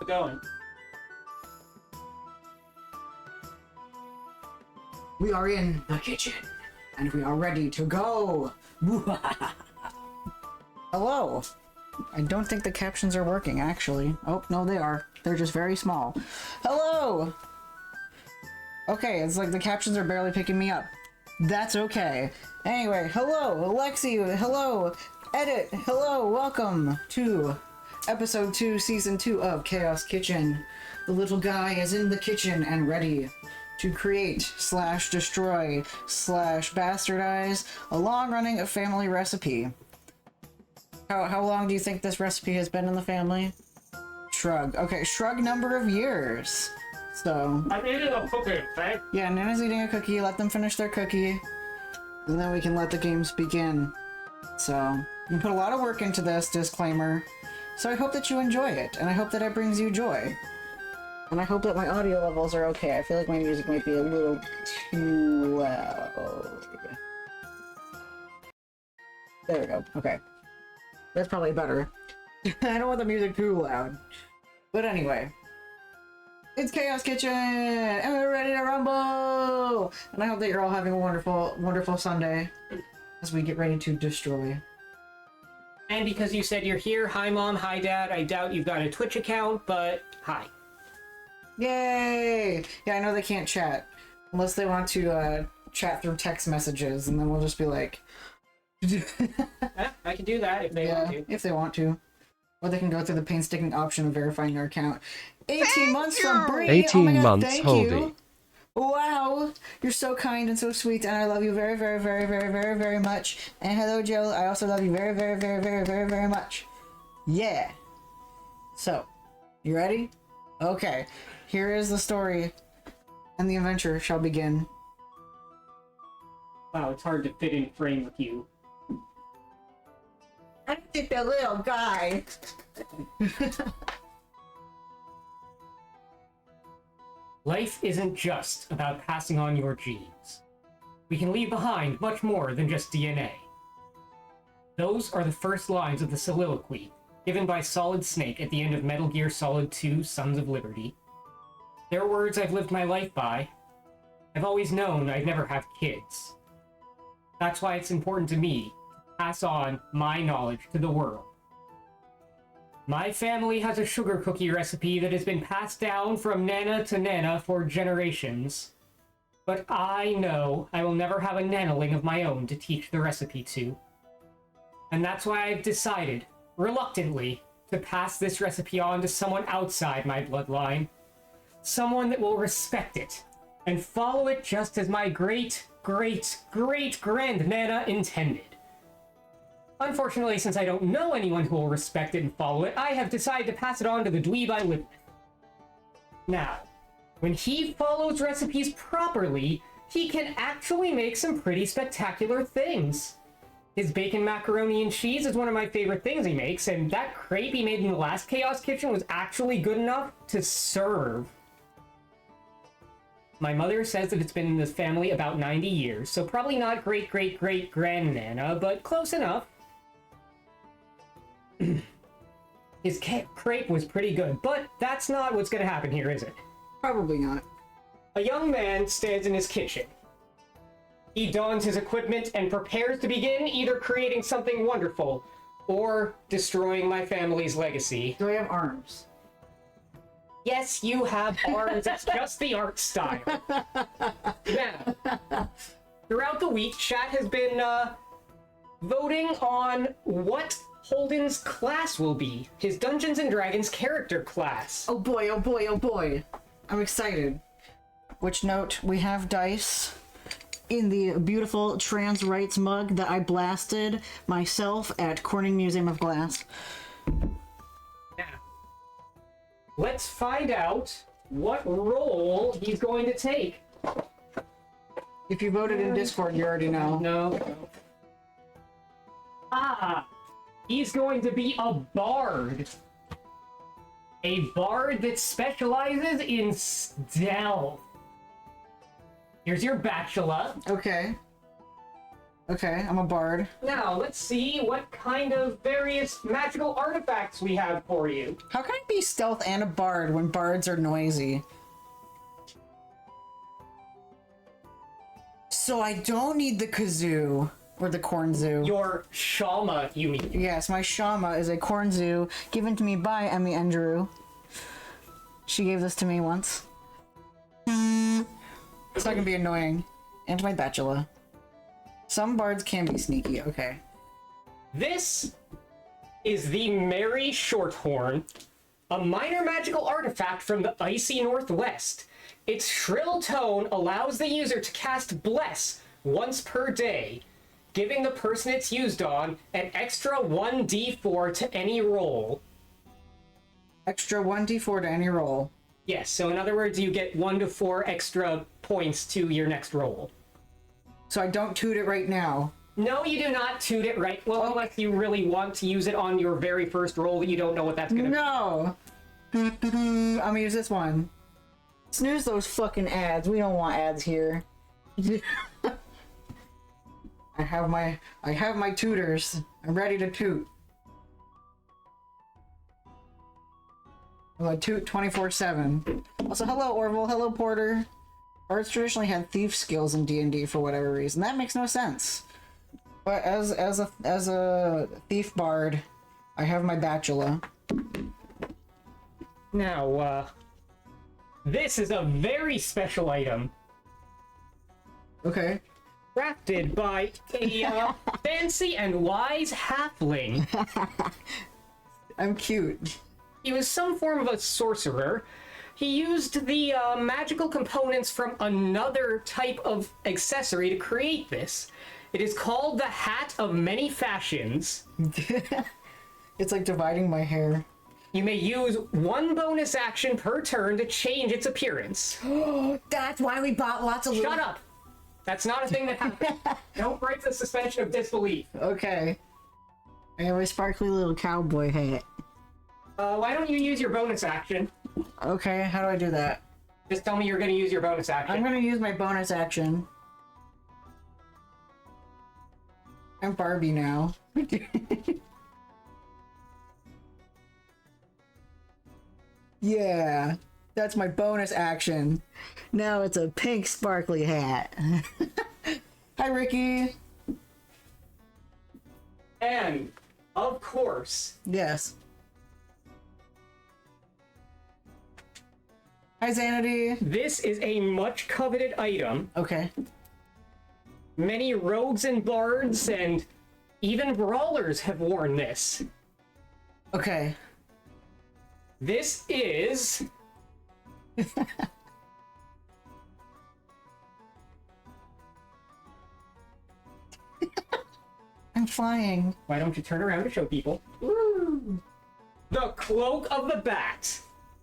it going. We are in the kitchen, and we are ready to go. Hello. I don't think the captions are working, actually. Oh, no, they are. They're just very small. Hello! Okay, it's like the captions are barely picking me up. That's okay. Anyway, hello, Alexi, hello, Edit, hello, welcome to episode 2, season 2 of Chaos Kitchen. The little guy is in the kitchen and ready to create / destroy / bastardize a long-running family recipe. How long do you think this recipe has been in the family? Shrug. Okay, shrug number of years. So... I'm eating a cookie, okay? Yeah, Nana's eating a cookie. Let them finish their cookie. And then we can let the games begin. So, you put a lot of work into this, disclaimer. So I hope that you enjoy it, and I hope that it brings you joy. And I hope that my audio levels are okay. I feel like my music might be a little too loud. There we go. Okay. That's probably better. I don't want the music too loud. But anyway. It's Chaos Kitchen! And we're ready to rumble! And I hope that you're all having a wonderful, wonderful Sunday as we get ready to destroy. And because you said you're here, hi Mom, hi Dad, I doubt you've got a Twitch account, but hi. Yay! Yeah, I know they can't chat. Unless they want to chat through text messages, and then we'll just be like... Yeah, I can do that if they want to. If they want to. Or they can go through the painstaking option of verifying their account. 18 months from Bree! 18 oh my God, months, thank Holdy. you! Wow! You're so kind and so sweet, and I love you very, very, very, very, very, very much. And hello, Jill. I also love you very, very, very, very, very, very much. Yeah! So, you ready? Okay. Here is the story, and the adventure shall begin. Wow, it's hard to fit in frame with you. I'm just a little guy. Life isn't just about passing on your genes. We can leave behind much more than just DNA. Those are the first lines of the soliloquy given by Solid Snake at the end of Metal Gear Solid 2: Sons of Liberty. They're words I've lived my life by. I've always known I'd never have kids. That's why it's important to me to pass on my knowledge to the world. My family has a sugar cookie recipe that has been passed down from Nana to Nana for generations. But I know I will never have a nanaling of my own to teach the recipe to. And that's why I've decided, reluctantly, to pass this recipe on to someone outside my bloodline. Someone that will respect it, and follow it just as my great-great-great-grand-nana intended. Unfortunately, since I don't know anyone who will respect it and follow it, I have decided to pass it on to the dweeb I live with. Now, when he follows recipes properly, he can actually make some pretty spectacular things. His bacon macaroni and cheese is one of my favorite things he makes, and that crepe he made in the last Chaos Kitchen was actually good enough to serve. My mother says that it's been in this family about 90 years, so probably not great-great-great-grandnana, but close enough. His crepe was pretty good, but that's not what's gonna happen here, is it? Probably not. A young man stands in his kitchen. He dons his equipment and prepares to begin either creating something wonderful or destroying my family's legacy. Do I have arms? Yes, you have arms. It's just the art style. Now, throughout the week, chat has been voting on what Holden's class will be. His Dungeons & Dragons character class. Oh boy, oh boy, oh boy. I'm excited. Which note, we have dice in the beautiful trans rights mug that I blasted myself at Corning Museum of Glass. Now, let's find out what role he's going to take. If you voted in Discord, you already know. No. Ah! He's going to be a bard. A bard that specializes in stealth. Here's your bachelor. Okay. Okay, I'm a bard. Now, let's see what kind of various magical artifacts we have for you. How can I be stealth and a bard when bards are noisy? So I don't need the kazoo or the cornzoo. Your Shama, you mean. Yes, my shama is a cornzoo given to me by Emmy Andrew. She gave this to me once. So I can be annoying. And my bachelor. Some bards can be sneaky, okay. This is the Merry Shorthorn, a minor magical artifact from the icy northwest. Its shrill tone allows the user to cast Bless once per day, giving the person it's used on an extra 1d4 to any roll. Extra 1d4 to any roll. Yes, so in other words, you get 1 to 4 extra points to your next roll. So I don't toot it right now. No, you do not toot it right. Well, unless you really want to use it on your very first roll that you don't know what that's gonna No! I'm gonna use this one. Snooze those fucking ads. We don't want ads here. I have my tutors. I'm ready to toot. I'm gonna toot 24/7. Also, hello Orville, hello Porter. Bards traditionally had thief skills in D&D for whatever reason. That makes no sense. But as a thief bard, I have my bachelor. Now, this is a very special item. Okay. Crafted by a fancy and wise halfling. I'm cute. He was some form of a sorcerer. He used the magical components from another type of accessory to create this. It is called the Hat of Many Fashions. It's like dividing my hair. You may use one bonus action per turn to change its appearance. That's why we bought lots of Shut up! That's not a thing that happens. Don't break the suspension of disbelief. Okay. I have a sparkly little cowboy hat. Why don't you use your bonus action? Okay, how do I do that? Just tell me you're going to use your bonus action. I'm gonna use my bonus action. I'm Barbie now. Yeah, that's my bonus action. Now it's a pink sparkly hat. Hi, Ricky. And, of course, Yes. Hi, Xanity. this is a much coveted item. Okay. Many rogues and bards and even brawlers have worn this. Okay. This is I'm flying. Why don't you turn around to show people? Woo! The Cloak of the Bat.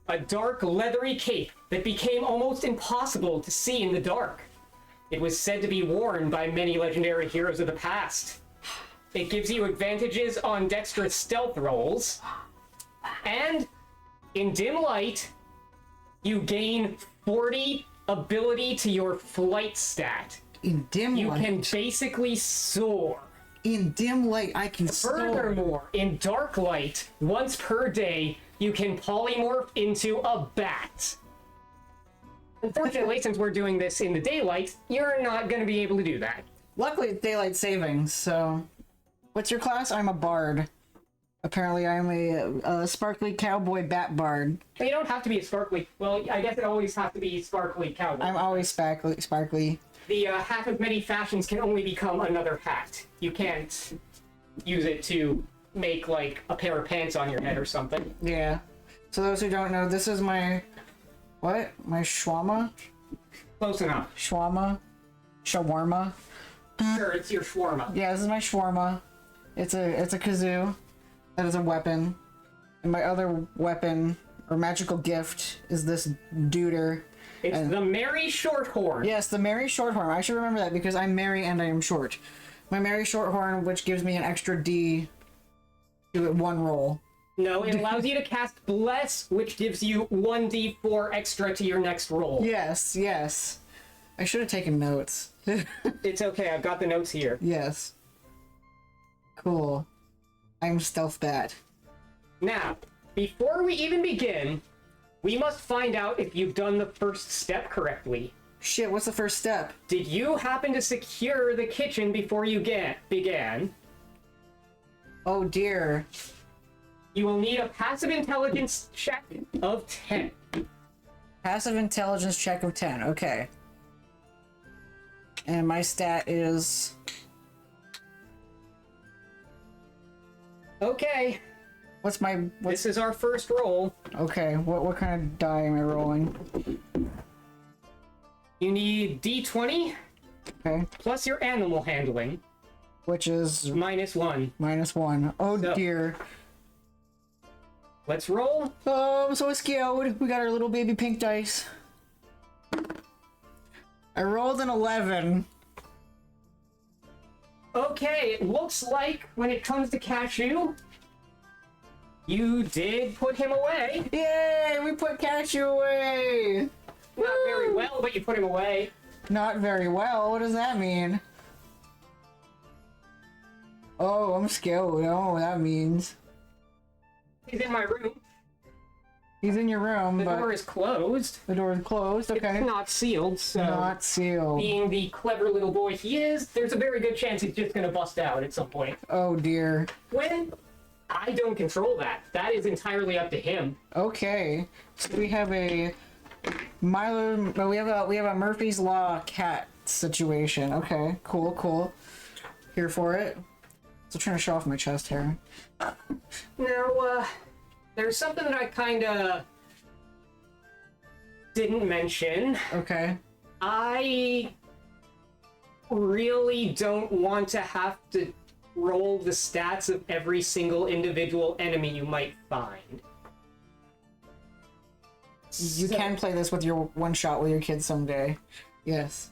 A dark, leathery cape that became almost impossible to see in the dark. It was said to be worn by many legendary heroes of the past. It gives you advantages on dexterous stealth rolls. And, in dim light, you gain 40 ability to your flight stat. In dim You light. can basically soar. In dim light, I can soar. Furthermore, in dark light, once per day, you can polymorph into a bat. Unfortunately, since we're doing this in the daylight, you're not going to be able to do that. Luckily, it's daylight savings, so... What's your class? I'm a bard. Apparently, I'm a sparkly cowboy bat bard. But you don't have to be a sparkly... Well, I guess it always has to be sparkly cowboy. I'm always sparkly. The hat of many fashions can only become another hat. You can't use it to make, like, a pair of pants on your head or something. Yeah. So those who don't know, this is my... What? My shawarma? Close enough. Shawarma? Shawarma? Sure, it's your shawarma. Yeah, this is my shawarma. It's a kazoo. That is a weapon. And my other weapon, or magical gift, is this duder. It's the Merry Shorthorn. Yes, the Merry Shorthorn. I should remember that because I'm merry and I am short. My Merry Shorthorn, which gives me an extra D to one roll. No, it allows you to cast Bless, which gives you 1d4 extra to your next roll. Yes, yes. I should have taken notes. It's okay, I've got the notes here. Yes. Cool. I'm Stealth Bat. Now, before we even begin, we must find out if you've done the first step correctly. Shit, what's the first step? Did you happen to secure the kitchen before you began? Oh dear. You will need a passive intelligence check of 10. Passive intelligence check of 10. Okay. And my stat is... Okay, What's my... this is our first roll. Okay, what kind of die am I rolling? You need D20 Okay. plus your animal handling, Which is -1. -1. Oh So- dear. Let's roll. Oh, I'm so scared. We got our little baby pink dice. I rolled an 11. Okay, it looks like when it comes to Cashew, you did put him away. Yay! We put Cashew away! Not very well, but you put him away. Not very well. What does that mean? Oh, I'm scared. I don't know what that means. He's in my room. He's in your room, The but door is closed. the door is closed. Okay. It's not sealed, so Not sealed. being the clever little boy he is, there's a very good chance he's just gonna bust out at some point. Oh dear. When I don't control that. That is entirely up to him. Okay. So we have a Milo. We have a Murphy's Law cat situation. Okay. Cool. Here for it. Still trying to show off my chest hair. Now, there's something that I kinda didn't mention. Okay. I really don't want to have to roll the stats of every single individual enemy you might find. You So, can play this with your one shot with your kids someday. Yes.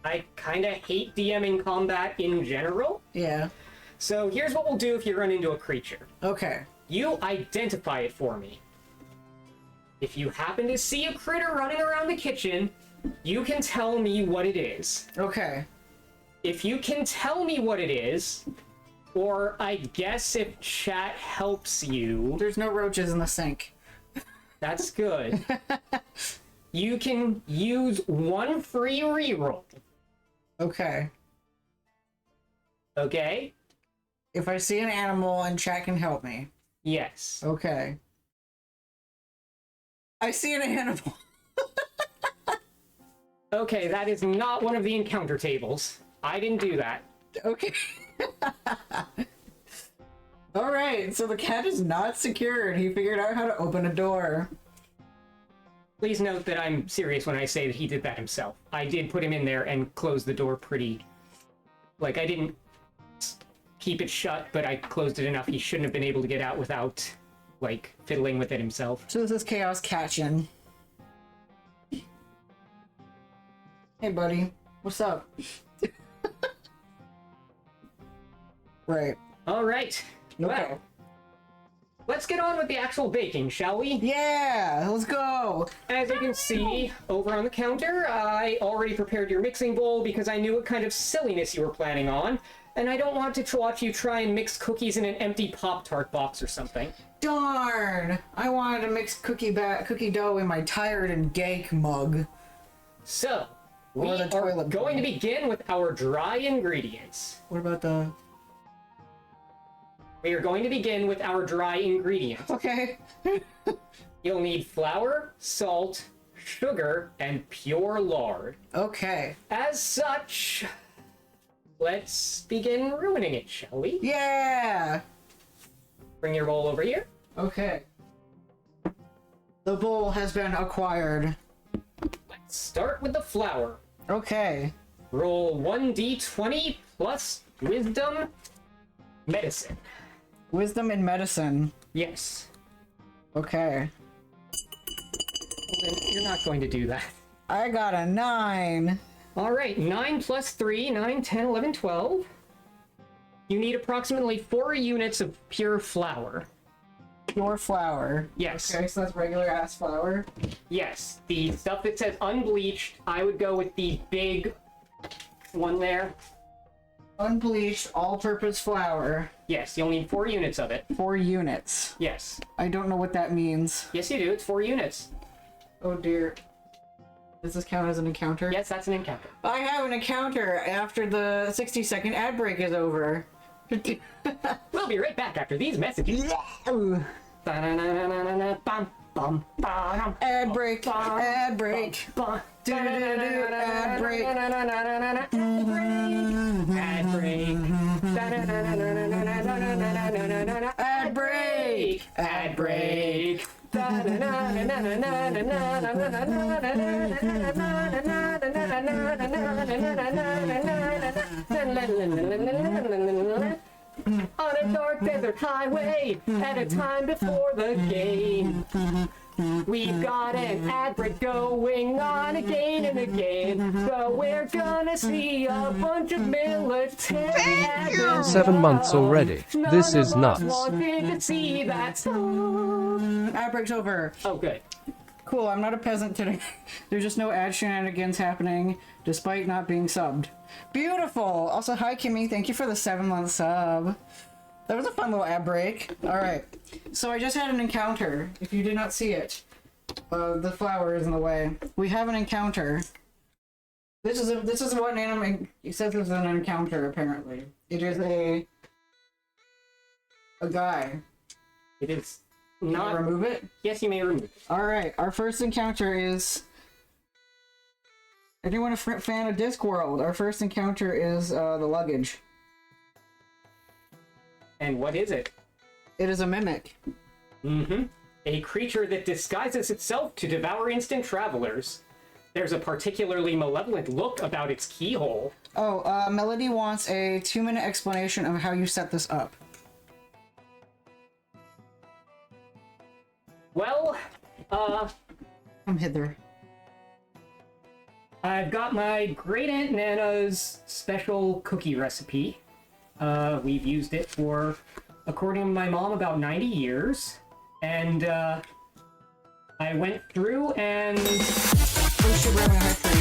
I kinda hate DMing combat in general. Yeah. So here's what we'll do if you run into a creature. Okay. You identify it for me. If you happen to see a critter running around the kitchen, you can tell me what it is. Okay. If you can tell me what it is, or I guess if chat helps you, There's no roaches in the sink. that's good. You can use one free reroll, Okay. okay? If I see an animal and chat can help me. Yes. Okay. I see an animal. Okay, that is not one of the encounter tables. I didn't do that. Okay. All right. So the cat is not secured. He figured out how to open a door. Please note that I'm serious when I say that he did that himself. I did put him in there and close the door pretty... Like, I didn't keep it shut, but I closed it enough he shouldn't have been able to get out without, like, fiddling with it himself. So this is Chaos Catchin. Hey, buddy. What's up? Right. All right. Okay. Well, let's get on with the actual baking, shall we? Yeah, let's go. As you can see over on the counter, I already prepared your mixing bowl because I knew what kind of silliness you were planning on, and I don't want to watch you try and mix cookies in an empty Pop-Tart box or something. Darn! I wanted to mix cookie dough in my tired and gank mug. So, we Or the are toilet going to bowl. begin with our dry ingredients. What about the... We are going to begin with our dry ingredients. Okay. You'll need flour, salt, sugar, and pure lard. Okay. As such, let's begin ruining it, shall we? Yeah! Bring your bowl over here. Okay. The bowl has been acquired. Let's start with the flour. Okay. Roll 1d20 plus wisdom medicine. Wisdom and medicine. Yes. Okay. Well, then you're not going to do that. I got a 9. All right, 9 plus 3, 9, 10, 11, 12. You need approximately 4 units of pure flour. Pure flour. Yes. Okay, so that's regular ass flour. Yes. The stuff that says unbleached, I would go with the big one there. Unbleached, all-purpose flour. Yes, you'll need 4 units of it. 4 units. Yes. I don't know what that means. Yes, you do. It's 4 units. Oh dear. Does this count as an encounter? Yes, that's an encounter. I have an encounter after the 60-second ad break is over. We'll be right back after these messages. Ad break, ad break. Do-do-do-do, ad break. Ad break. Ad break. Ad break. On a dark desert highway, at a time before the game, we've got an ad break going on again and again. So we're gonna see a bunch of military ads. 7 months already. This is nuts. Wanted to see that song. Ad break's over. Oh, good. Cool, I'm not a peasant today. There's just no ad shenanigans happening, despite not being subbed. Beautiful! Also, hi Kimmy, thank you for the 7-month sub. That was a fun little ad break. Alright, so I just had an encounter, if you did not see it. The flower is in the way. We have an encounter. This is what an anime... It says this is an encounter, apparently. It is a guy. It is Can I not. remove it? Yes, you may remove it. Alright, our first encounter is... Anyone a fan of Discworld? Our first encounter is the luggage. And what is it? It is a mimic. Mm-hmm. A creature that disguises itself to devour instant travelers. There's a particularly malevolent look about its keyhole. Oh, Melody wants a 2-minute explanation of how you set this up. Well, Come hither. I've got my great Aunt Nana's special cookie recipe. We've used it for, according to my mom, about 90 years. And, I went through and... Oh shit, we're having a hype train.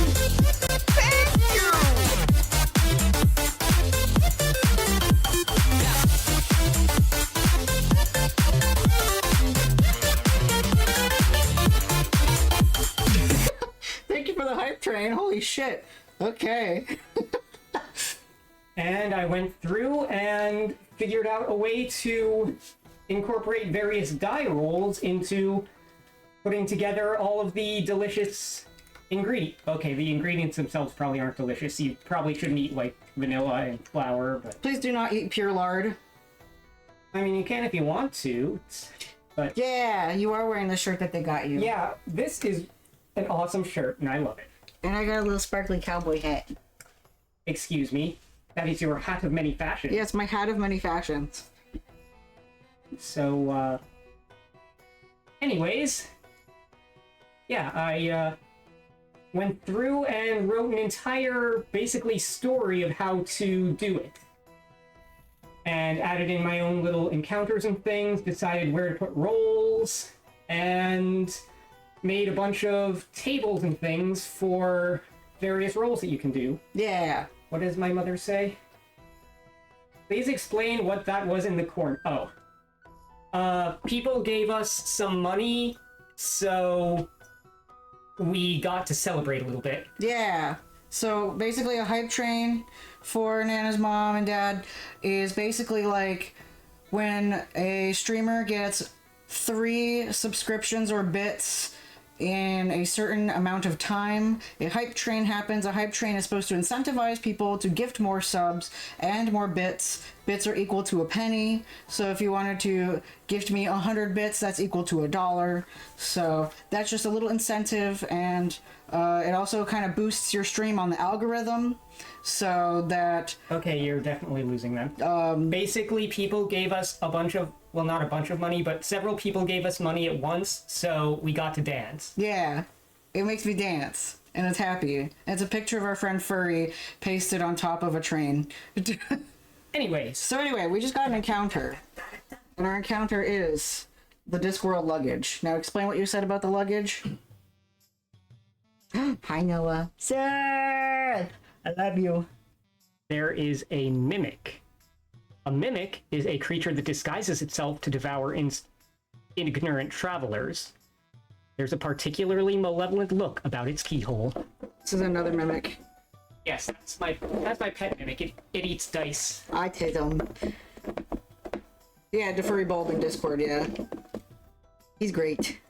Thank you for the hype train. Holy shit. Okay. And I went through and figured out a way to incorporate various die rolls into putting together all of the delicious ingredients. Okay, the ingredients themselves probably aren't delicious. You probably shouldn't eat, like, vanilla and flour, but... Please do not eat pure lard. I mean, you can if you want to, but... Yeah, you are wearing the shirt that they got you. Yeah, this is an awesome shirt, and I love it. And I got a little sparkly cowboy hat. Excuse me. That is your hat of many fashions. Yeah, it's my hat of many fashions. So, anyways, yeah, I, went through and wrote an entire, basically, story of how to do it. And added in my own little encounters and things, decided where to put rolls, and made a bunch of tables and things for various roles that you can do. Yeah. What does my mother say? Please explain what that was in the corner. Oh. People gave us some money, so we got to celebrate a little bit. Yeah. So basically a hype train for Nana's mom and dad is basically like when a streamer gets 3 subscriptions or bits in a certain amount of time, a hype train happens. A hype train is supposed to incentivize people to gift more subs and more bits. Bits are equal to a penny, so if you wanted to gift me 100 bits, that's equal to $1. So that's just a little incentive, and it also kind of boosts your stream on the algorithm, so that... Okay, you're definitely losing them. Basically, people gave us a bunch of, well, not a bunch of money, but several people gave us money at once, so we got to dance. Yeah, it makes me dance, and it's happy. And it's a picture of our friend Furry pasted on top of a train. Anyways, So anyway, we just got an encounter. And our encounter is the Discworld luggage. Now explain what you said about the luggage. Hi, Noah. Sir! I love you. There is a mimic. A mimic is a creature that disguises itself to devour ignorant travelers. There's a particularly malevolent look about its keyhole. This is another mimic. Yes, that's my pet mimic. It eats dice. I take them. Yeah, the furry bulb in Discord, yeah. He's great.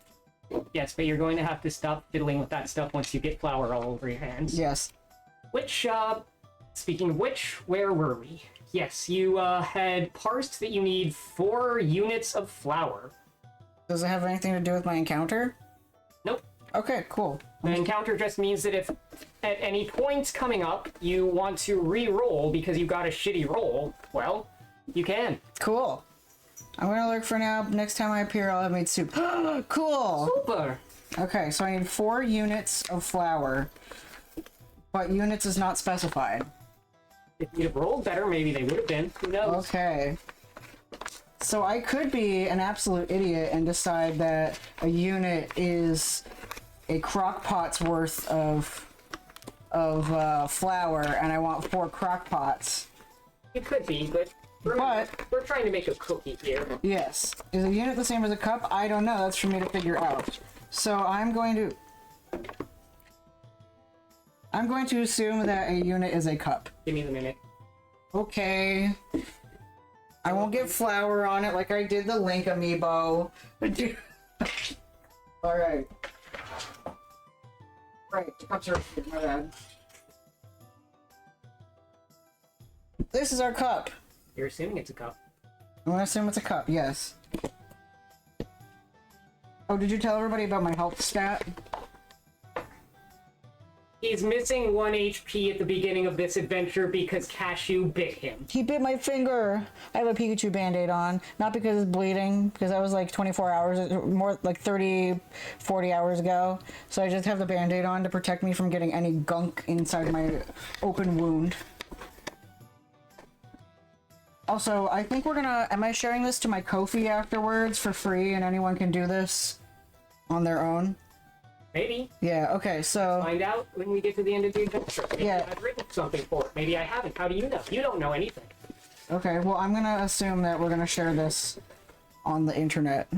Yes, but you're going to have to stop fiddling with that stuff once you get flour all over your hands. Yes. Which, speaking of which, where were we? Yes, you, had parsed that you need 4 units of flour. Does it have anything to do with my encounter? Nope. Okay, cool. The encounter just means that if at any point coming up you want to re-roll because you got a shitty roll, well, you can. Cool. I'm gonna look for now. Next time I appear, I'll have made soup. Cool! Super! Okay, so I need 4 units of flour. But units is not specified. If you'd have rolled better, maybe they would have been. Who knows? Okay. So I could be an absolute idiot and decide that a unit is a crock pot's worth of flour, and I want 4 crock pots. It could be, but we're trying to make a cookie here. Yes. Is a unit the same as a cup? I don't know. That's for me to figure out. So I'm going to assume that a unit is a cup. Give me the minute. Okay. I won't get flour on it like I did the Link amiibo. Alright. Right, the cups are here, my bad. This is our cup. You're assuming it's a cup. I'm gonna assume it's a cup, yes. Oh, did you tell everybody about my health stat? He's missing 1 HP at the beginning of this adventure because Cashew bit him. He bit my finger. I have a Pikachu band-aid on. Not because it's bleeding, because that was like 24 hours, more like 30, 40 hours ago. So I just have the band-aid on to protect me from getting any gunk inside my open wound. Also, I think we're gonna... Am I sharing this to my Ko-fi afterwards for free and anyone can do this on their own? Maybe. Yeah, okay, so... Find out when we get to the end of the adventure. Maybe Yeah. I've written something for it. Maybe I haven't. How do you know? You don't know anything. Okay, well, I'm gonna assume that we're gonna share this on the internet.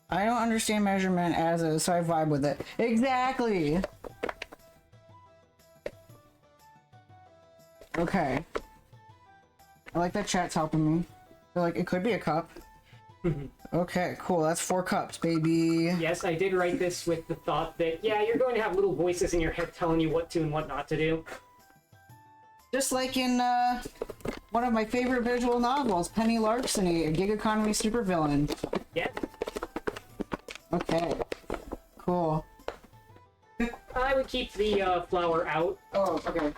I don't understand measurement as is, so I vibe with it. Exactly! Okay. I like that chat's helping me. They're like, it could be a cup. Okay, cool. That's 4 cups, baby. Yes, I did write this with the thought that, yeah, you're going to have little voices in your head telling you what to and what not to do. Just like in one of my favorite visual novels, Penny Larceny, a gig economy supervillain. Yeah. Okay. Cool. I would keep the flour out. Oh, okay.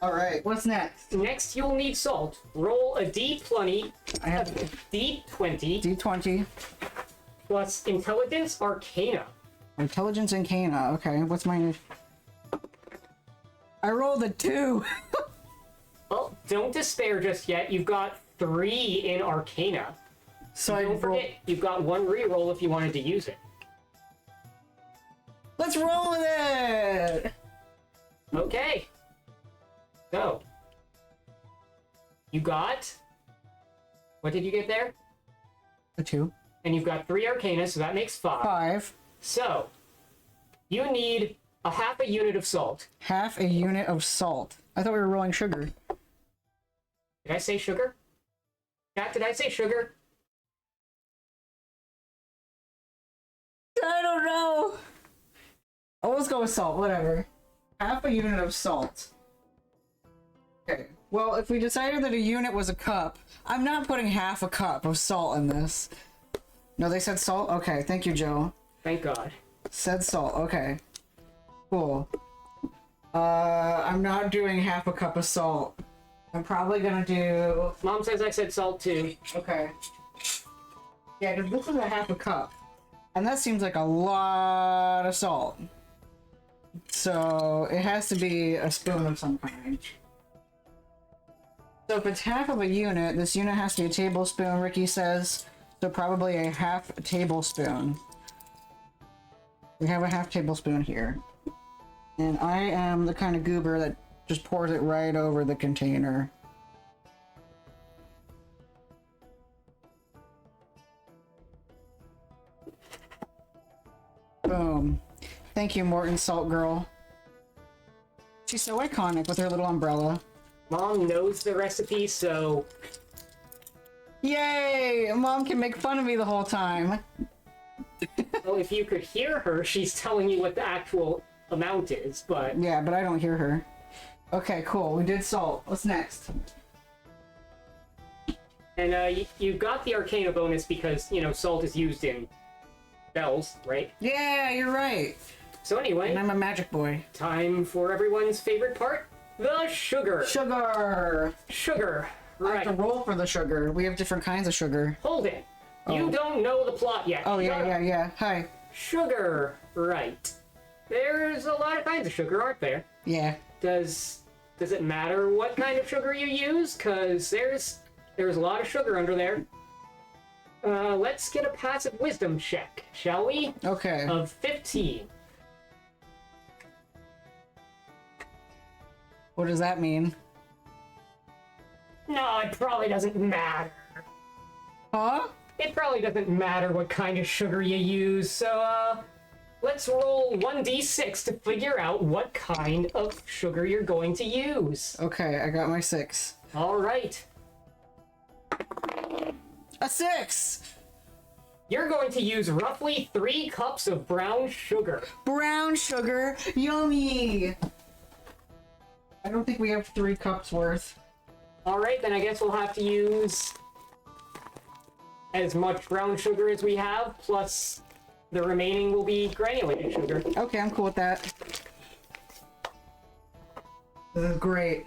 Alright, what's next? Next, you'll need salt. Roll a D20, I have D20, D20. plus Intelligence Arcana. Intelligence and Cana. Okay, what's my... I rolled a 2! Well, don't despair just yet. You've got 3 in Arcana. So I Don't roll... forget, you've got 1 reroll if you wanted to use it. Let's roll with it! Okay. So, you got... What did you get there? A 2. And you've got 3 Arcana, so that makes 5. 5. So, you need a half a unit of salt. Half a unit of salt. I thought we were rolling sugar. Did I say sugar? Cat, did I say sugar? I don't know! Oh, let's go with salt, whatever. Half a unit of salt. Okay, well, if we decided that a unit was a cup, I'm not putting half a cup of salt in this. No, they said salt? Okay, thank you, Joe. Thank God. Said salt, okay. Cool. I'm not doing half a cup of salt. I'm probably gonna do... Mom says I said salt too. Okay. Yeah, because this is a half a cup. And that seems like a lot of salt. So, it has to be a spoon of some kind. So if it's half of a unit, this unit has to be a tablespoon, Ricky says. So probably a half tablespoon. We have a half tablespoon here. And I am the kind of goober that just pours it right over the container. Boom. Thank you, Morton Salt Girl. She's so iconic with her little umbrella. Mom knows the recipe, so Yay! Mom can make fun of me the whole time. well, if you could hear her, she's telling you what the actual amount is, but Yeah, but I don't hear her. Okay, cool. We did salt. What's next? and you got the Arcana bonus because, you know, salt is used in bells, right? Yeah, you're right. So anyway, And I'm a magic boy. time for everyone's favorite part, the sugar. Sugar! Sugar. I Right. have to roll for the sugar. We have different kinds of sugar. Hold it. You don't know the plot yet. Oh, Shut yeah, up. yeah. Hi. Sugar. Right. There's a lot of kinds of sugar, aren't there? Yeah. Does it matter what kind of sugar you use? Cause there's a lot of sugar under there. Let's get a passive wisdom check, shall we? Okay. Of 15. What does that mean? No, it probably doesn't matter. Huh? It probably doesn't matter what kind of sugar you use, so, let's roll 1d6 to figure out what kind of sugar you're going to use. Okay, I got my 6. Alright. A 6! You're going to use roughly 3 cups of brown sugar. Brown sugar. Yummy! I don't think we have 3 cups worth. Alright, then I guess we'll have to use as much brown sugar as we have, plus the remaining will be granulated sugar. Okay, I'm cool with that. This is great.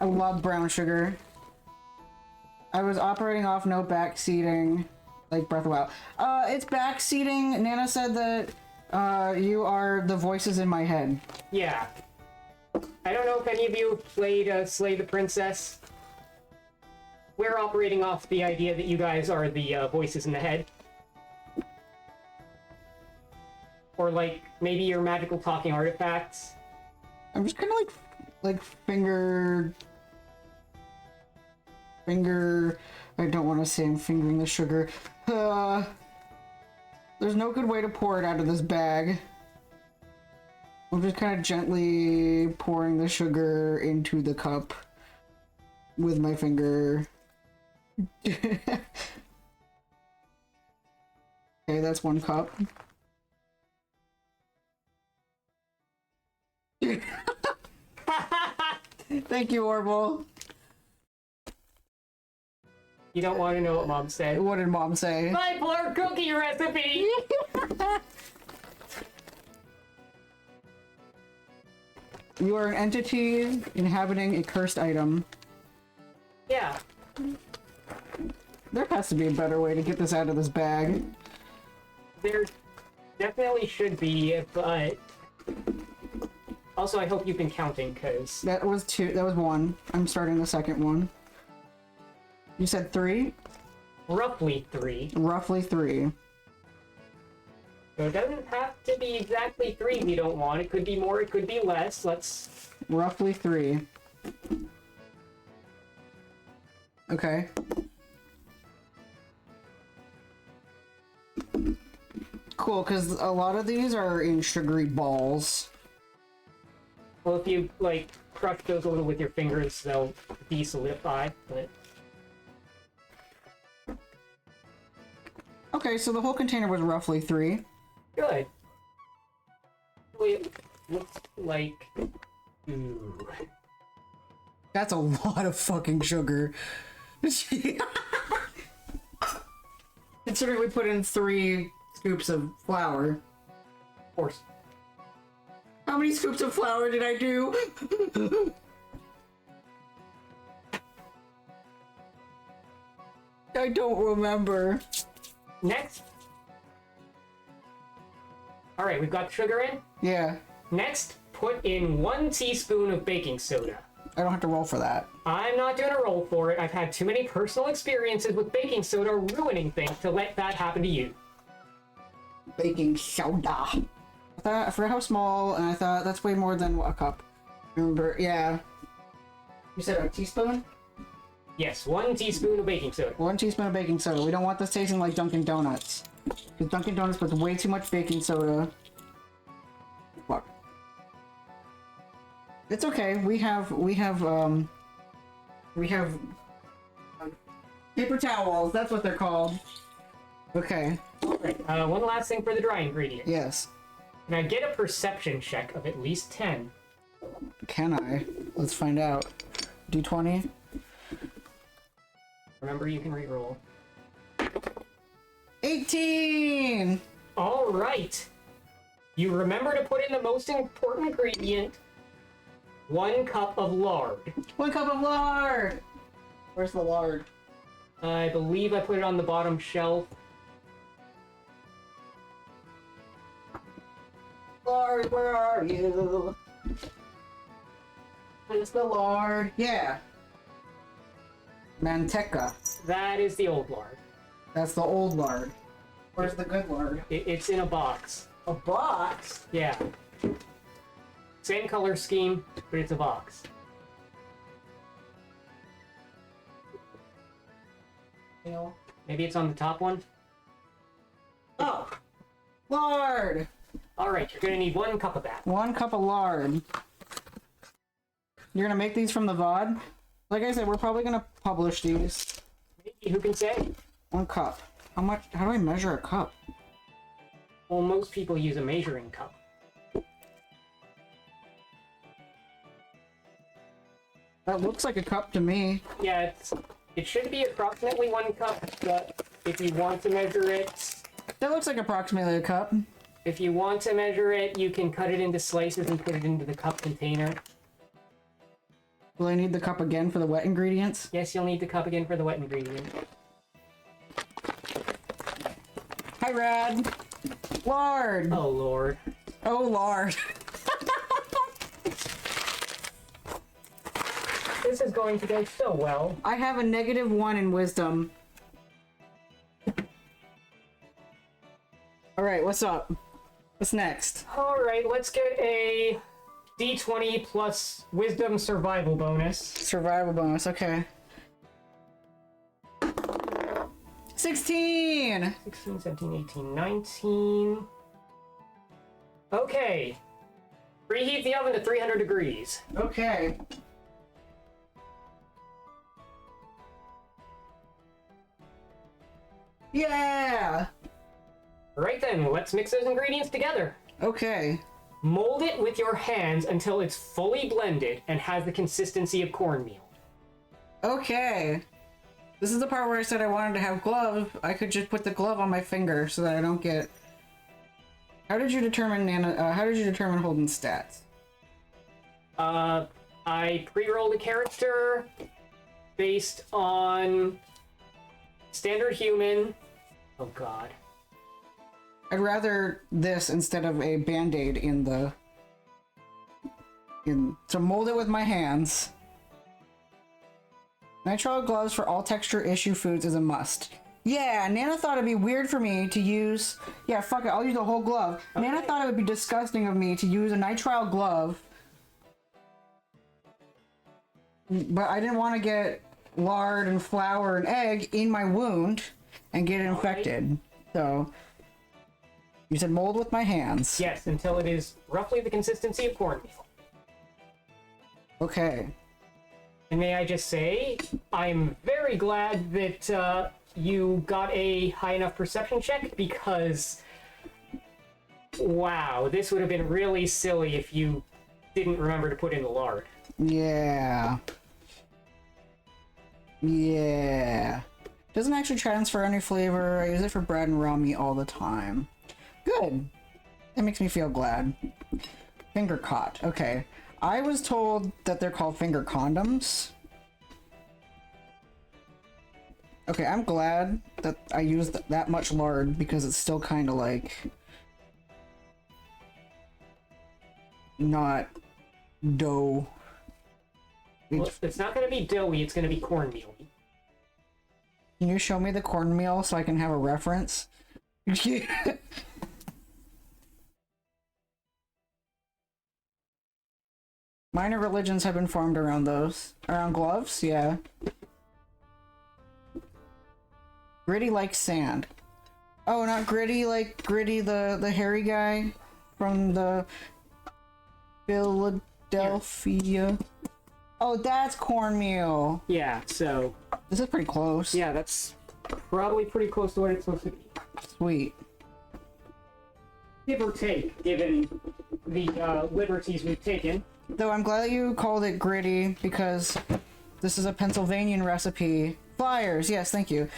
I love brown sugar. I was operating off no backseating, like Breath of Wild. It's backseating. Nana said that you are the voices in my head. Yeah. I don't know if any of you have played Slay the Princess. We're operating off the idea that you guys are the voices in the head. Or like, maybe your magical talking artifacts. I'm just kind of like finger. I don't want to say I'm fingering the sugar. There's no good way to pour it out of this bag. I'm just kind of gently pouring the sugar into the cup with my finger. Okay, that's 1 cup. Thank you, Orville. You don't want to know what Mom said. What did Mom say? My poor cookie recipe! You are an entity inhabiting a cursed item. Yeah. There has to be a better way to get this out of this bag. There definitely should be, but also I hope you've been counting, because That was 2. That was 1. I'm starting the second one. You said 3? roughly 3. Roughly 3. So it doesn't have to be exactly 3 if you don't want. It could be more, it could be less. Let's... Roughly 3. Okay. Cool, because a lot of these are in sugary balls. Well, if you, like, crush those a little with your fingers, they'll de-solidify, but... Okay, so the whole container was roughly 3. Good. It looks like... Ooh. That's a lot of fucking sugar. Considering we put in 3 scoops of flour. Of course. How many scoops of flour did I do? I don't remember. Next. Alright, we've got sugar in. Yeah. Next, put in 1 teaspoon of baking soda. I don't have to roll for that. I'm not doing a roll for it. I've had too many personal experiences with baking soda ruining things to let that happen to you. Baking soda. I forgot how small, and I thought that's way more than a cup. Remember? Yeah. You said a teaspoon? Yes, 1 teaspoon of baking soda. 1 teaspoon of baking soda. We don't want this tasting like Dunkin' Donuts. Because Dunkin' Donuts puts way too much baking soda. Fuck. It's okay. We have paper towels. That's what they're called. Okay. Alright, one last thing for the dry ingredient. Yes. Can I get a perception check of at least 10? Can I? Let's find out. D20. Remember, you can reroll. 18! Alright! You remember to put in the most important ingredient, 1 cup of lard. 1 cup of lard! Where's the lard? I believe I put it on the bottom shelf. Lard, where are you? Where's the lard? Yeah. Manteca. That is the old lard. That's the old lard. Where's the good lard? It's in a box. A box? Yeah. Same color scheme, but it's a box. You know? Maybe it's on the top one? Oh! Lard! Alright, you're gonna need 1 cup of that. 1 cup of lard. You're gonna make these from the VOD? Like I said, we're probably gonna publish these. Maybe, who can say? 1 cup. How much? How do I measure a cup? Well, most people use a measuring cup. That looks like a cup to me. Yeah, it should be approximately 1 cup, but if you want to measure it, That looks like approximately a cup. you can cut it into slices and put it into the cup container. Will I need the cup again for the wet ingredients? Yes, you'll need the cup again for the wet ingredient. Hi, Rad. Lard. Oh, Lord. Oh, lard. This is going to go so well. I have a -1 in wisdom. Alright, what's up? What's next? Alright, let's get a D20 plus wisdom survival bonus. Survival bonus, okay. 16! 16, 17, 18, 19. Okay. Preheat the oven to 300 degrees. Okay. Yeah! Right then, let's mix those ingredients together. Okay. Mold it with your hands until it's fully blended and has the consistency of cornmeal. Okay. This is the part where I said I wanted to have gloves. I could just put the glove on my finger so that I don't get... How did you determine Holden's stats? I pre-rolled a character based on standard human. Oh god. I'd rather this instead of a band-aid in the... So mold it with my hands. Nitrile gloves for all texture issue foods is a must. Yeah, Nana thought it'd be weird for me to use... Yeah, fuck it, I'll use the whole glove. Okay. Nana thought it would be disgusting of me to use a nitrile glove. But I didn't want to get lard and flour and egg in my wound and get it infected. Right. So... You said mold with my hands. Yes, until it is roughly the consistency of cornmeal. Okay. And may I just say, I'm very glad that you got a high enough perception check, because wow, this would have been really silly if you didn't remember to put in the lard. Yeah. Yeah. Doesn't actually transfer any flavor. I use it for bread and raw meat all the time. Good. That makes me feel glad. Finger caught. Okay. I was told that they're called finger condoms. Okay, I'm glad that I used that much lard because it's still kind of like not dough. Well, it's not gonna be doughy, it's gonna be cornmeal. Can you show me the cornmeal so I can have a reference? Minor religions have been formed around those. Around gloves? Yeah. Gritty like sand. Oh, not Gritty like Gritty the hairy guy from the Philadelphia. Oh, that's cornmeal. Yeah, so This is pretty close. yeah, that's probably pretty close to what it's supposed to be. Sweet. Give or take, given the liberties we've taken. Though I'm glad that you called it gritty because this is a Pennsylvanian recipe. Flyers, yes, thank you.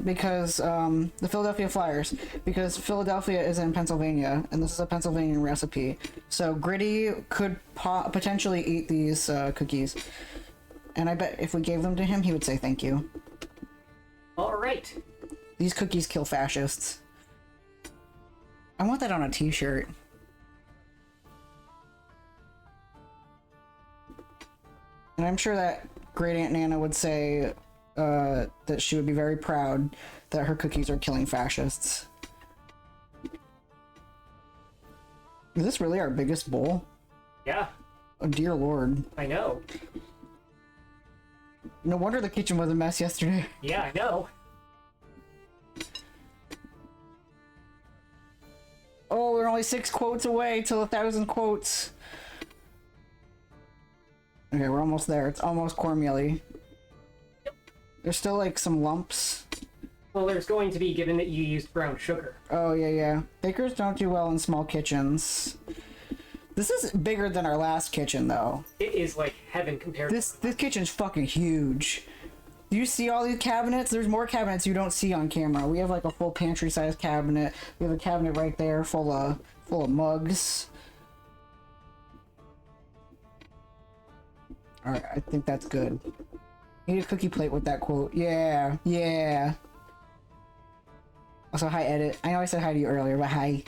Because the Philadelphia Flyers, because Philadelphia is in Pennsylvania, and this is a Pennsylvanian recipe. So Gritty could potentially eat these cookies, and I bet if we gave them to him, he would say thank you. All right. These cookies kill fascists. I want that on a t-shirt. And I'm sure that Great Aunt Nana would say that she would be very proud that her cookies are killing fascists. Is this really our biggest bowl? Yeah, Oh dear lord. I know. No wonder the kitchen was a mess yesterday. Yeah, I know. Oh, we're only 6 quotes away till 1,000 quotes. Okay, we're almost there. It's almost cornmeal-y. There's still like some lumps. Well, there's going to be, given that you used brown sugar. Oh yeah, yeah. Bakers don't do well in small kitchens. This is bigger than our last kitchen though. It is like heaven compared This kitchen's fucking huge. Do you see all these cabinets? There's more cabinets you don't see on camera. We have like a full pantry sized cabinet. We have a cabinet right there full of mugs. Alright, I think that's good. Need a cookie plate with that quote. Yeah, yeah. Also, hi, Edit. I know I said hi to you earlier, but hi.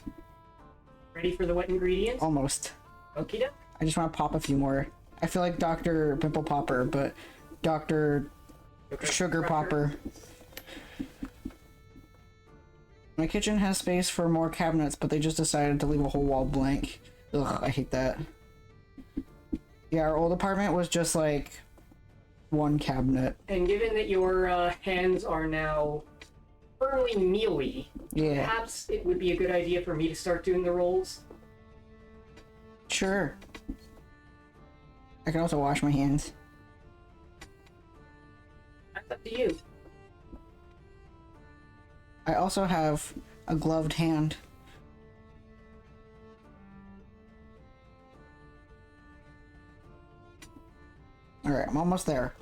Ready for the wet ingredients? Almost. Okie doke. I just want to pop a few more. I feel like Dr. Pimple Popper, but Dr. Sugar Popper. My kitchen has space for more cabinets, but they just decided to leave a whole wall blank. Ugh, I hate that. Yeah, our old apartment was just like one cabinet. And given that your hands are now firmly mealy, Yeah. perhaps it would be a good idea for me to start doing the rolls. Sure. I can also wash my hands. That's up to you. I also have a gloved hand. Alright, I'm almost there.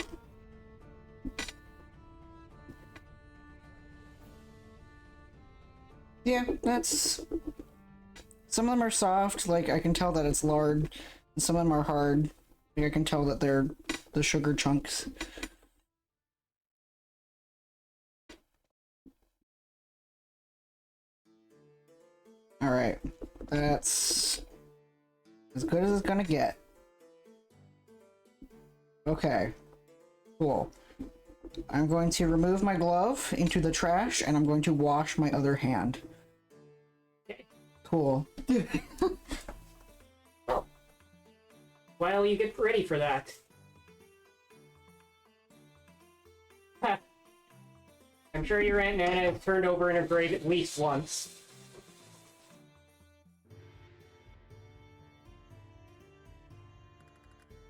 Yeah, that's... Some of them are soft, like I can tell that it's lard, and some of them are hard. Like I can tell that they're the sugar chunks. Alright, that's as good as it's gonna get. Okay, cool. I'm going to remove my glove into the trash and I'm going to wash my other hand. Okay. Cool. While you get ready for that. Ha. I'm sure your Aunt Nana has turned over in her grave at least once.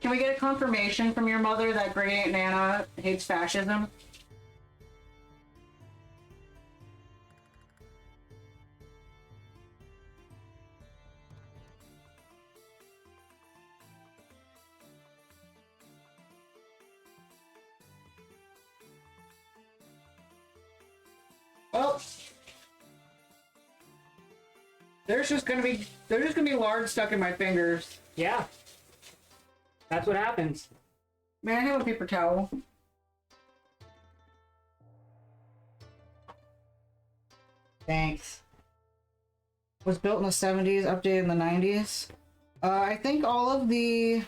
Can we get a confirmation from your mother that Great Aunt Nana hates fascism? Well, there's just gonna be lard stuck in my fingers. Yeah. That's what happens. May I have a paper towel? Thanks. Was built in the 70s, updated in the 90s. I think all of the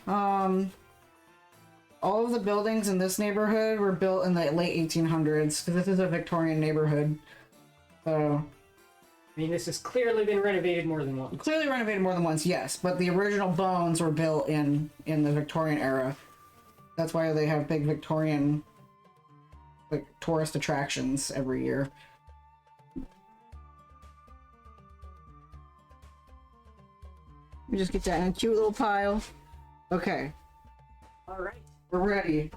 All of the buildings in this neighborhood were built in the late 1800s, because this is a Victorian neighborhood. So, I mean, this has clearly been renovated more than once. clearly renovated more than once, yes, but the original bones were built in the Victorian era. That's why they have big Victorian, like, tourist attractions every year. We just get that in a cute little pile. Okay, All right. we're ready.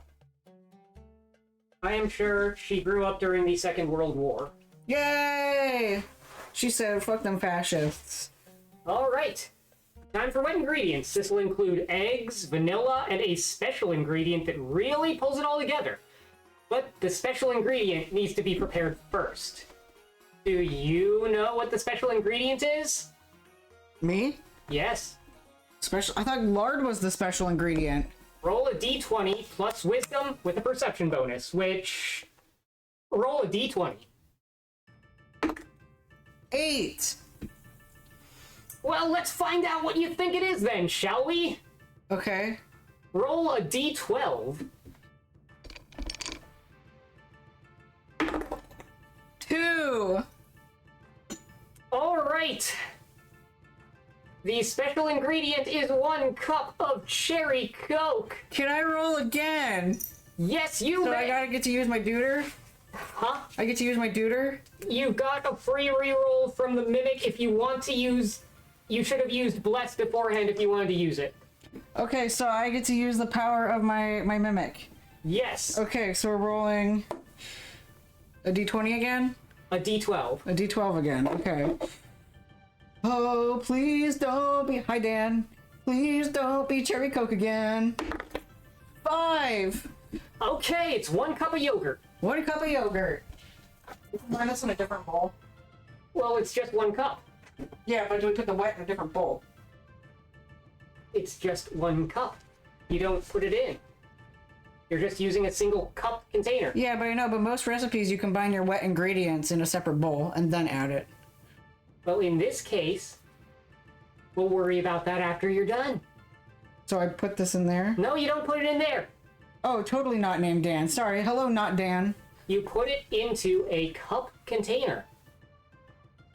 I am sure she grew up during the Second World War. Yay! She said, fuck them fascists. All right. Time for wet ingredients. This will include eggs, vanilla, and a special ingredient that really pulls it all together. But the special ingredient needs to be prepared first. Do you know what the special ingredient is? Me? Yes. Special. I thought lard was the special ingredient. Roll a d20 plus wisdom with a perception bonus, which... Roll a d20. 8. Well, let's find out what you think it is then, shall we? Okay. Roll a d12. 2. All right. The special ingredient is 1 cup of cherry Coke. Can I roll again? Yes, you So may. I gotta get to use my deuter? Huh? I get to use my deuter? You got a free reroll from the Mimic if you want to use... You should have used Bless beforehand if you wanted to use it. Okay, so I get to use the power of my mimic. Yes. Okay, so we're rolling a d20 again? A d12. A d12 again, okay. Oh, please don't be... Hi, Dan. Please don't be cherry Coke again. 5. Okay, it's 1 cup of yogurt. 1 cup of yogurt. Mine is in a different bowl. Well, it's just 1 cup. Yeah, but we put the wet in a different bowl. It's just 1 cup. You don't put it in. You're just using a single cup container. Yeah, but I know, but most recipes you combine your wet ingredients in a separate bowl and then add it. Well, in this case, we'll worry about that after you're done. So I put this in there. No, you don't put it in there. Oh, totally not named Dan. Sorry. Hello, not Dan. You put it into a cup container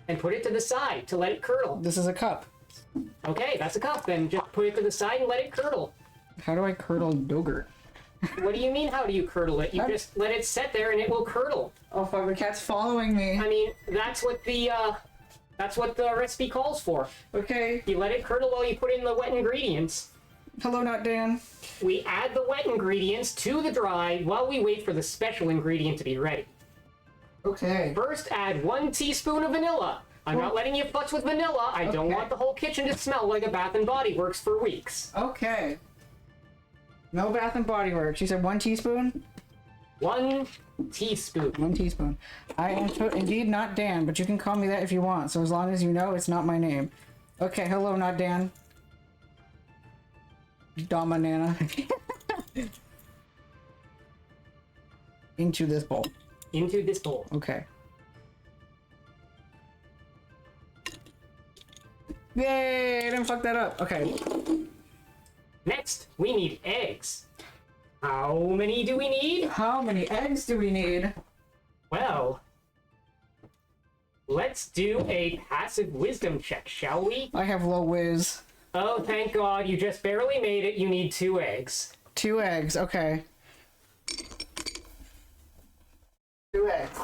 and put it to the side to let it curdle. This is a cup. Okay, that's a cup. Then just put it to the side and let it curdle. How do I curdle yogurt? What do you mean, how do you curdle it? You just let it sit there and it will curdle. Oh fuck, the cat's following me. I mean, that's what the recipe calls for. Okay. You let it curdle while you put in the wet ingredients. Hello, not Dan. We add the wet ingredients to the dry while we wait for the special ingredient to be ready. Okay. First, add 1 teaspoon of vanilla. I'm not letting you futz with vanilla. I don't Okay. want the whole kitchen to smell like a Bath and Body Works for weeks. Okay. No Bath and Body Works. You said 1 teaspoon? 1 teaspoon. 1 teaspoon. I am indeed not Dan, but you can call me that if you want, so as long as you know it's not my name. Okay, hello, not Dan. Dominana. Into this bowl. Into this bowl. Okay. Yay! I didn't fuck that up. Okay. Next, we need eggs. How many do we need? How many eggs do we need? Well, let's do a passive wisdom check, shall we? I have low whiz. Oh, thank God, you just barely made it. You need 2 eggs. 2 eggs. Okay. 2 eggs.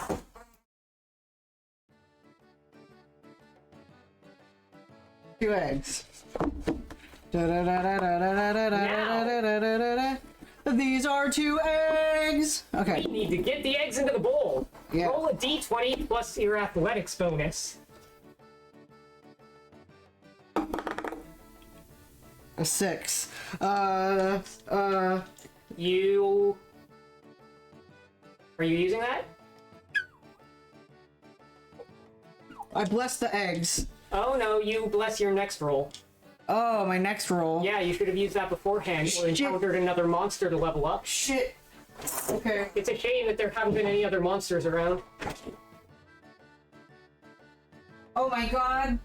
Two eggs. These are 2 eggs. Okay. You need to get the eggs into the bowl. Yeah. Roll a d20 plus your athletics bonus. A 6. You... Are you using that? I blessed the eggs. Oh no, you bless your next roll. Oh, my next roll. Yeah, you should have used that beforehand or Shit. encountered another monster to level up. Shit. Okay. It's a shame that there haven't been any other monsters around. Oh my god.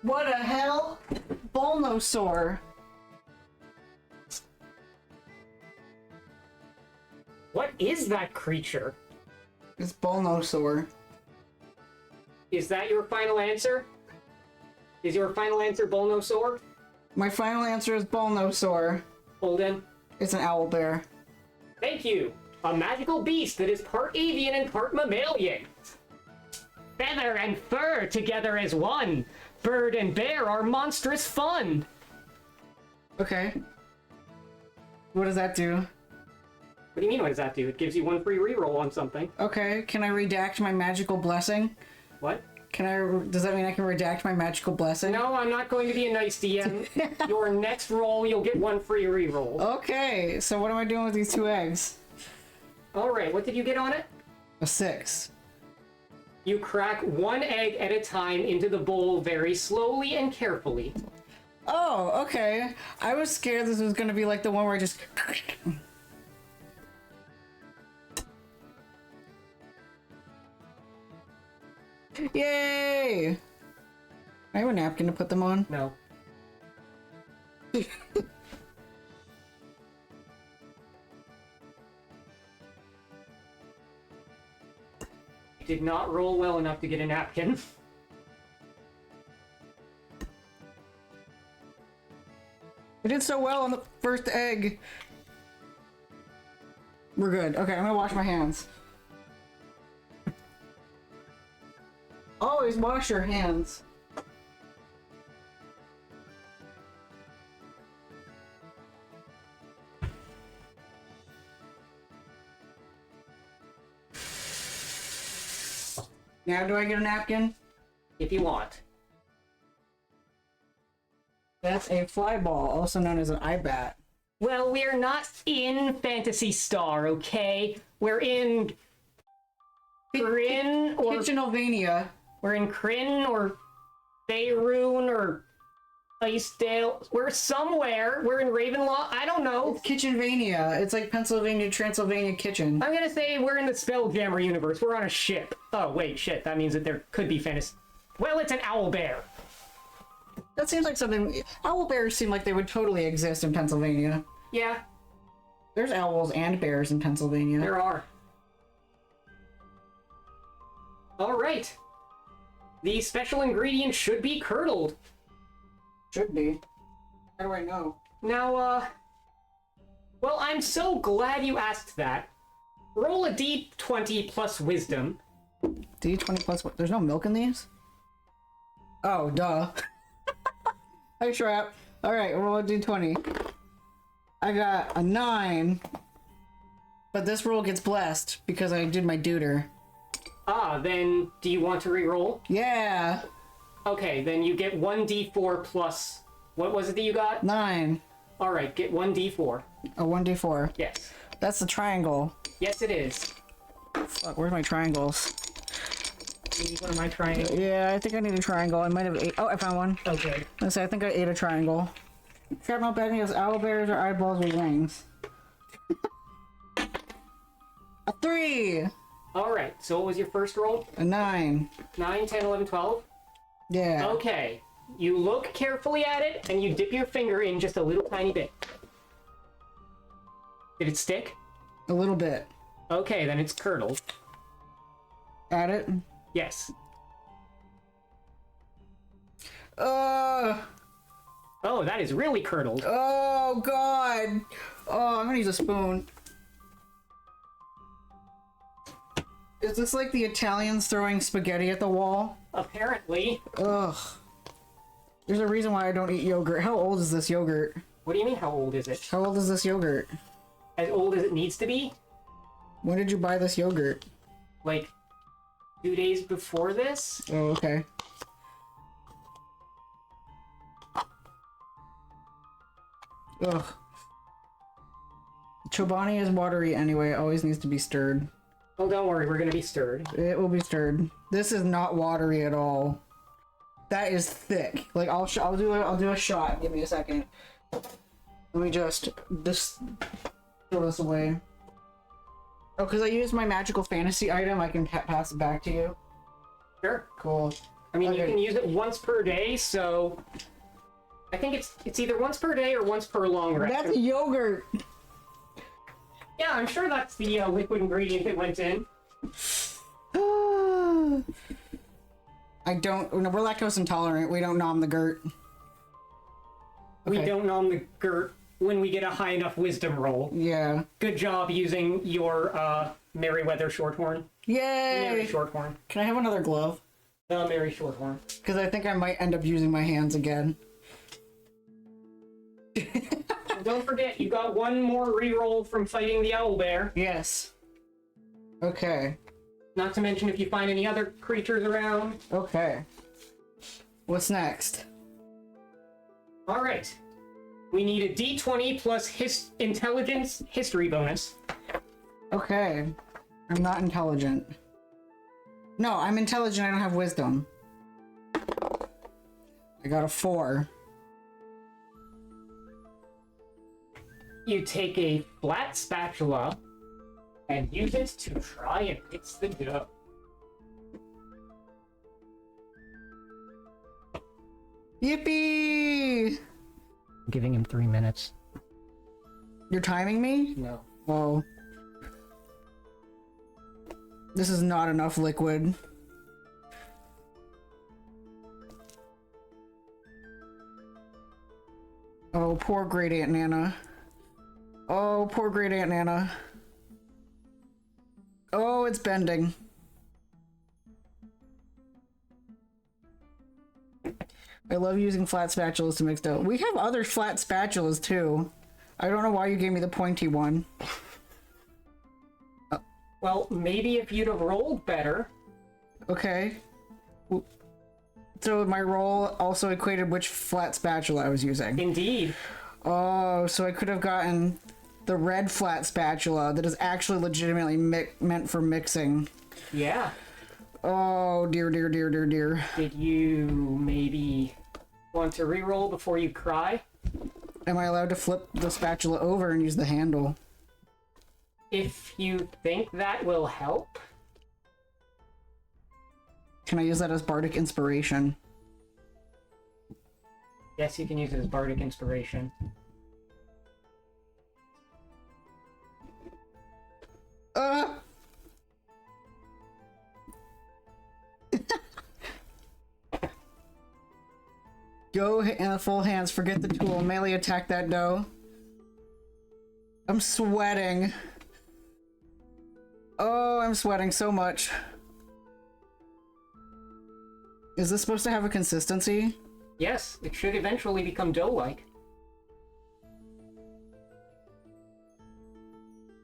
What a hell? Bulnosaur. What is that creature? It's Bulnosaur. Is that your final answer? Is your final answer Bulnosaur? My final answer is Bulnosaur. Holden? It's an owlbear. Thank you. A magical beast that is part avian and part mammalian. Feather and fur together as one. Bird and bear are monstrous fun. Okay. What does that do? What do you mean, what does that do? It gives you one free reroll on something. Okay, can I redact my magical blessing? What? Does that mean I can redact my magical blessing? No, I'm not going to be a nice DM. Your next roll, you'll get one free reroll. Okay, so what am I doing with these 2 eggs? Alright, what did you get on it? A 6. You crack 1 egg at a time into the bowl very slowly and carefully. Oh, okay. I was scared this was gonna be like the one where I just... Yay! I have a napkin to put them on. No. You did not roll well enough to get a napkin. I did so well on the first egg. We're good. Okay, I'm gonna wash my hands. Always wash your hands. Now do I get a napkin? If you want. That's a fly ball, also known as an eye bat. Well, we're not in Phantasy Star, okay? We're in Kryn or Kitchenovania. we're in Kryn or Faerun or Icedale. We're somewhere. We're in Ravenloft. I don't know. Kitchenvania. It's like Pennsylvania, Transylvania kitchen. I'm gonna say we're in the Spelljammer universe. We're on a ship. Oh, wait, shit. That means that there could be fantasy. Well, it's an owlbear. That seems like something. Owlbears seem like they would totally exist in Pennsylvania. Yeah, There's owls and bears in Pennsylvania. there are. All right. The special ingredient should be curdled. Should be. How do I know? Now, well, I'm so glad you asked that. Roll a d20 plus wisdom. D20 plus what? There's no milk in these? Oh, duh. Hi, Trap. Alright, roll a D20. I got a 9. But this roll gets blessed because I did my deuter. Ah, then do you want to re-roll? Yeah! Okay, then you get 1d4 plus... What was it that you got? 9. Alright, get 1d4. A 1d4. Yes. That's the triangle. Yes, it is. Fuck, where's my triangles? You need one of my triangles. Yeah, I think I need a triangle. I might have ate. Oh, I found one. Okay. Let's say I think I ate a triangle. Caramel betting is owlbears or eyeballs with wings. A 3! Alright, so what was your first roll? A 9. 9, 10, 11, 12? Yeah. Okay. You look carefully at it, and you dip your finger in just a little tiny bit. Did it stick? A little bit. Okay, then it's curdled. Add it. Yes. Oh that is really curdled. God. Oh, I'm gonna use a spoon. Is this like the Italians throwing spaghetti at the wall? Apparently. Ugh. There's a reason why I don't eat yogurt. How old is this yogurt? What do you mean, how old is it? How old is this yogurt? As old as it needs to be? When did you buy this yogurt? Like, 2 days before this? Oh, okay. Ugh. Chobani is watery anyway. It always needs to be stirred. Oh, don't worry, we're gonna be stirred. It will be stirred. This is not watery at all. That is thick. Like I'll do a shot. Give me a second. Let me just throw this away. Oh, because I used my magical fantasy item, I can pass it back to you. Sure. Cool. I mean, Okay. you can use it once per day, so... I think it's either once per day or once per long rest. That's yogurt. Yeah, I'm sure that's the liquid ingredient that went in. I don't. No, we're lactose intolerant. We don't nom the gurt. We Okay. don't nom the GERT when we get a high enough wisdom roll. Yeah. Good job using your Merryweather Shorthorn. Merry Yay! Shorthorn. Can I have another glove? The Merry Shorthorn. Because I think I might end up using my hands again. And don't forget, you got one more reroll from fighting the owlbear. Yes. Okay. Not to mention if you find any other creatures around. Okay. What's next? Alright. We need a d20 plus intelligence history bonus. Okay. I'm not intelligent. No, I'm intelligent. I don't have wisdom. I got a 4. You take a flat spatula and use it to try and mix the dough. Yippee! I'm giving him 3 minutes. You're timing me? No. Whoa. This is not enough liquid. Oh, poor great Aunt Nana. Oh, poor great Aunt Nana. Oh, it's bending. I love using flat spatulas to mix dough. We have other flat spatulas too. I don't know why you gave me the pointy one. Well, maybe if you'd have rolled better. Okay. So my roll also equated which flat spatula I was using. Indeed. Oh, so I could have gotten the red flat spatula that is actually legitimately meant for mixing. Yeah. Oh, dear, dear, dear, dear, dear. Did you maybe want to re-roll before you cry? Am I allowed to flip the spatula over and use the handle? If you think that will help. Can I use that as bardic inspiration? Yes, you can use it as bardic inspiration. Go in full hands, forget the tool, melee attack that dough. I'm sweating. Oh, I'm sweating so much. Is this supposed to have a consistency? Yes, it should eventually become dough-like.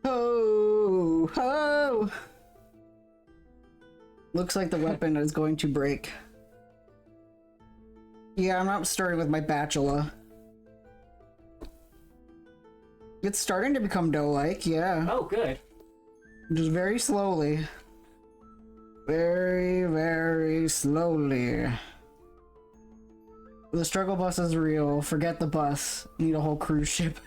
Oh, oh! Looks like the weapon is going to break. Yeah, I'm not starting with my spatula. It's starting to become dough-like, yeah. Oh, good. Just very slowly. Very, very slowly. The struggle bus is real. Forget the bus. Need a whole cruise ship.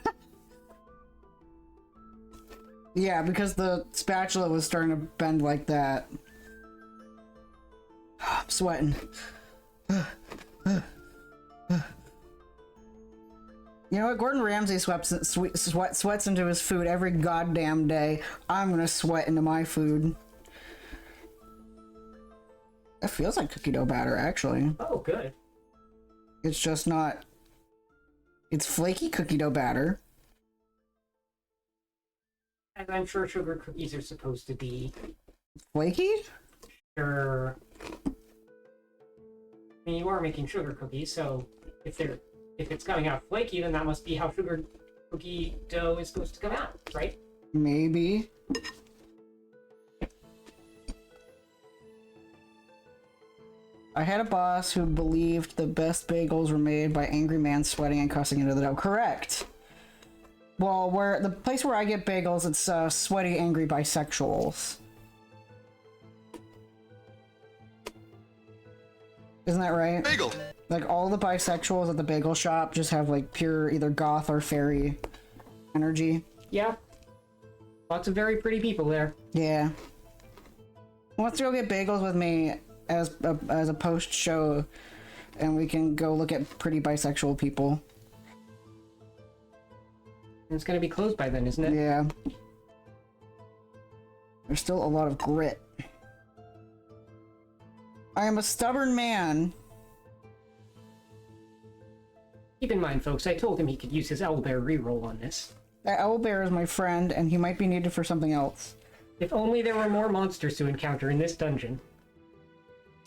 Yeah, because the spatula was starting to bend like that. I'm sweating. You know what? Gordon Ramsay sweats into his food every goddamn day. I'm gonna sweat into my food. That feels like cookie dough batter, actually. Oh, good. It's just not... It's flaky cookie dough batter. As I'm sure sugar cookies are supposed to be. Flaky? Sure. I mean, you are making sugar cookies, so if it's coming out flaky, then that must be how sugar cookie dough is supposed to come out, right? Maybe. I had a boss who believed the best bagels were made by angry man sweating and cussing into the dough. Correct. Well, where the place where I get bagels, it's sweaty, angry bisexuals. Isn't that right? Bagel. Like all the bisexuals at the bagel shop just have like pure either goth or fairy energy. Yeah. Lots of very pretty people there. Yeah. Who wants to go get bagels with me as a post show, and we can go look at pretty bisexual people. It's gonna be closed by then, isn't it? Yeah. There's still a lot of grit. I am a stubborn man. Keep in mind, folks, I told him he could use his owlbear reroll on this. That owlbear is my friend, and he might be needed for something else. If only there were more monsters to encounter in this dungeon.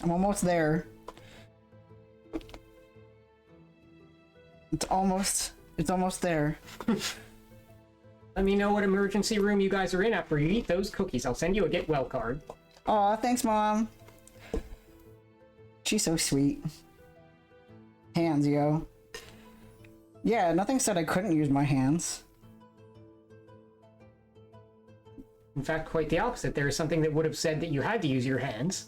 I'm almost there. It's almost there. Let me know what emergency room you guys are in after you eat those cookies. I'll send you a get well card. Aw, thanks, Mom. She's so sweet. Hands, yo. Yeah, nothing said I couldn't use my hands. In fact, quite the opposite. There is something that would have said that you had to use your hands.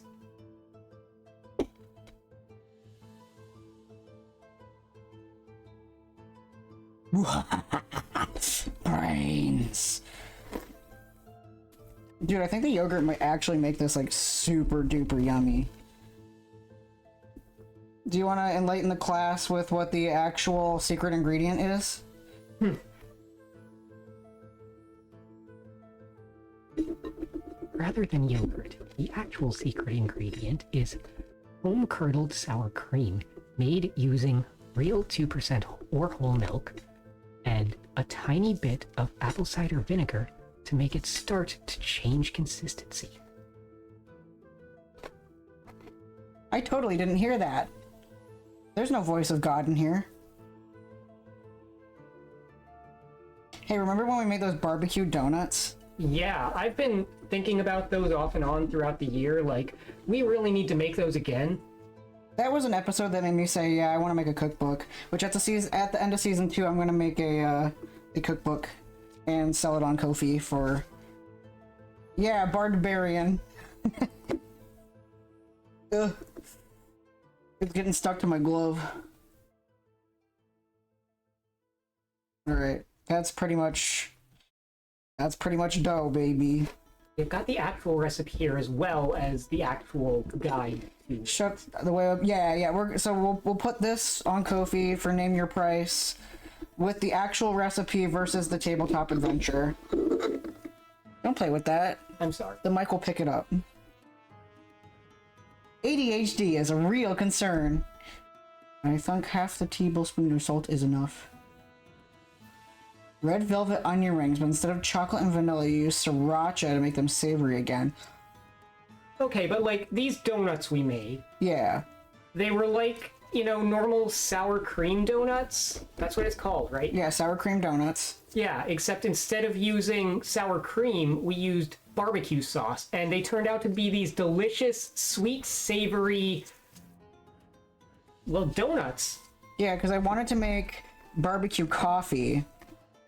Brains. Dude, I think the yogurt might actually make this like super duper yummy. Do you want to enlighten the class with what the actual secret ingredient is? Rather than yogurt, the actual secret ingredient is home-curdled sour cream made using real 2% or whole milk and a tiny bit of apple cider vinegar to make it start to change consistency. I totally didn't hear that. There's no voice of God in here. Hey, remember when we made those barbecue donuts? Yeah, I've been thinking about those off and on throughout the year. Like, we really need to make those again. That was an episode that made me say, yeah, I want to make a cookbook. Which at the end of season 2, I'm going to make a cookbook and sell it on Ko-fi for, yeah, Barbarian. Ugh. It's getting stuck to my glove. Alright, that's pretty much dough, baby. We've got the actual recipe here as well as the actual guide. Shut the way up. Yeah. We'll put this on Ko-fi for Name Your Price with the actual recipe versus the tabletop adventure. Don't play with that. I'm sorry. The mic will pick it up. ADHD is a real concern. I think half the tablespoon of salt is enough. Red velvet onion rings, but instead of chocolate and vanilla, you use sriracha to make them savory again. Okay, but like, these donuts we made, Yeah. they were like, you know, normal sour cream donuts? That's what it's called, right? Yeah, sour cream donuts. Yeah, except instead of using sour cream, we used barbecue sauce, and they turned out to be these delicious, sweet, savory, well, donuts. Yeah, because I wanted to make barbecue coffee,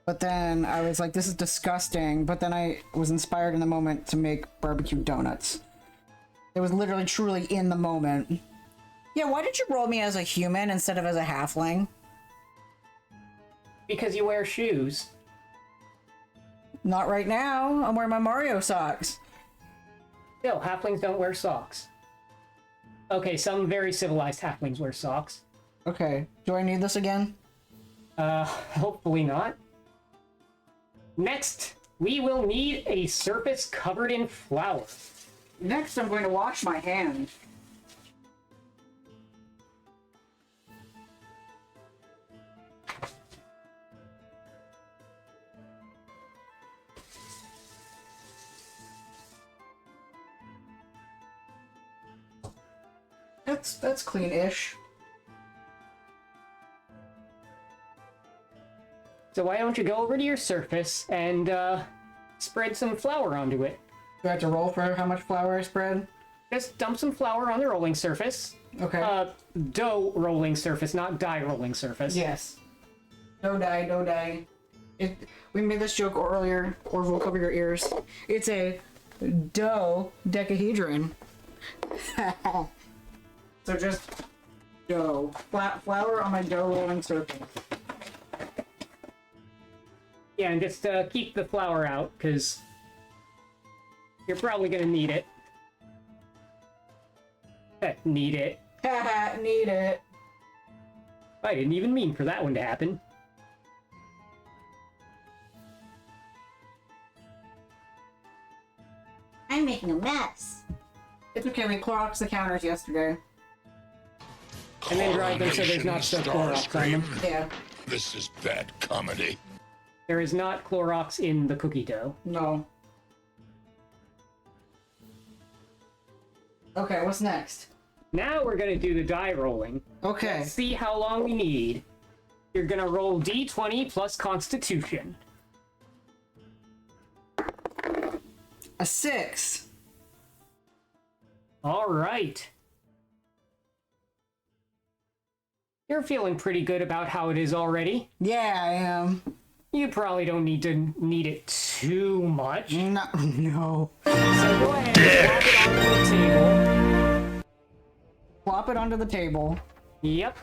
but then I was like, this is disgusting, but then I was inspired in the moment to make barbecue donuts. It was literally, truly in the moment. Yeah, why did you roll me as a human instead of as a halfling? Because you wear shoes. Not right now. I'm wearing my Mario socks. Still, halflings don't wear socks. Okay, some very civilized halflings wear socks. Okay, do I need this again? Hopefully not. Next, we will need a surface covered in flour. Next, I'm going to wash my hands. That's clean-ish. So why don't you go over to your surface and spread some flour onto it? Do I have to roll for how much flour I spread? Just dump some flour on the rolling surface. Okay. Dough rolling surface, not die rolling surface. Yes. No die, no die. We made this joke earlier, or we'll cover your ears. It's a dough decahedron. So just dough. Flour on my dough rolling surface. Yeah, and just keep the flour out, because you're probably going to need it. Need it. Haha, need it. I didn't even mean for that one to happen. I'm making a mess. It's okay, we Cloroxed the counters yesterday. And then dried them so there's not still Clorox on them. Yeah. This is bad comedy. There is not Clorox in the cookie dough. No. Okay, what's next? Now we're gonna do the die rolling. Okay. See how long we need. You're gonna roll d20 plus Constitution. A 6. All right. You're feeling pretty good about how it is already. Yeah, I am. You probably don't need to need it too much. No. No. So go ahead and plop it onto the table. Plop it onto the table. Yep.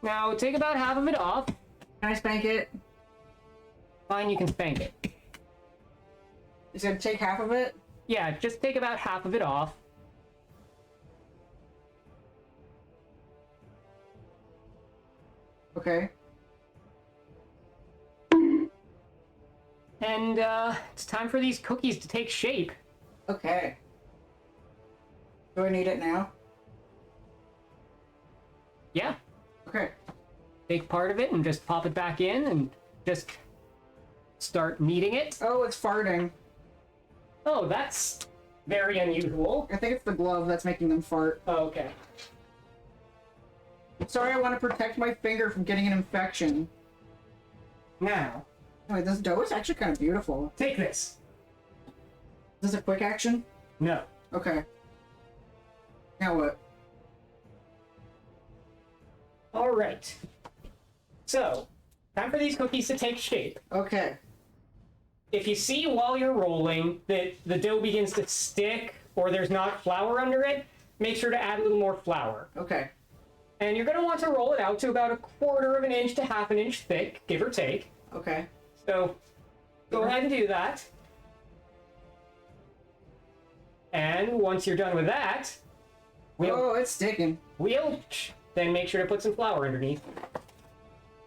Now take about half of it off. Can I spank it? Fine, you can spank it. Is it gonna take half of it? Yeah, just take about half of it off. Okay. And it's time for these cookies to take shape. Okay. Do I need it now? Yeah, Okay. take part of it and just pop it back in and just start kneading it. Oh, it's farting. Oh, that's very unusual. I think it's the glove that's making them fart. Oh, okay. Sorry, I want to protect my finger from getting an infection. Now, Wait, this dough is actually kind of beautiful. take this. Is this a quick action? No. Okay. Now what? All right. So, time for these cookies to take shape. Okay. If you see while you're rolling that the dough begins to stick or there's not flour under it, make sure to add a little more flour. Okay. And you're going to want to roll it out to about 1/4 of an inch to 1/2 inch thick, give or take. Okay. So go ahead and do that. And once you're done with that, Oh, it's sticking. we'll then make sure to put some flour underneath.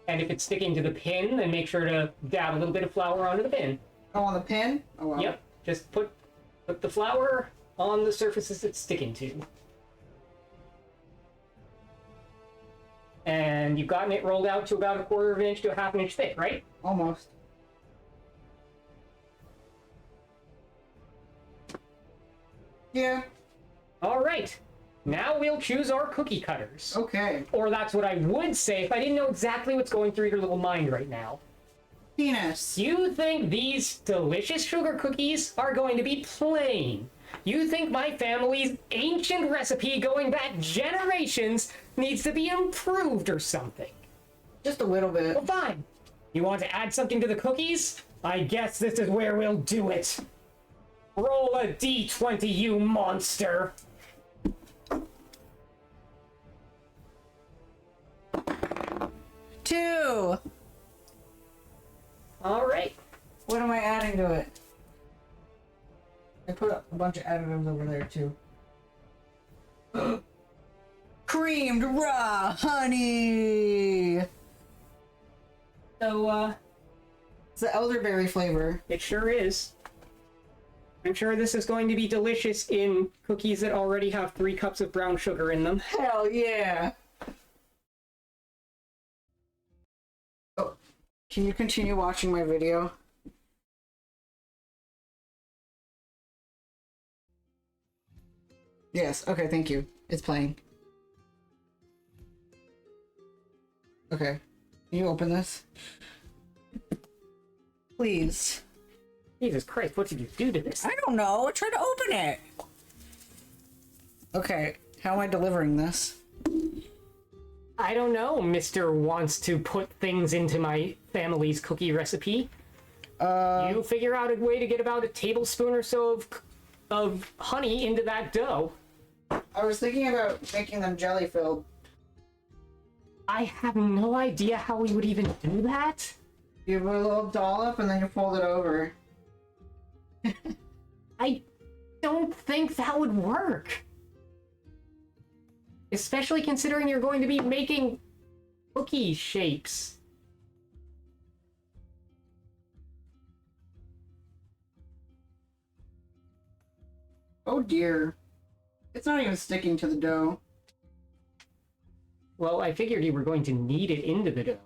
And if it's sticking to the pin, then make sure to dab a little bit of flour onto the pin. Oh, on the pin? Oh, wow. Yep, just put the flour on the surfaces it's sticking to. And you've gotten it rolled out to about 1/4 of an inch to 1/2 inch thick, right? Almost. Yeah. All right. Now we'll choose our cookie cutters. Okay. Or that's what I would say if I didn't know exactly what's going through your little mind right now. Penis. You think these delicious sugar cookies are going to be plain? You think my family's ancient recipe going back generations needs to be improved or something? Just a little bit. Well, fine. You want to add something to the cookies? I guess this is where we'll do it. Roll a d20, you monster. Two. All right. What am I adding to it? I put a bunch of additives over there too. Creamed raw honey. So, It's the elderberry flavor. it sure is. I'm sure this is going to be delicious in cookies that already have 3 cups of brown sugar in them. Hell yeah. Oh, can you continue watching my video? Yes, okay, thank you. It's playing. Okay. Can you open this? Please. Jesus Christ, what did you do to this? I don't know. Try to open it. Okay, how am I delivering this? I don't know, Mr. Wants to put things into my family's cookie recipe. You figure out a way to get about a tablespoon or so of honey into that dough. I was thinking about making them jelly filled. I have no idea how we would even do that. You put a little dollop and then you fold it over. I don't think that would work. Especially considering you're going to be making cookie shapes. Oh dear. It's not even sticking to the dough. Well, I figured you were going to knead it into the dough.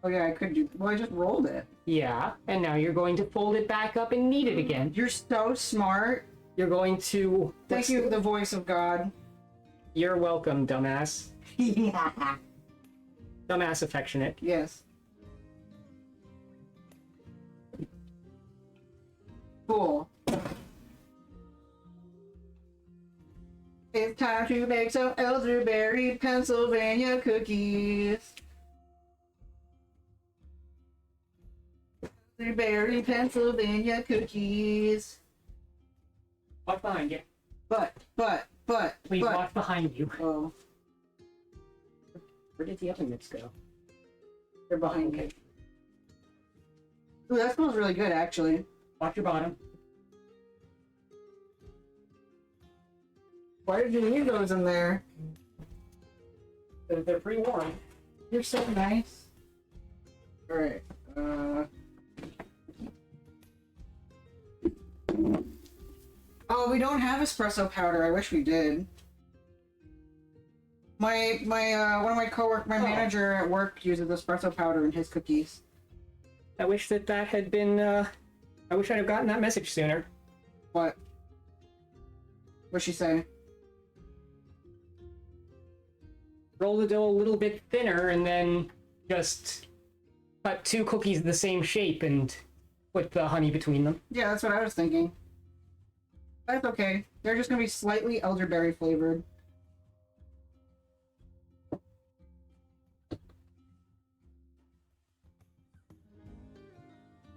Oh yeah, I could do. Well, I just rolled it. Yeah, and now you're going to fold it back up and knead it again. You're so smart. You're going to... Thank you, the voice of God. You're welcome, dumbass. Yeah. Dumbass affectionate. Yes. Cool. It's time to make some elderberry Pennsylvania cookies. Elderberry Pennsylvania cookies. Watch behind you. But. Please watch behind you. Oh, Where did the oven mitts go? they're behind me. Okay. Ooh, that smells really good, actually. Watch your bottom. Why did you leave those in there? They're pretty warm. You're so nice. Alright, Oh, we don't have espresso powder. I wish we did. One of my manager at work uses espresso powder in his cookies. I wish that had been, I wish I'd have gotten that message sooner. What? What'd she say? Roll the dough a little bit thinner and then just cut 2 cookies the same shape and put the honey between them. Yeah, that's what I was thinking. That's okay. They're just gonna be slightly elderberry flavored.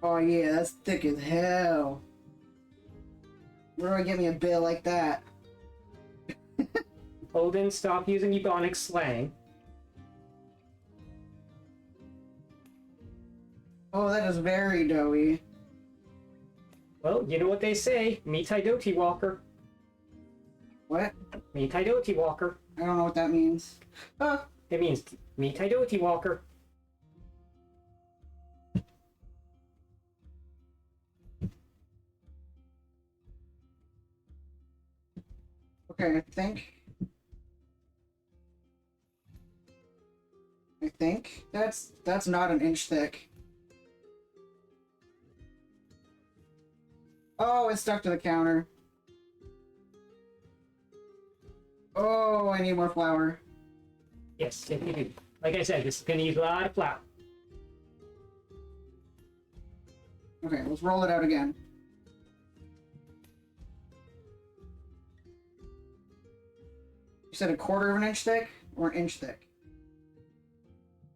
Oh yeah, that's thick as hell. Where do I get me a bill like that? Odin, stop using Ebonic slang. Oh, that is very doughy. Well, you know what they say. Mitai Doti Walker. What? Mitai Doti Walker. I don't know what that means. Oh, It means Mitai Doti Walker. okay, I think that's not an inch thick. Oh, it's stuck to the counter. Oh, I need more flour. Yes, if you do. Like I said, this is going to use a lot of flour. Okay, let's roll it out again. You said 1/4 of an inch thick or an inch thick?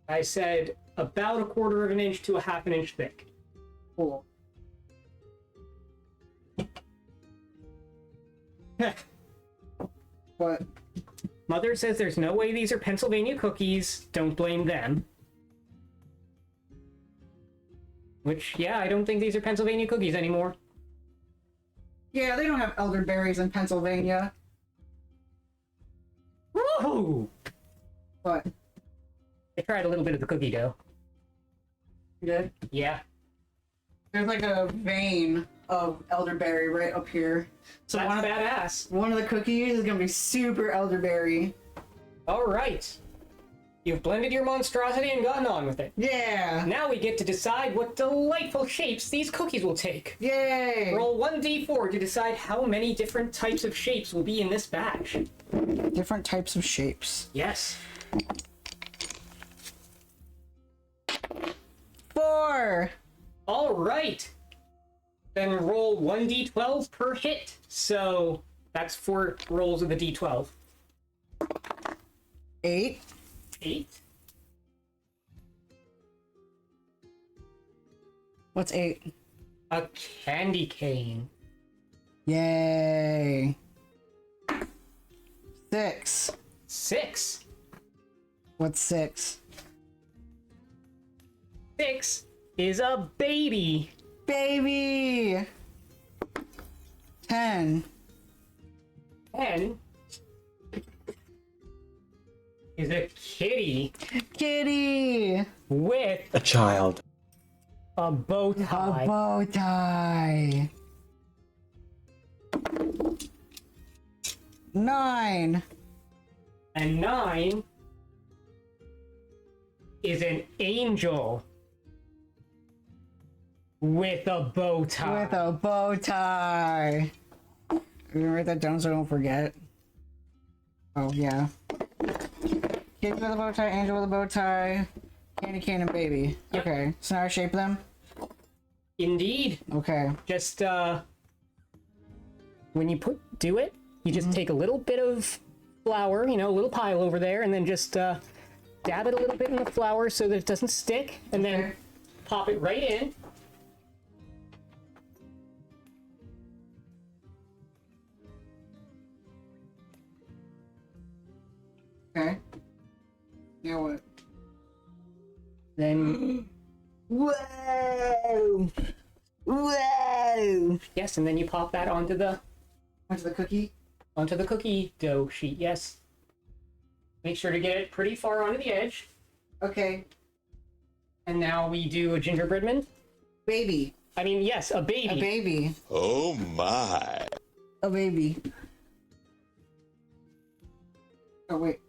I said about 1/4 of an inch to 1/2 inch thick. Cool. But Mother says there's no way these are Pennsylvania cookies. Don't blame them. Which, yeah, I don't think these are Pennsylvania cookies anymore. yeah, they don't have elderberries in Pennsylvania. Woohoo! But I tried a little bit of the cookie dough. you did? Yeah. There's like a vein of elderberry right up here. So That's badass. one of the cookies is gonna be super elderberry. Alright. You've blended your monstrosity and gotten on with it. Yeah! Now we get to decide what delightful shapes these cookies will take. Yay! Roll 1d4 to decide how many different types of shapes will be in this batch. Different types of shapes. Yes. 4! Alright. Then roll 1d12 per hit. So that's 4 rolls of the d12. 8. 8. What's 8? A candy cane. Yay! 6. 6. What's 6? 6 is a baby. Baby! 10. 10 is a kitty Kitty! with A child. a bow A tie. bow tie. 9. And 9 is an angel with a bow tie. With a bow tie. I'm gonna write that down so I don't forget. Oh, yeah. Kid with a bow tie, angel with a bow tie, candy cane, and baby. Yep. Okay, so now I shape them? Indeed. Okay. Just, when you do it, you just take a little bit of flour, you know, a little pile over there, and then just, dab it a little bit in the flour so that it doesn't stick, and then Okay. pop it right in. Okay. Now what? Then, Whoa! Whoa! yes, and then you pop that onto the Onto the cookie? cookie dough sheet, yes. Make sure to get it pretty far onto the edge. Okay. And now we do a gingerbread man. Baby. I mean, yes, a baby. A baby. Oh my. A baby. Oh, wait.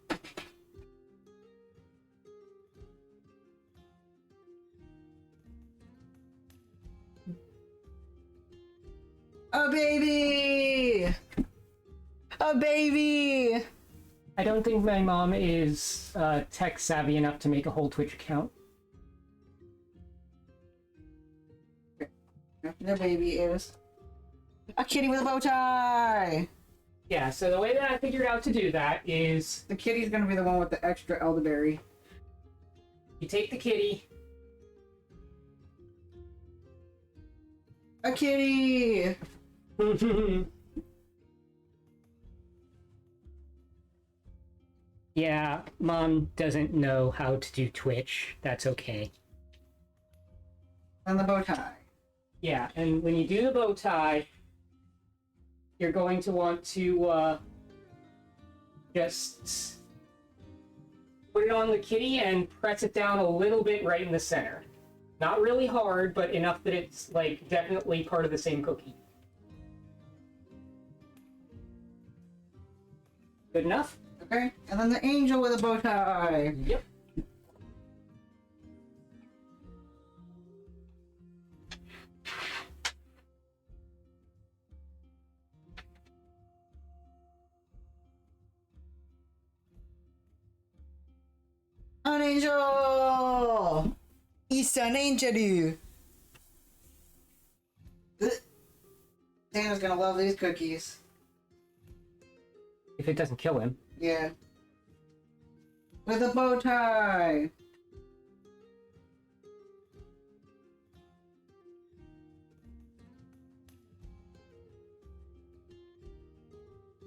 A baby! A baby! I don't think my mom is tech savvy enough to make a whole Twitch account. The baby is a kitty with a bow tie! Yeah, so the way that I figured out to do that is The kitty's gonna be the one with the extra elderberry. you take the kitty, A kitty! yeah, mom doesn't know how to do Twitch. That's okay. And the bow tie. Yeah, and when you do the bow tie, you're going to want to just put it on the kitty and press it down a little bit right in the center. Not really hard, but enough that it's like definitely part of the same cookie. Good enough? Okay, and then the angel with a bow tie. Yep. An angel! It's an angel! Dana's gonna love these cookies. If it doesn't kill him. Yeah. With a bow tie!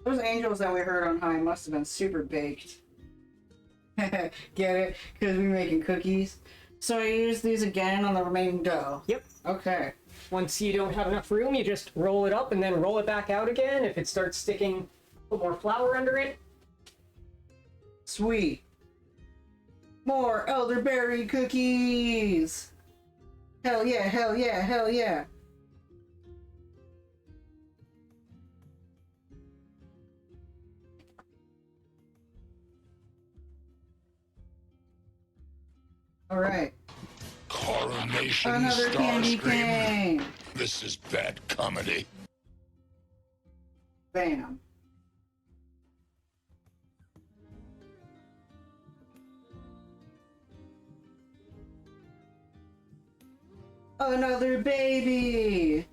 Those angels that we heard on high must have been super baked. Get it? Because we're making cookies. So I use these again on the remaining dough. Yep. Okay. Once you don't have enough room, you just roll it up and then roll it back out again. If it starts sticking, put more flour under it. Sweet. More elderberry cookies! Hell yeah, hell yeah, hell yeah. Alright. Coronation Another candy Starscream. cane! This is bad comedy. Bam. Another baby!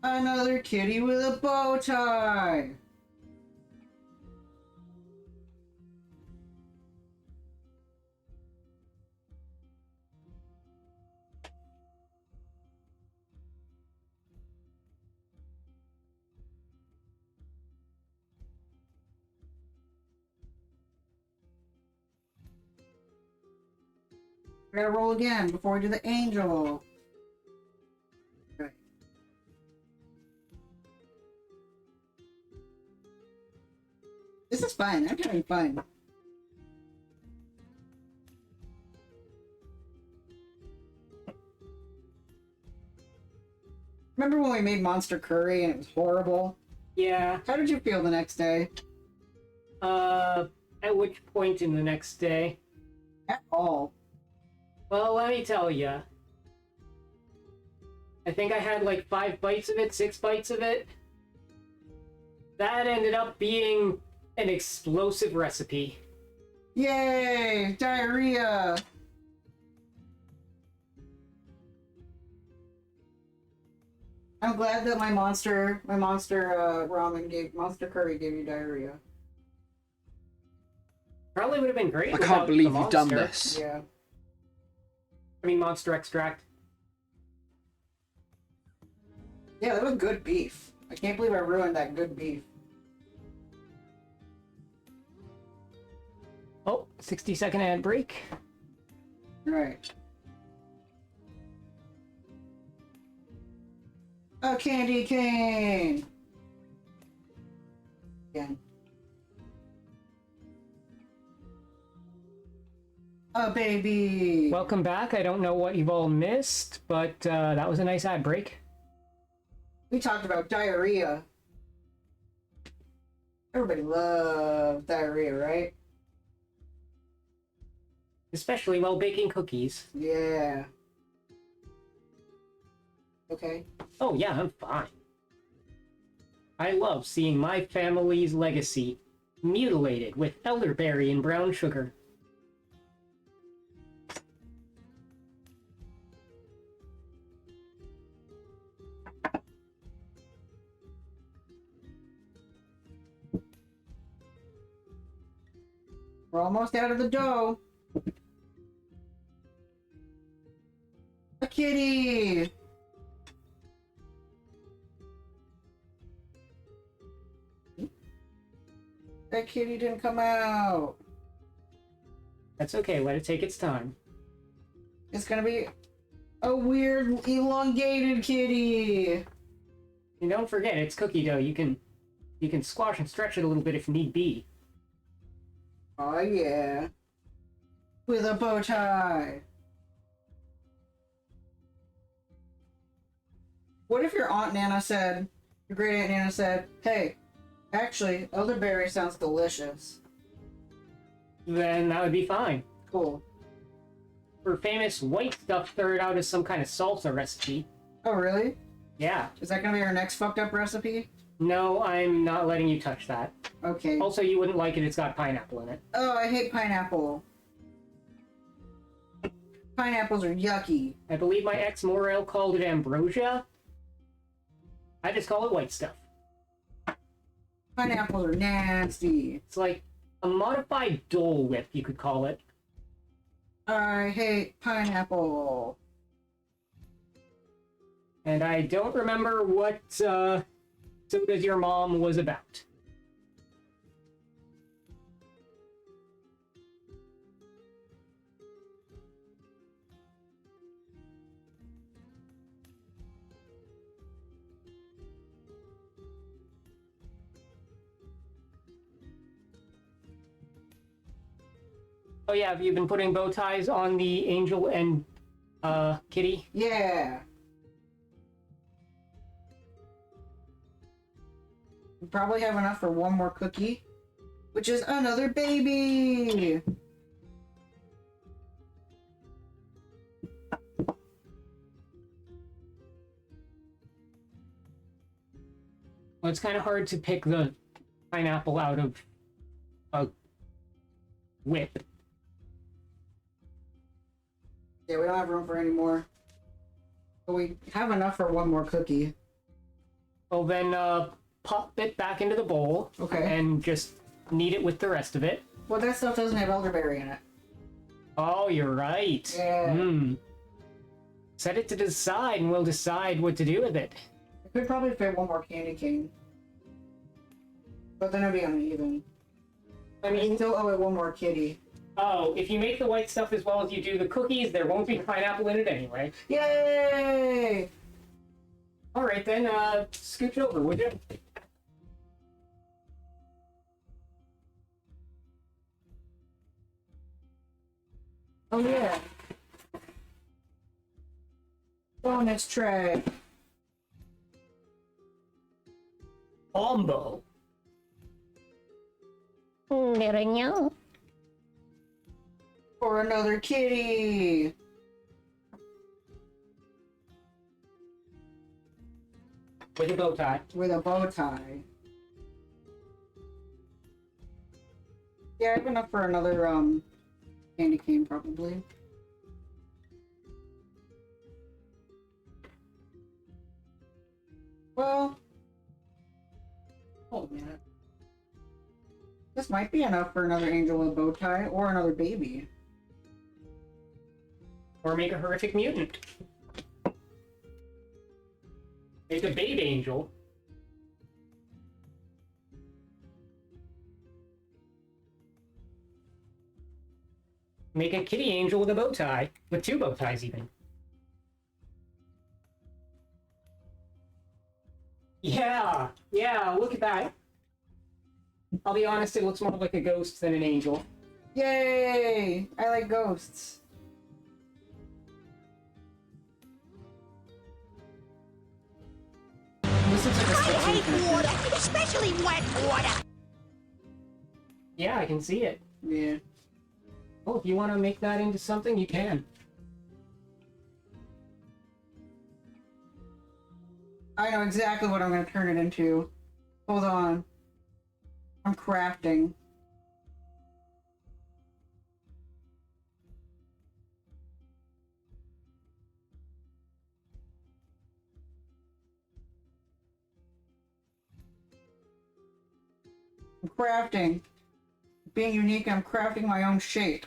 Another kitty with a bow tie! I gotta roll again before I do the angel. Okay. This is fun. I'm having fun. we made monster curry and it was horrible? Yeah. How did you feel the next day? At which point in the next day? At all. Well, let me tell ya. I think I had like 5 bites of it, 6 bites of it. That ended up being an explosive recipe. Yay! Diarrhea! I'm glad that my monster monster curry gave you diarrhea. Probably would have been great. I without can't believe the you've done monster. this. Yeah. I mean, monster extract. Yeah, that was good beef. I can't believe I ruined that good beef. Oh, 60-second ad break. Right. A candy cane! Again. A baby! Welcome back. I don't know what you've all missed, but that was a nice ad break. We talked about diarrhea. Everybody loves diarrhea, right? Especially while baking cookies. Yeah. Okay. Oh yeah, I'm fine. I love seeing my family's legacy mutilated with elderberry and brown sugar. We're almost out of the dough. A kitty! That kitty didn't come out. That's okay, let it take its time. It's gonna be a weird elongated kitty. And don't forget, it's cookie dough. You can squash and stretch it a little bit if need be. Oh yeah. With a bow tie. What if your Aunt Nana said, your great Aunt Nana said, hey, actually, elderberry sounds delicious. Then that would be fine. Cool. For famous white stuff, throw it out as some kind of salsa recipe. Oh really? Yeah. Is that gonna be our next fucked up recipe? No, I'm not letting you touch that. Okay. Also, you wouldn't like it, it's got pineapple in it. Oh, I hate pineapple. Pineapples are yucky. I believe my ex Morel called it ambrosia. I just call it white stuff. Pineapples are nasty. It's like a modified Dole Whip, you could call it. I hate pineapple. And I don't remember what So Does Your Mom was about. Oh yeah, have you been putting bow ties on the angel and kitty? Yeah. We probably have enough for one more cookie, which is another baby. Well, it's kind of hard to pick the pineapple out of a whip. Yeah, we don't have room for any more. But we have enough for one more cookie. Well, then pop it back into the bowl. Okay. And just knead it with the rest of it. Well, that stuff doesn't have elderberry in it. Oh, you're right. Yeah. Set it to the side and we'll decide what to do with it. I could probably fit one more candy cane. But then it'd be uneven. I mean, Still owe it one more kitty. oh, if you make the white stuff as well as you do the cookies, there won't be pineapple in it anyway. Yay! Alright then, scooch over, would you? Oh yeah. Bonus tray. Ombo. Nereño. For another kitty. With a bow tie. With a bow tie. Yeah, I have enough for another candy cane probably. Well, hold a minute. This might be enough for another angel with a bow tie or another baby. Or make a horrific mutant. Make a babe angel. Make a kitty angel with a bow tie. With 2 bow ties, even. Yeah! Yeah, look at that. I'll be honest, it looks more like a ghost than an angel. Yay! I like ghosts. This looks like a I sexy hate water, especially wet water. Yeah, I can see it. Yeah. Oh, if you want to make that into something, you can. I know exactly what I'm going to turn it into. Hold on. I'm crafting. I'm crafting. Being unique, I'm crafting my own shape.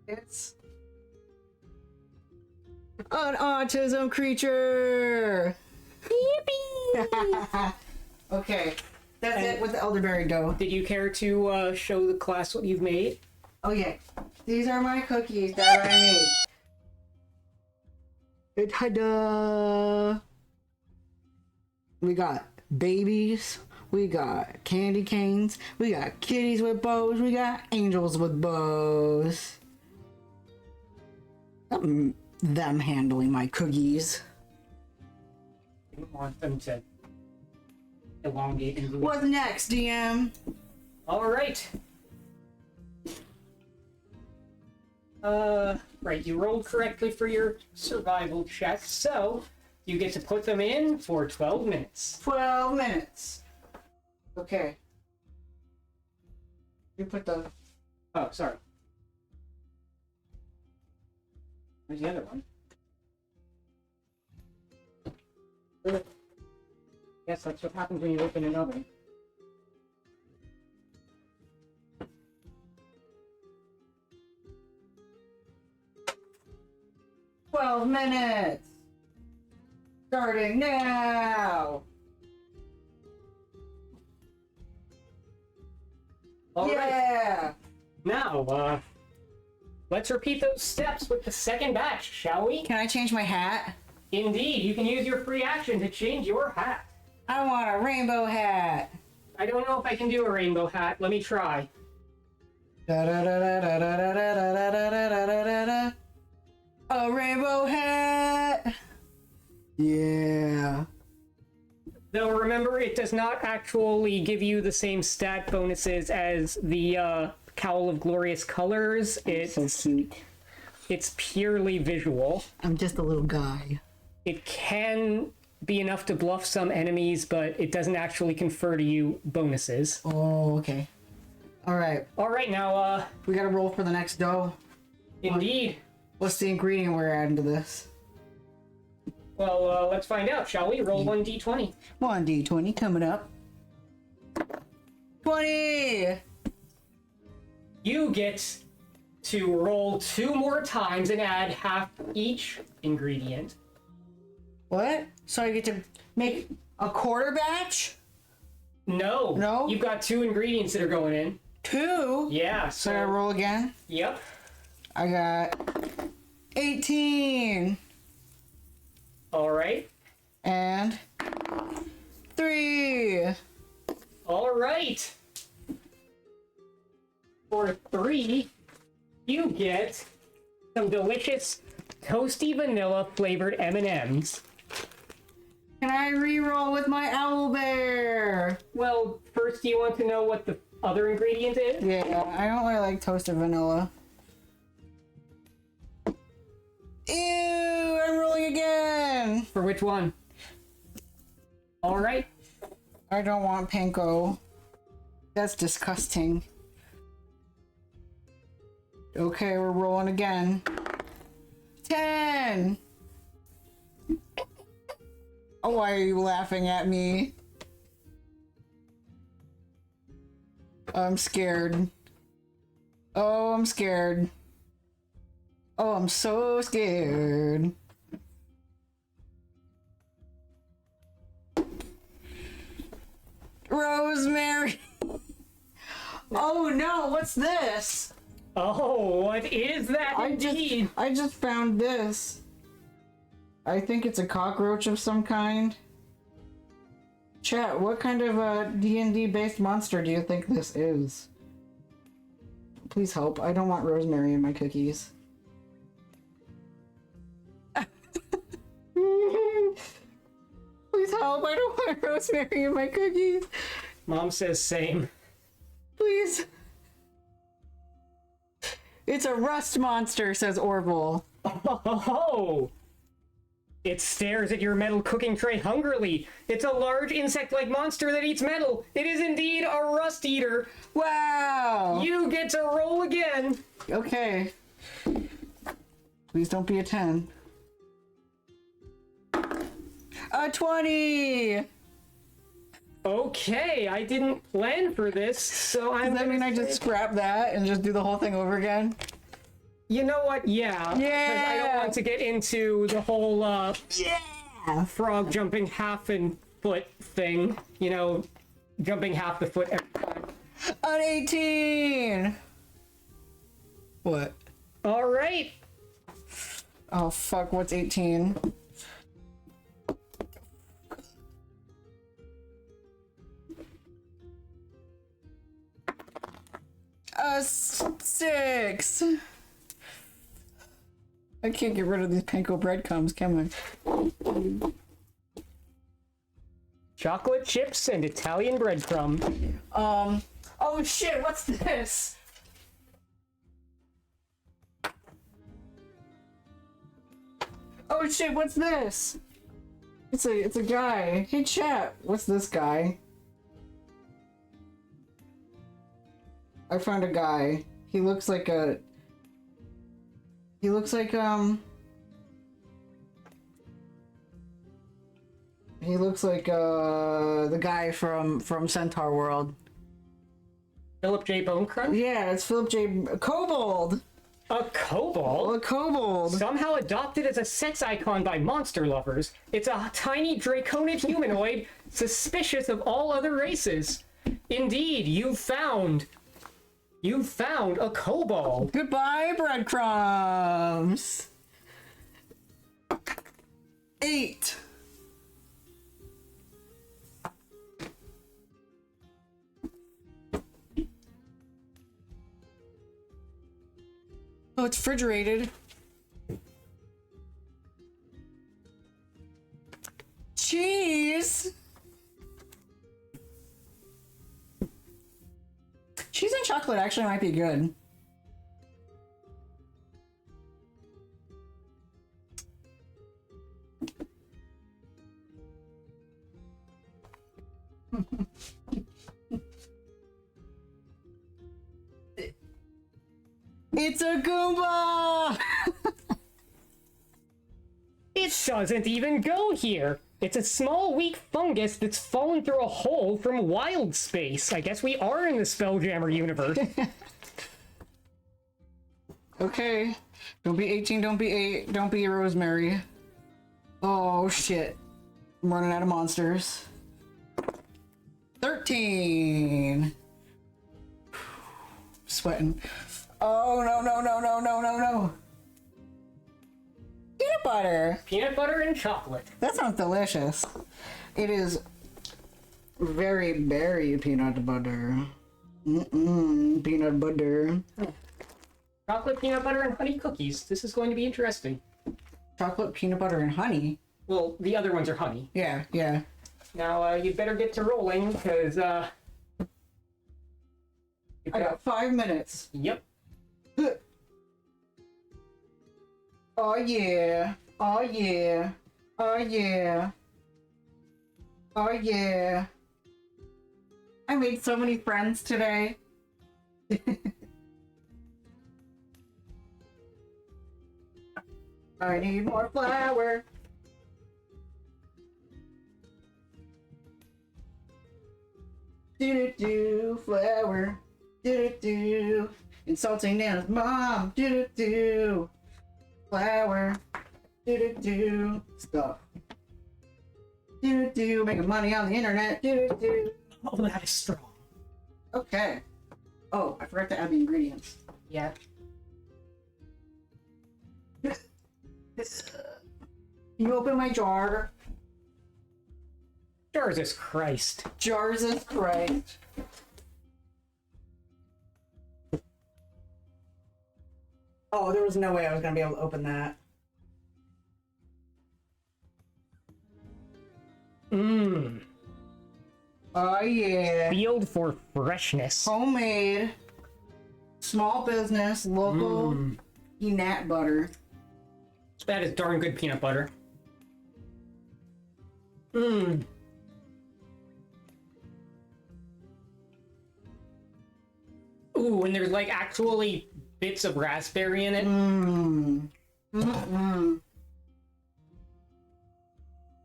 It's an autism creature. Yippee! Okay, that's it with the elderberry dough. Did you care to show the class what you've made? Oh yeah, these are my cookies that I made. Ta-da! We got babies, we got candy canes, we got kitties with bows, we got angels with bows. Them handling my cookies. I don't want them to elongate and lose. What's next, DM? Alright. Right, you rolled correctly for your survival check, so you get to put them in for 12 minutes. 12 minutes. Okay. You put the... Oh, sorry. Where's the other one? Yes, that's what happens when you open an oven. minutes. Starting now. All right. Yeah. Now, let's repeat those steps with the second batch, shall we? Can I change my hat? Indeed, you can use your free action to change your hat. I want a rainbow hat. I don't know if I can do a rainbow hat. Let me try. Da-da-da-da-da-da-da-da-da-da-da-da-da. A rainbow hat. Yeah. Though remember, it does not actually give you the same stat bonuses as the Cowl of Glorious Colors. It's So cute. It's purely visual. I'm just a little guy. It can be enough to bluff some enemies, but it doesn't actually confer to you bonuses. Oh, okay. All right. All right, now, We gotta roll for the next dough. indeed. What's the ingredient we're adding to this? Well, let's find out, shall we? Roll 1d20. 1d20 coming up. 20! You get to roll 2 more times and add half each ingredient. What? So I get to make a quarter batch? No. No? You've got 2 ingredients that are going in. 2? Yeah, So I so... roll again? Yep. I got 18 Alright. and 3. Alright. For 3, you get some delicious toasty vanilla flavored M&Ms. Can I re-roll with my owl bear? Well, first, do you want to know what the other ingredient is? Yeah, I don't really like toasted vanilla. Ew, I'm rolling again. For which one? Alright. I don't want panko. That's disgusting. Okay, we're rolling again. 10! Oh, why are you laughing at me? I'm scared. Oh, I'm scared. Oh, I'm so scared. Rosemary! Oh no, what's this? Oh, what is that indeed? I just found this. I think it's a cockroach of some kind. Chat, what kind of a D&D based monster do you think this is? Please help. I don't want rosemary in my cookies. Please help. I don't want rosemary in my cookies. Mom says same. Please. It's a rust monster, says Orville. Oh! It stares at your metal cooking tray hungrily. It's a large insect-like monster that eats metal. It is indeed a rust eater. Wow. You get to roll again. Okay. Please don't be a 10. A 20! Okay, I didn't plan for this, so I'm Does that gonna mean I say- just scrap that and just do the whole thing over again? You know what? Yeah. 'Cause I don't Yeah. want to get into the whole, Yeah! frog jumping half a foot thing. You know, jumping half the foot every time. An 18! What? Alright. Oh fuck, what's 18? A 6! I can't get rid of these panko breadcrumbs, can I? Chocolate chips and Italian breadcrumb. Oh shit, what's this? Oh shit, what's this? It's a guy. Hey chat, what's this guy? I found a guy. He looks like the guy from Centaur World. Philip J. Bonecrunch? Yeah, it's Philip J. Kobold. A kobold? A kobold. Somehow adopted as a sex icon by monster lovers, it's a tiny draconid humanoid suspicious of all other races. Indeed, you've found a kobold. Goodbye, breadcrumbs. 8. Oh, it's refrigerated. Cheese. Cheese and chocolate actually might be good. It's a Goomba! It doesn't even go here. It's a small, weak fungus that's fallen through a hole from wild space. I guess we are in the Spelljammer universe. Okay. Don't be 18, don't be 8, don't be Rosemary. Oh shit. I'm running out of monsters. 13. Sweating. Oh no no no no no no no. Peanut butter. Peanut butter and chocolate. That sounds delicious. It is very berry peanut butter. Peanut butter. Chocolate, peanut butter, and honey cookies. This is going to be interesting. Chocolate, peanut butter, and honey. Well, the other ones are honey. Yeah, yeah. Now, you better get to rolling, because, I got 5 minutes. Yep. Oh yeah. Oh yeah. Oh yeah. Oh yeah. I made so many friends today. I need more flour. Do flour. Do insulting Nana's mom. Do flour. Do stuff. Do making money on the internet. Do. Oh, that is strong. Okay. Oh, I forgot to add the ingredients. Yeah. Can you open my jar? Jesus Christ. Jars is Christ. Oh, there was no way I was gonna be able to open that. Mmm. Oh yeah. Field for freshness. Homemade. Small business. Local. Enat butter. That is darn good peanut butter. Mmm. Ooh, and there's like actually bits of raspberry in it.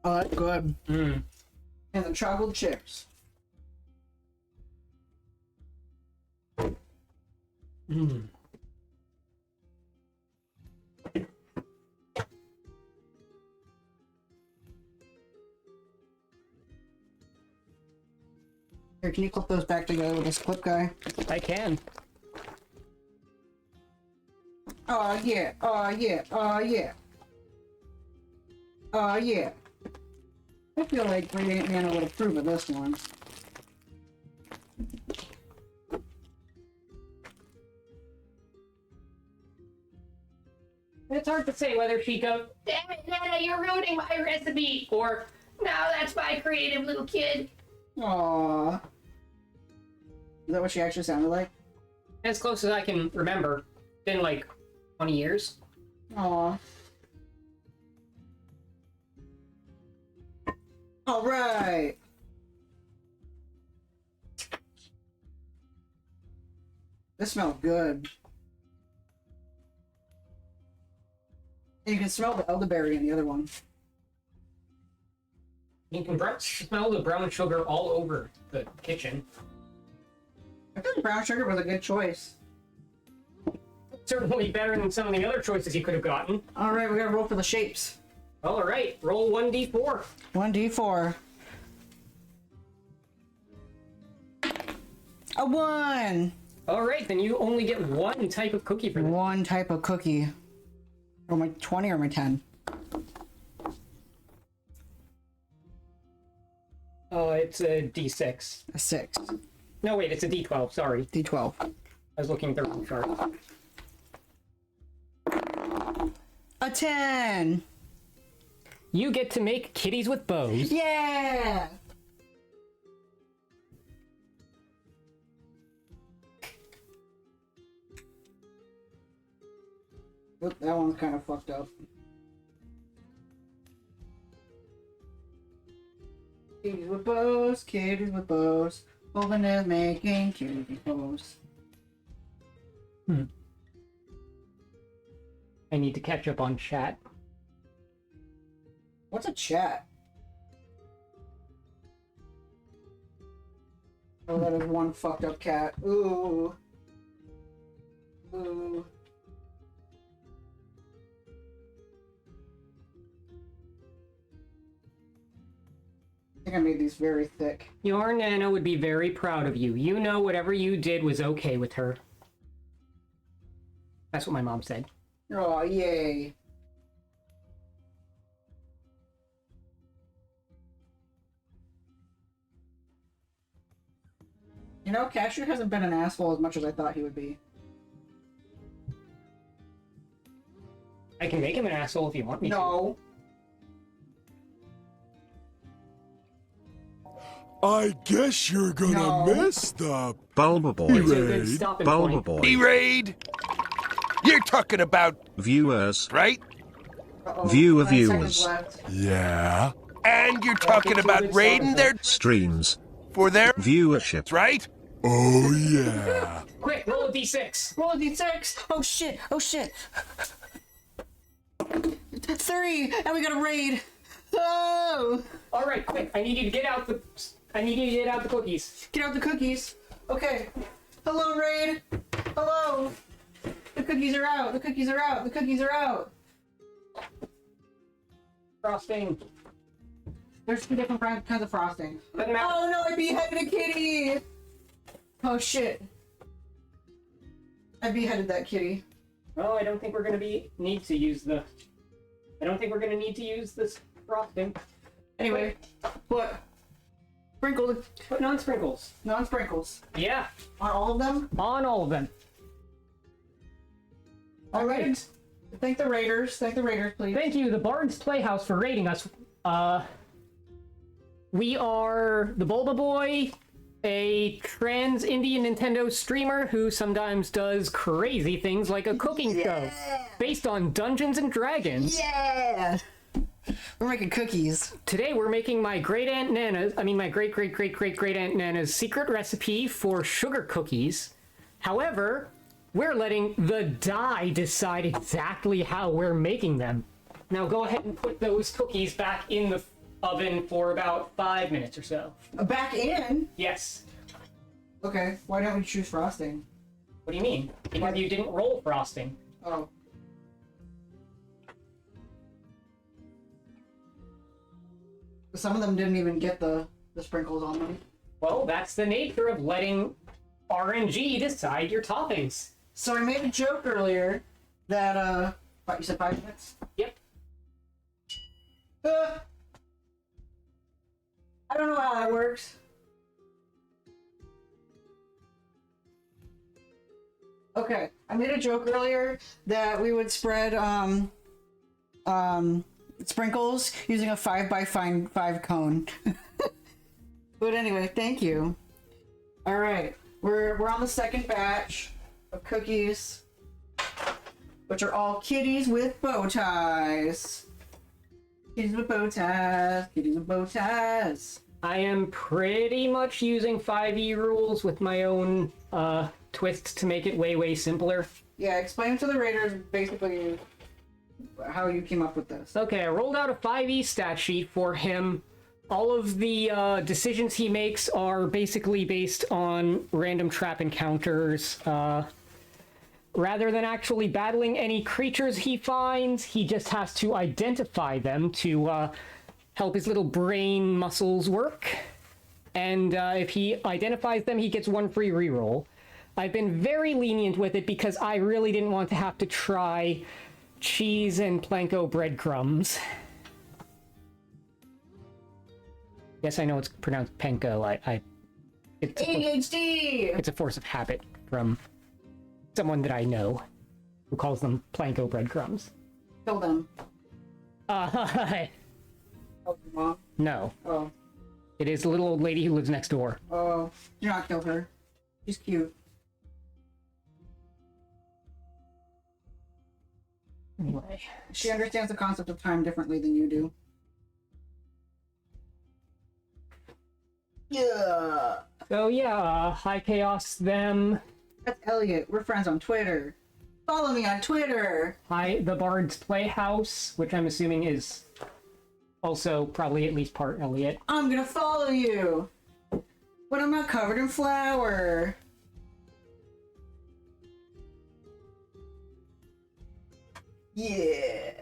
Oh, that's good. Mmm. And the chocolate chips. Mmm. Here, can you clip those back together with this clip guy? I can. Oh yeah, oh yeah, oh yeah. Oh yeah. I feel like Radiant Nana would approve of this one. It's hard to say whether she goes, "Damn it, Nana, you're ruining my recipe," or "No, that's my creative little kid." Aww. Is that what she actually sounded like? As close as I can remember. Been like 20 years. Aww. Alright. This smells good. And you can smell the elderberry in the other one. You can smell the brown sugar all over the kitchen. I think brown sugar was a good choice. Certainly better than some of the other choices you could have gotten. Alright, we gotta roll for the shapes. Alright, roll 1d4. 1d4. A 1! Alright, then you only get one type of cookie for this. One type of cookie. Or my 20 or my 10? It's a d6. A 6. No, wait, it's a d12, sorry. D12. I was looking at the wrong chart. A 10! You get to make kitties with bows. Yeah! Oop, that one's kind of fucked up. Kitties with bows, kitties with bows. Holding is making kitties with bows. I need to catch up on chat. What's a chat? Oh, that is one fucked up cat. Ooh. Ooh. think I made these very thick. Your Nana would be very proud of you. You know whatever you did was okay with her. That's what my mom said. Oh, yay. You know, Cashew hasn't been an asshole as much as I thought he would be. I can make him an asshole if you want me to. No. I guess you're gonna No. miss the Bulba Boy. It's a good stopping Bulba point. Boy. B-Raid! You're talking about, Viewers. right? Uh-oh. View of 9 seconds viewers. left. yeah. And you're talking about raiding their Streams. for their Viewership. right? Oh yeah. Quick, roll a d6. Roll a d6. Oh shit. Oh shit. 3, and we got a raid. Oh. All right, quick. I need you to get out the. I need you to get out the cookies. Get out the cookies. Okay. Hello, raid. Hello. The cookies are out. The cookies are out. The cookies are out. Frosting. There's 2 different kinds of frosting. Doesn't matter. Oh no, I beheaded a kitty! Oh shit. I beheaded that kitty. Oh, I don't think we're gonna need to use the. I don't think we're gonna need to use this frosting. Anyway, what? Sprinkled Put on sprinkles. non-sprinkles. Yeah, On all of them? on all of them. Alright. Thank the raiders. Thank the raiders, please. Thank you, the Bard's Playhouse, for rating us. We are the Bulba Boy, a trans Indian Nintendo streamer who sometimes does crazy things like a cooking show based on Dungeons and Dragons. Yeah! We're making cookies. Today we're making my great aunt Nana's, my great great great great great aunt Nana's secret recipe for sugar cookies. However, we're letting the die decide exactly how we're making them. Now go ahead and put those cookies back in the oven for about 5 minutes or so. Back in? Yes. Okay, why don't we choose frosting? What do you mean? Because you didn't roll frosting. Oh. Some of them didn't even get the sprinkles on them. Well, that's the nature of letting RNG decide your toppings. So I made a joke earlier that, what, you said 5 minutes? Yep. I don't know how that works. Okay, I made a joke earlier that we would spread, sprinkles using a 5x5 cone. But anyway, thank you. All right, we're on the second batch of cookies, which are all kitties with bow ties. Kitties with bow ties. Kitties with bow ties. I am pretty much using 5e rules with my own twists to make it way simpler. Yeah, explain to the raiders basically how you came up with this. Okay, I rolled out a 5e stat sheet for him. All of the decisions he makes are basically based on random trap encounters. Rather than actually battling any creatures he finds, he just has to identify them to help his little brain muscles work. And if he identifies them, he gets 1 free reroll. I've been very lenient with it because I really didn't want to have to try cheese and planko breadcrumbs. Yes, I know it's pronounced panko. ADHD! It's a force of habit from someone that I know who calls them planko breadcrumbs. Kill them. Uh, Oh, mom. no. Oh. It is the little old lady who lives next door. Oh. Do not kill her. She's cute. Anyway. She understands the concept of time differently than you do. Yeah. So yeah, High Chaos them. That's Elliot. We're friends on Twitter. Follow me on Twitter. Hi, the Bard's Playhouse, which I'm assuming is also probably at least part Elliot. I'm gonna follow you when I'm not covered in flour. Yeah.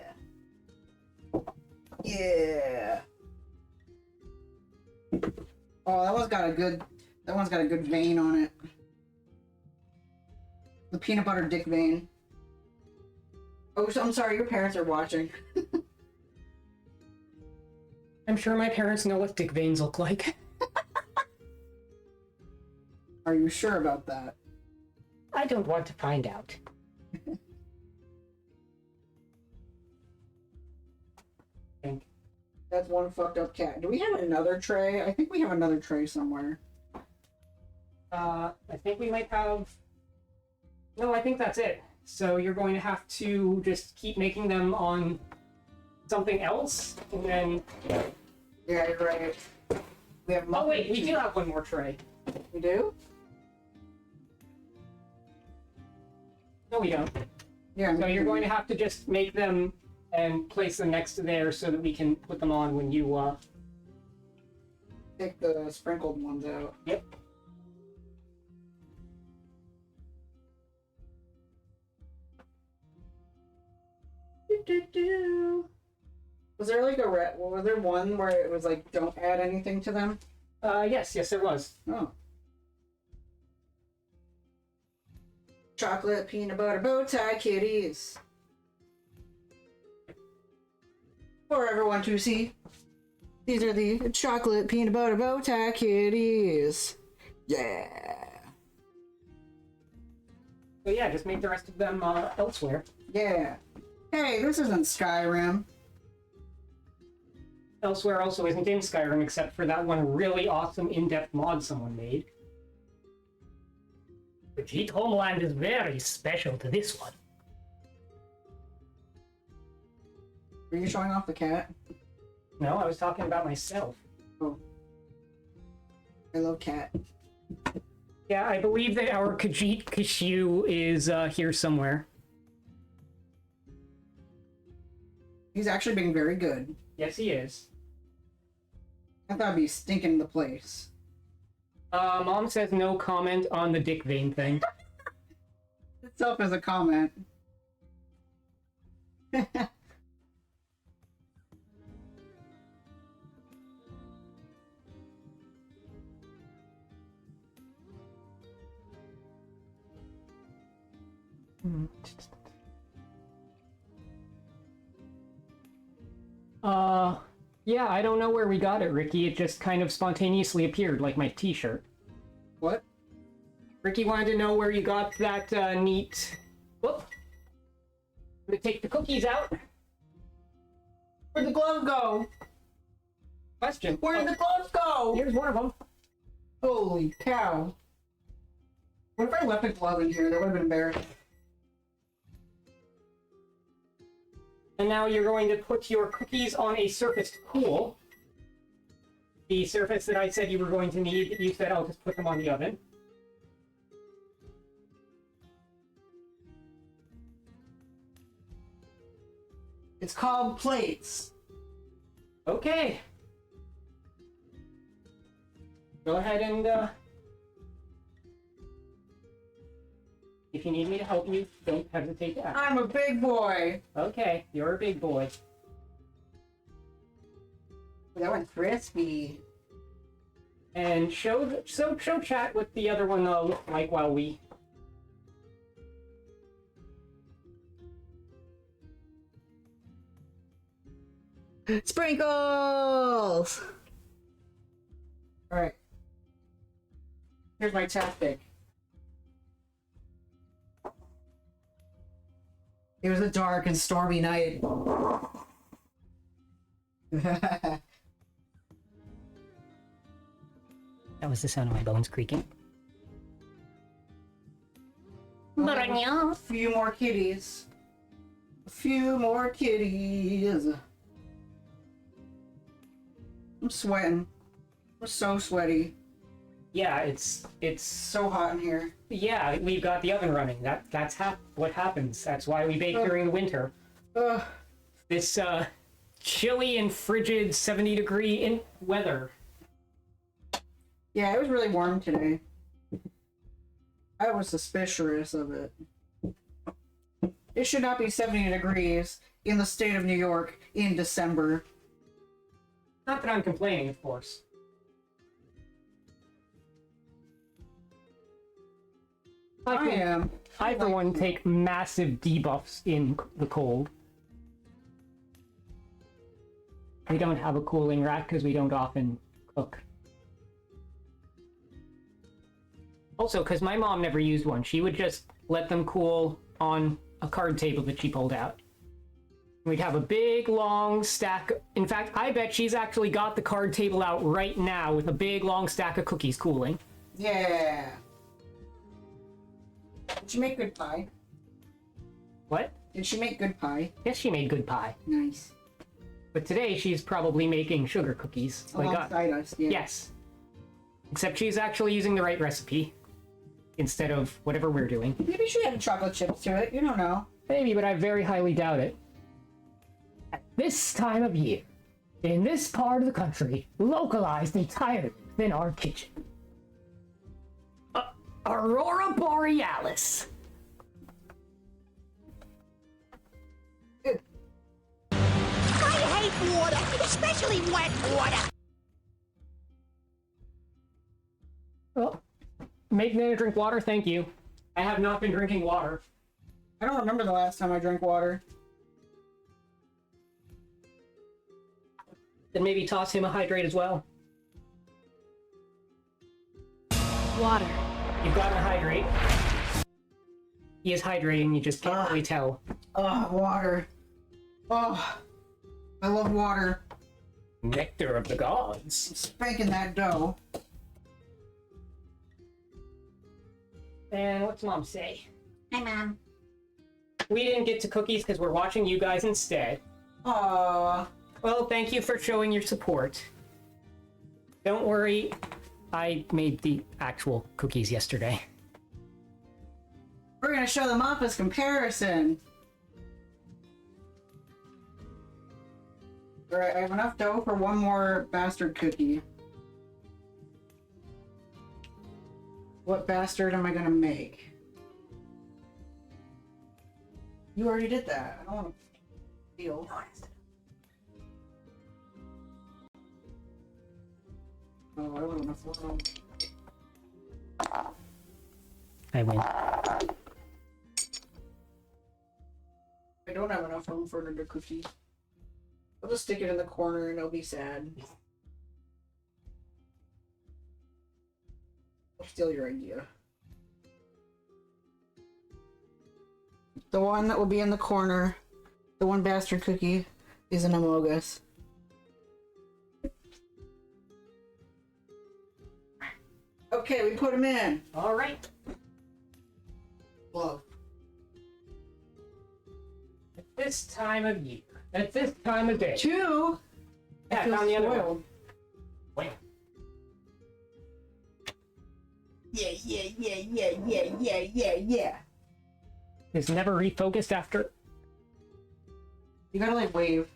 Yeah. Oh, that one's got a good vein on it. The peanut butter dick vein. Oh, so I'm sorry, your parents are watching. I'm sure my parents know what dick veins look like. Are you sure about that? I don't want to find out. That's one fucked up cat. Do we have another tray? I think we have another tray somewhere. I think we might have... No, I think that's it. So you're going to have to just keep making them on something else, and then... Yeah, you're right. We have. Oh wait, we do have one more tray. We do? No, we don't. Yeah. So you're going to have to just make them and place them next to there so that we can put them on when you, take the sprinkled ones out. Yep. Was there like was there one where it was like, don't add anything to them? Yes, there was. Oh. Chocolate peanut butter bow tie kitties. For everyone to see. These are the chocolate peanut butter bow tie kitties. Yeah. So yeah, just make the rest of them, elsewhere. Yeah. Hey, this isn't Skyrim. Elsewhere also isn't in Skyrim except for that one really awesome in-depth mod someone made. The Cheat Homeland is very special to this one. Are you showing off the cat? No, I was talking about myself. Oh. I love cat. Yeah, I believe that our Khajiit Kashu is here somewhere. He's actually being very good. Yes, he is. I thought he'd be stinking the place. Mom says no comment on the dick vein thing. Itself as a comment. Yeah, I don't know where we got it, Ricky. It just kind of spontaneously appeared, like my t-shirt. What? Ricky wanted to know where you got that, neat... Whoop! I'm gonna take the cookies out. Where'd the glove go? Question. Where did the gloves go? Here's one of them. Holy cow. What if I left a glove in here? That would have been embarrassing. And now you're going to put your cookies on a surface to cool. The surface that I said you were going to need, you said I'll just put them on the oven. It's called plates. Okay. Go ahead and, if you need me to help you, don't hesitate to ask. I'm a big boy. Okay, you're a big boy. That one's crispy. And show chat what the other one looked like while we... Sprinkles! Alright. Here's my tactic. It was a dark and stormy night. That was the sound of my bones creaking. A few more kitties. A few more kitties. I'm sweating. I'm so sweaty. Yeah, it's So hot in here. yeah, we've got the oven running. That's what happens. That's why we bake during the winter. Ugh. This chilly and frigid 70-degree weather. Yeah, it was really warm today. I was suspicious of it. It should not be 70 degrees in the state of New York in December. Not that I'm complaining, of course. I am. I, for one, take massive debuffs in the cold. We don't have a cooling rack because we don't often cook. Also, because my mom never used one. She would just let them cool on a card table that she pulled out. We'd have a big, long stack. In fact, I bet she's actually got the card table out right now with a big, long stack of cookies cooling. Yeah. Did she make good pie? What? Did she make good pie? Yes, she made good pie. Nice. But today, she's probably making sugar cookies. Alongside us, yeah. Yes. Except she's actually using the right recipe instead of whatever we're doing. Maybe she added chocolate chips to it. You don't know. Maybe, but I very highly doubt it. At this time of year, in this part of the country, localized entirely within our kitchen. Aurora Borealis. I hate water, especially wet water. Oh, make Nana drink water, thank you. I have not been drinking water. I don't remember the last time I drank water. Then maybe toss him a hydrate as well. Water. You've gotten a hydrate. He is hydrating, you just can't really tell. Oh, water. Oh, I love water. Nectar of the gods. Spanking that dough. And what's Mom say? Hi, Mom. We didn't get to cookies because we're watching you guys instead. Aww. Well, thank you for showing your support. Don't worry, I made the actual cookies yesterday. We're gonna show them off as comparison. Alright, I have enough dough for one more bastard cookie. What bastard am I gonna make? You already did that. I don't want to feel. Oh, I don't have enough room. I win. I don't have enough room for another cookie. I'll just stick it in the corner and I'll be sad. I'll steal your idea. The one that will be in the corner, the one bastard cookie, is an Amogus. Okay, we put him in. All right. Love. At this time of year, at this time of day. Two. Yeah, I feels found the other spoiled. one. Wait. Yeah. It's never refocused after. You gotta like wave.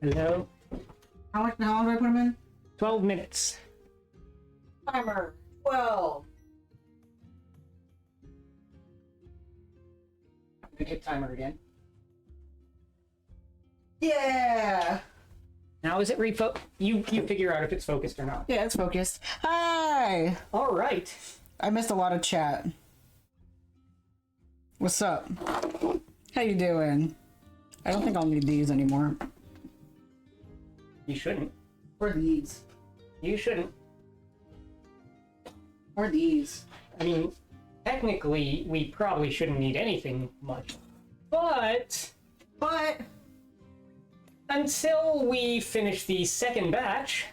Hello? How long do I put him in? 12 minutes. Timer. 12. I'm gonna hit timer again. Yeah. Now is it You figure out if it's focused or not. Yeah, it's focused. Hi. All right. I missed a lot of chat. What's up? How you doing? I don't think I'll need these anymore. You shouldn't. Or these. You shouldn't. Or these. I mean, technically, we probably shouldn't need anything much. But until we finish the second batch,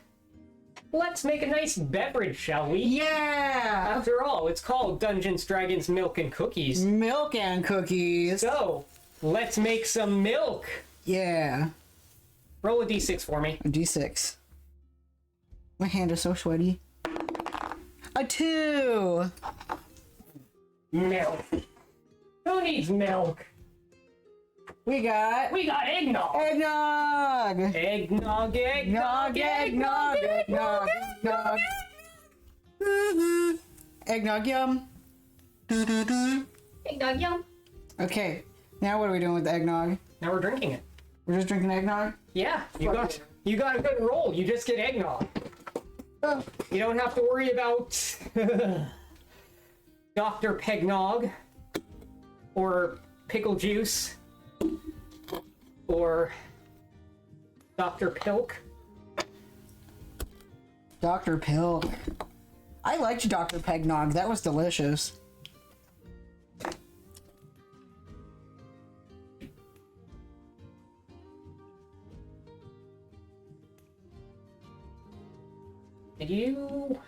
let's make a nice beverage, shall we? Yeah. After all, it's called Dungeons, Dragons, Milk, and Cookies. Milk and cookies. So, let's make some milk. Yeah. Roll a d6 for me. A D6. My hand is so sweaty. A 2. Milk. Who needs milk? We got eggnog. eggnog. Eggnog, Eggnog, eggnog, eggnog, eggnog. Eggnog yum. Eggnog yum. Okay, now what are we doing with the eggnog? Now we're drinking it. We're just drinking eggnog? Yeah, you got a good roll. You just get eggnog. You don't have to worry about Dr. Pegnog or Pickle Juice or Dr. Pilk. Dr. Pill. I liked Dr. Pegnog. That was delicious. Did you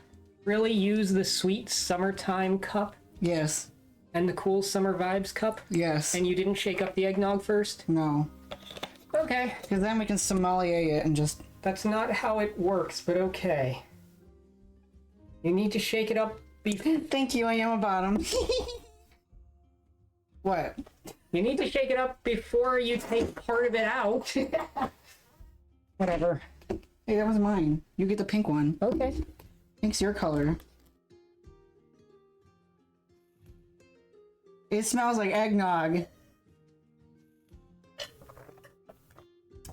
really use the sweet summertime cup Yes. and the cool summer vibes cup? Yes. And you didn't shake up the eggnog first? No. Okay. Because then we can sommelier it and just... That's not how it works, but okay. You need to shake it up before. Thank you, I am a bottom. What? You need to shake it up before you take part of it out. Whatever. Hey, that was mine. You get the pink one. Okay. Pink's your color. It smells like eggnog.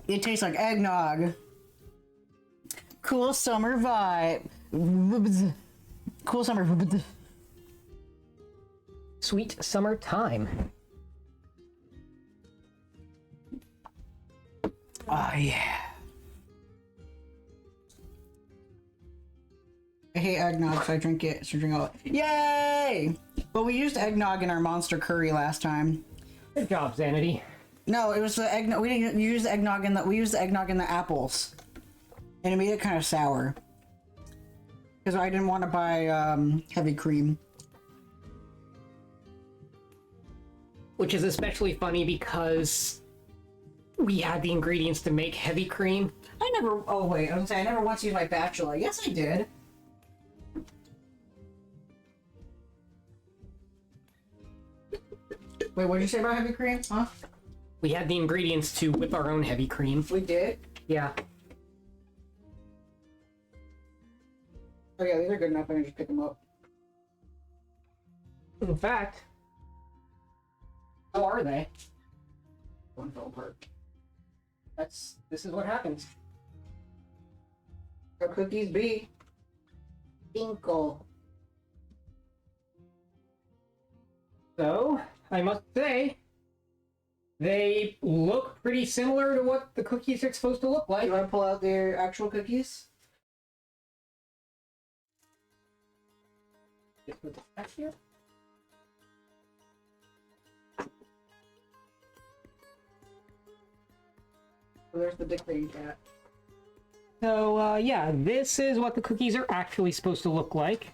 It tastes like eggnog. Cool summer vibe. Cool summer vibe. Sweet summertime. Oh, yeah. I hate eggnog, so I drink it. So I drink all it. Yay! But we used eggnog in our monster curry last time. Good job, Zanity. No, it was the eggnog. We didn't use the eggnog in the. We used the eggnog in the apples, and it made it kind of sour. Because I didn't want to buy heavy cream. Which is especially funny because we had the ingredients to make heavy cream. I never. Oh wait, I was gonna say I never once used my spatula. Yes, I did. Wait, what did you say about heavy cream? Huh? We had the ingredients to whip our own heavy cream. We did. Yeah. Oh yeah, these are good enough. I can just pick them up. In fact, how are they? One fell apart. This is what happens. How cookies be? Dinkle. So, I must say, they look pretty similar to what the cookies are supposed to look like. You want to pull out their actual cookies? Just put this back here. Oh, there's the Dick Tracy cat. So, yeah, this is what the cookies are actually supposed to look like.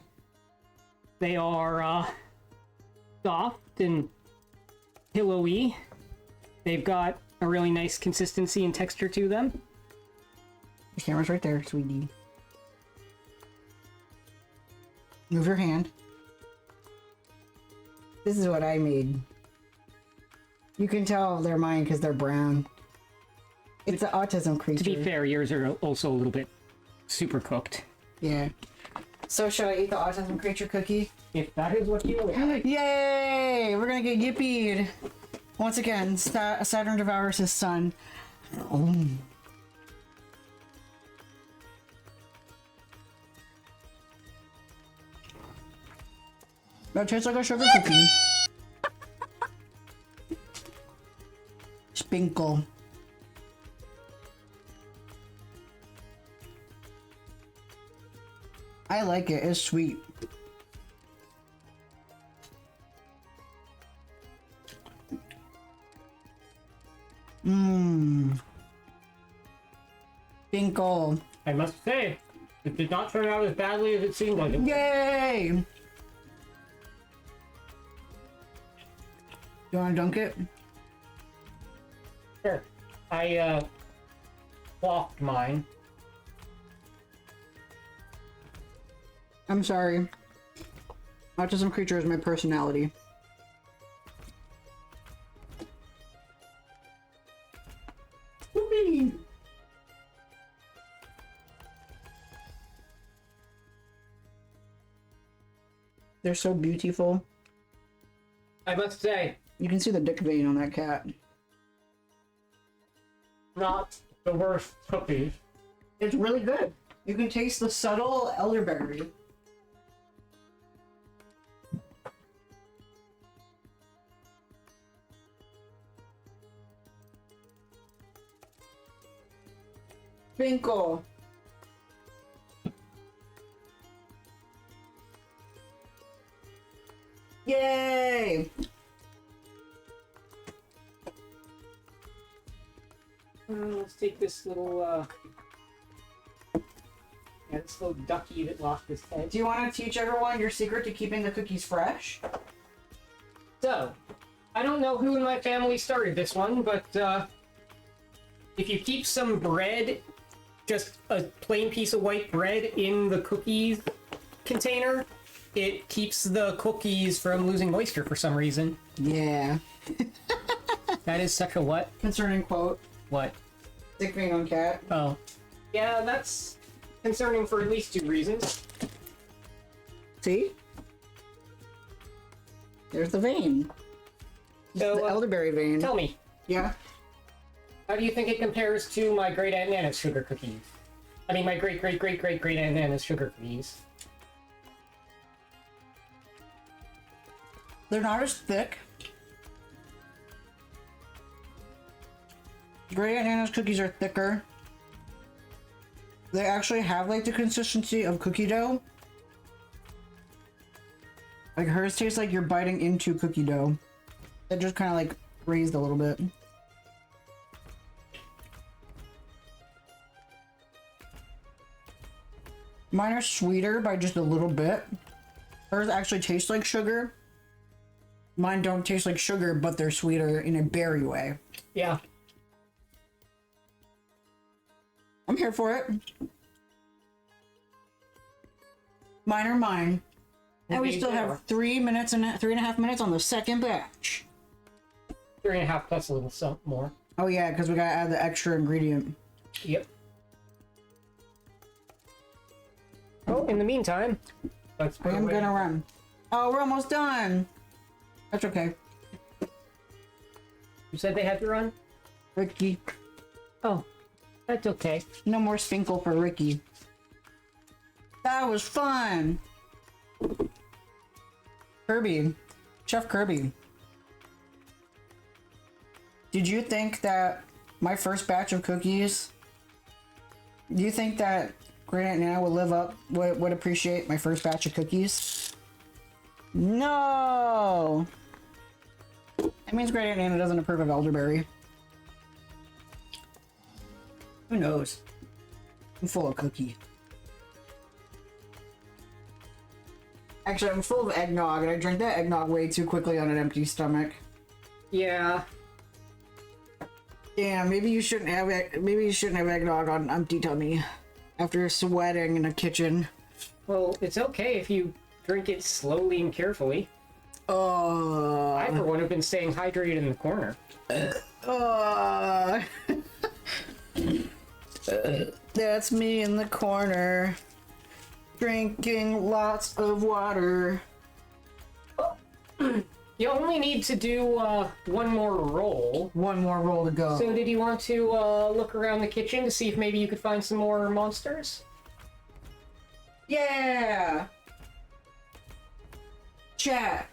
They are, soft and pillowy. They've got a really nice consistency and texture to them. The camera's right there, sweetie. Move your hand. This is what I made. You can tell they're mine because they're brown. It's an autism creature. To be fair, yours are also a little bit super cooked. Yeah. So should I eat the autism creature cookie? If that is what you want. Yay! We're gonna get yippied. Once again, Saturn devours his son. That tastes like a sugar cookie. Spinkle. I like it. It's sweet. Mmm. Spinkle. I must say, it did not turn out as badly as it seemed like it. Yay! You wanna dunk it? Sure. I, clocked mine. I'm sorry. Autism creature is my personality. Whoopee! They're so beautiful. I must say, You can see the dick vein on that cat. not the worst cookies. It's really good. You can taste the subtle elderberry. Finkel. Yay! Let's take this little, this little ducky that lost his head. Do you want to teach everyone your secret to keeping the cookies fresh? So, I don't know who in my family started this one, but, if you keep some bread, just a plain piece of white bread in the cookies container, it keeps the cookies from losing moisture for some reason. Yeah. That is such a what? Concerning quote. What? Stick being on cat. Oh. Yeah, that's concerning for at least 2 reasons. See? There's the vein. So, The elderberry vein. tell me, Yeah. how do you think it compares to my great Aunt Nana's sugar cookies? I mean, my great great great great great Aunt Nana's sugar cookies. They're not as thick. Great Aunt Nana's cookies are thicker. They actually have like the consistency of cookie dough. Like hers tastes like you're biting into cookie dough. It just kind of like raised a little bit. Mine are sweeter by just a little bit. Hers actually taste like sugar. Mine don't taste like sugar, but they're sweeter in a berry way. Yeah. I'm here for it. Mine are mine. And we Okay, still yeah. have 3.5 minutes on the second batch. 3.5 plus a little something more. Oh yeah, because we gotta add the extra ingredient. Yep. Oh, in the meantime, let's put I'm away- gonna run. Oh, we're almost done. That's okay. You said they had to run? Ricky. Oh, that's okay. No more Spinkle for Ricky. That was fun. Kirby. Chef Kirby. Did you think that my first batch of cookies, do you think that Great Aunt Nana would appreciate my first batch of cookies? No! That means Great Aunt Nana doesn't approve of elderberry. Who knows? I'm full of cookie. Actually, I'm full of eggnog, and I drank that eggnog way too quickly on an empty stomach. Yeah. Yeah, maybe you shouldn't have eggnog on an empty tummy after sweating in a kitchen. Well, it's okay if you drink it slowly and carefully. I, for one, have been staying hydrated in the corner. That's me in the corner, drinking lots of water. You only need to do one more roll. One more roll to go. So did you want to look around the kitchen to see if maybe you could find some more monsters? Yeah! Chat.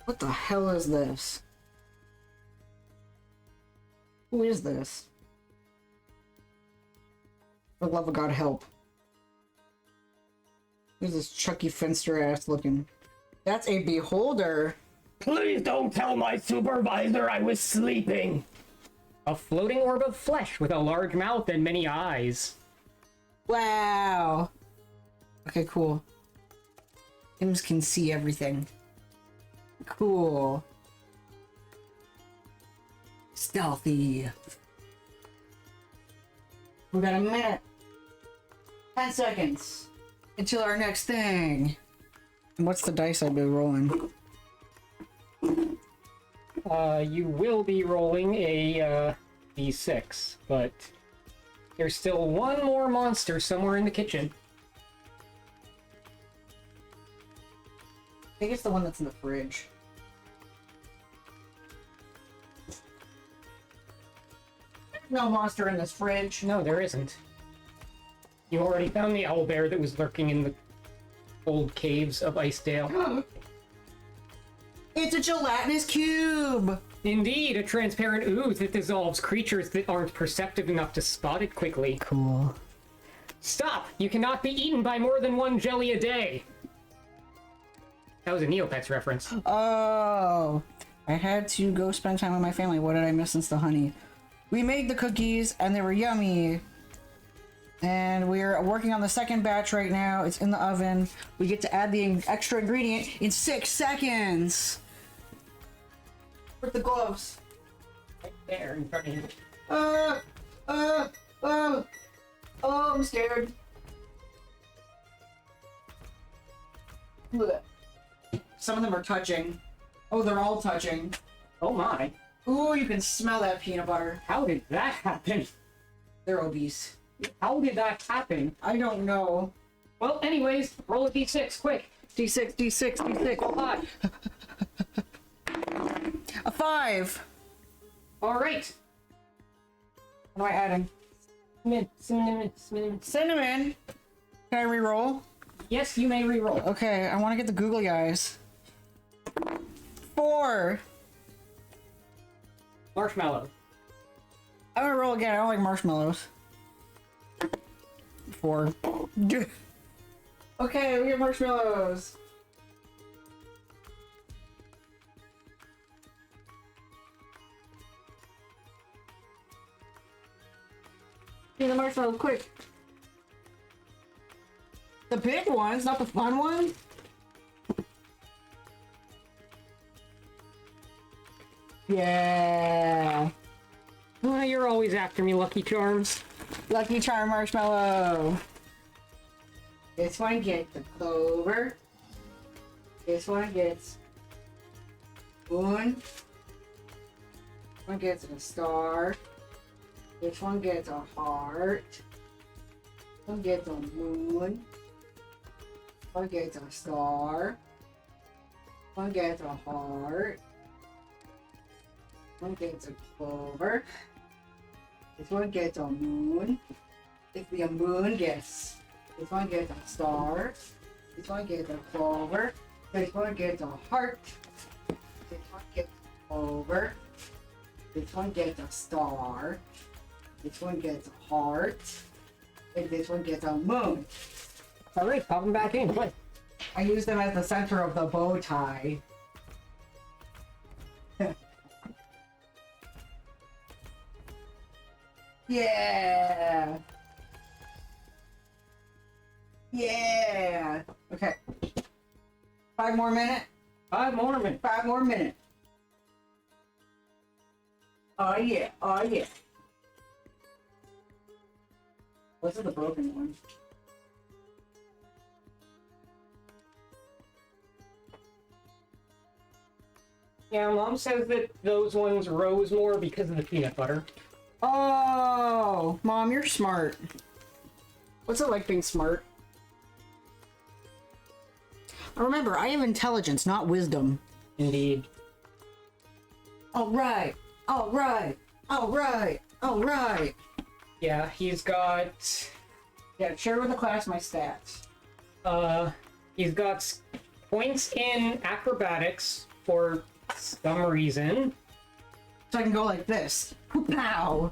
What the hell is this? Who is this? For the love of God, help. Who's this Chucky Finster ass looking? That's a beholder. Please don't tell my supervisor I was sleeping. A floating orb of flesh with a large mouth and many eyes. Wow. Okay, cool. Sims can see everything. Cool. Stealthy. We got a minute. 10 seconds. Until our next thing. And what's the dice I've been rolling? You will be rolling a d6, but there's still one more monster somewhere in the kitchen. I think it's the one that's in the fridge. No monster in this fridge. No, there isn't. You already found the owlbear that was lurking in the old caves of Icedale. It's a gelatinous cube! Indeed, a transparent ooze that dissolves creatures that aren't perceptive enough to spot it quickly. Cool. Stop! You cannot be eaten by more than one jelly a day! That was a Neopets reference. Oh, I had to go spend time with my family. What did I miss since the honey? We made the cookies and they were yummy. And we're working on the second batch right now. It's in the oven. We get to add the extra ingredient in 6 seconds. Where's the gloves? Right there in front of you. Oh, I'm scared. Look at that. Some of them are touching. Oh, they're all touching. Oh my. Ooh, you can smell that peanut butter. How did that happen? They're obese. How did that happen? I don't know. Well, anyways, roll a d6, quick. D6, D6, D6. Five. A 5. Alright. What am I adding? Cinnamon. Cinnamon. Can I re-roll? Yes, you may re-roll. Okay, I want to get the googly eyes. 4. Marshmallow. I'm gonna roll again. I don't like marshmallows. 4. Okay, we get marshmallows. Get the marshmallows quick. The big ones, not the fun one. Yeah. Oh, you're always after me, Lucky Charms. Lucky Charm marshmallow. This one gets the clover. This one gets moon. This one gets a star. This one gets a heart. This one gets a moon. This one gets a star. This one gets a heart. This one gets a clover. This one gets a moon. If the moon gets, this one gets a star. This one gets a clover. This one gets a heart. This one gets a clover. This one gets a star. This one gets a heart. And this one gets a moon. Alright, pop them back in. Quick. I use them as the center of the bow tie. Yeah. Yeah. Okay. 5 more minutes. 5 more minutes. 5 more minutes. Oh yeah. Oh yeah. What's the broken one? Yeah, Mom says that those ones rose more because of the peanut butter. Oh, Mom, you're smart. What's it like being smart? Remember, I have intelligence, not wisdom. Indeed. Alright, alright, alright, alright. Yeah, he's got... Yeah, share with the class my stats. He's got points in acrobatics for some reason. So I can go like this. Pow!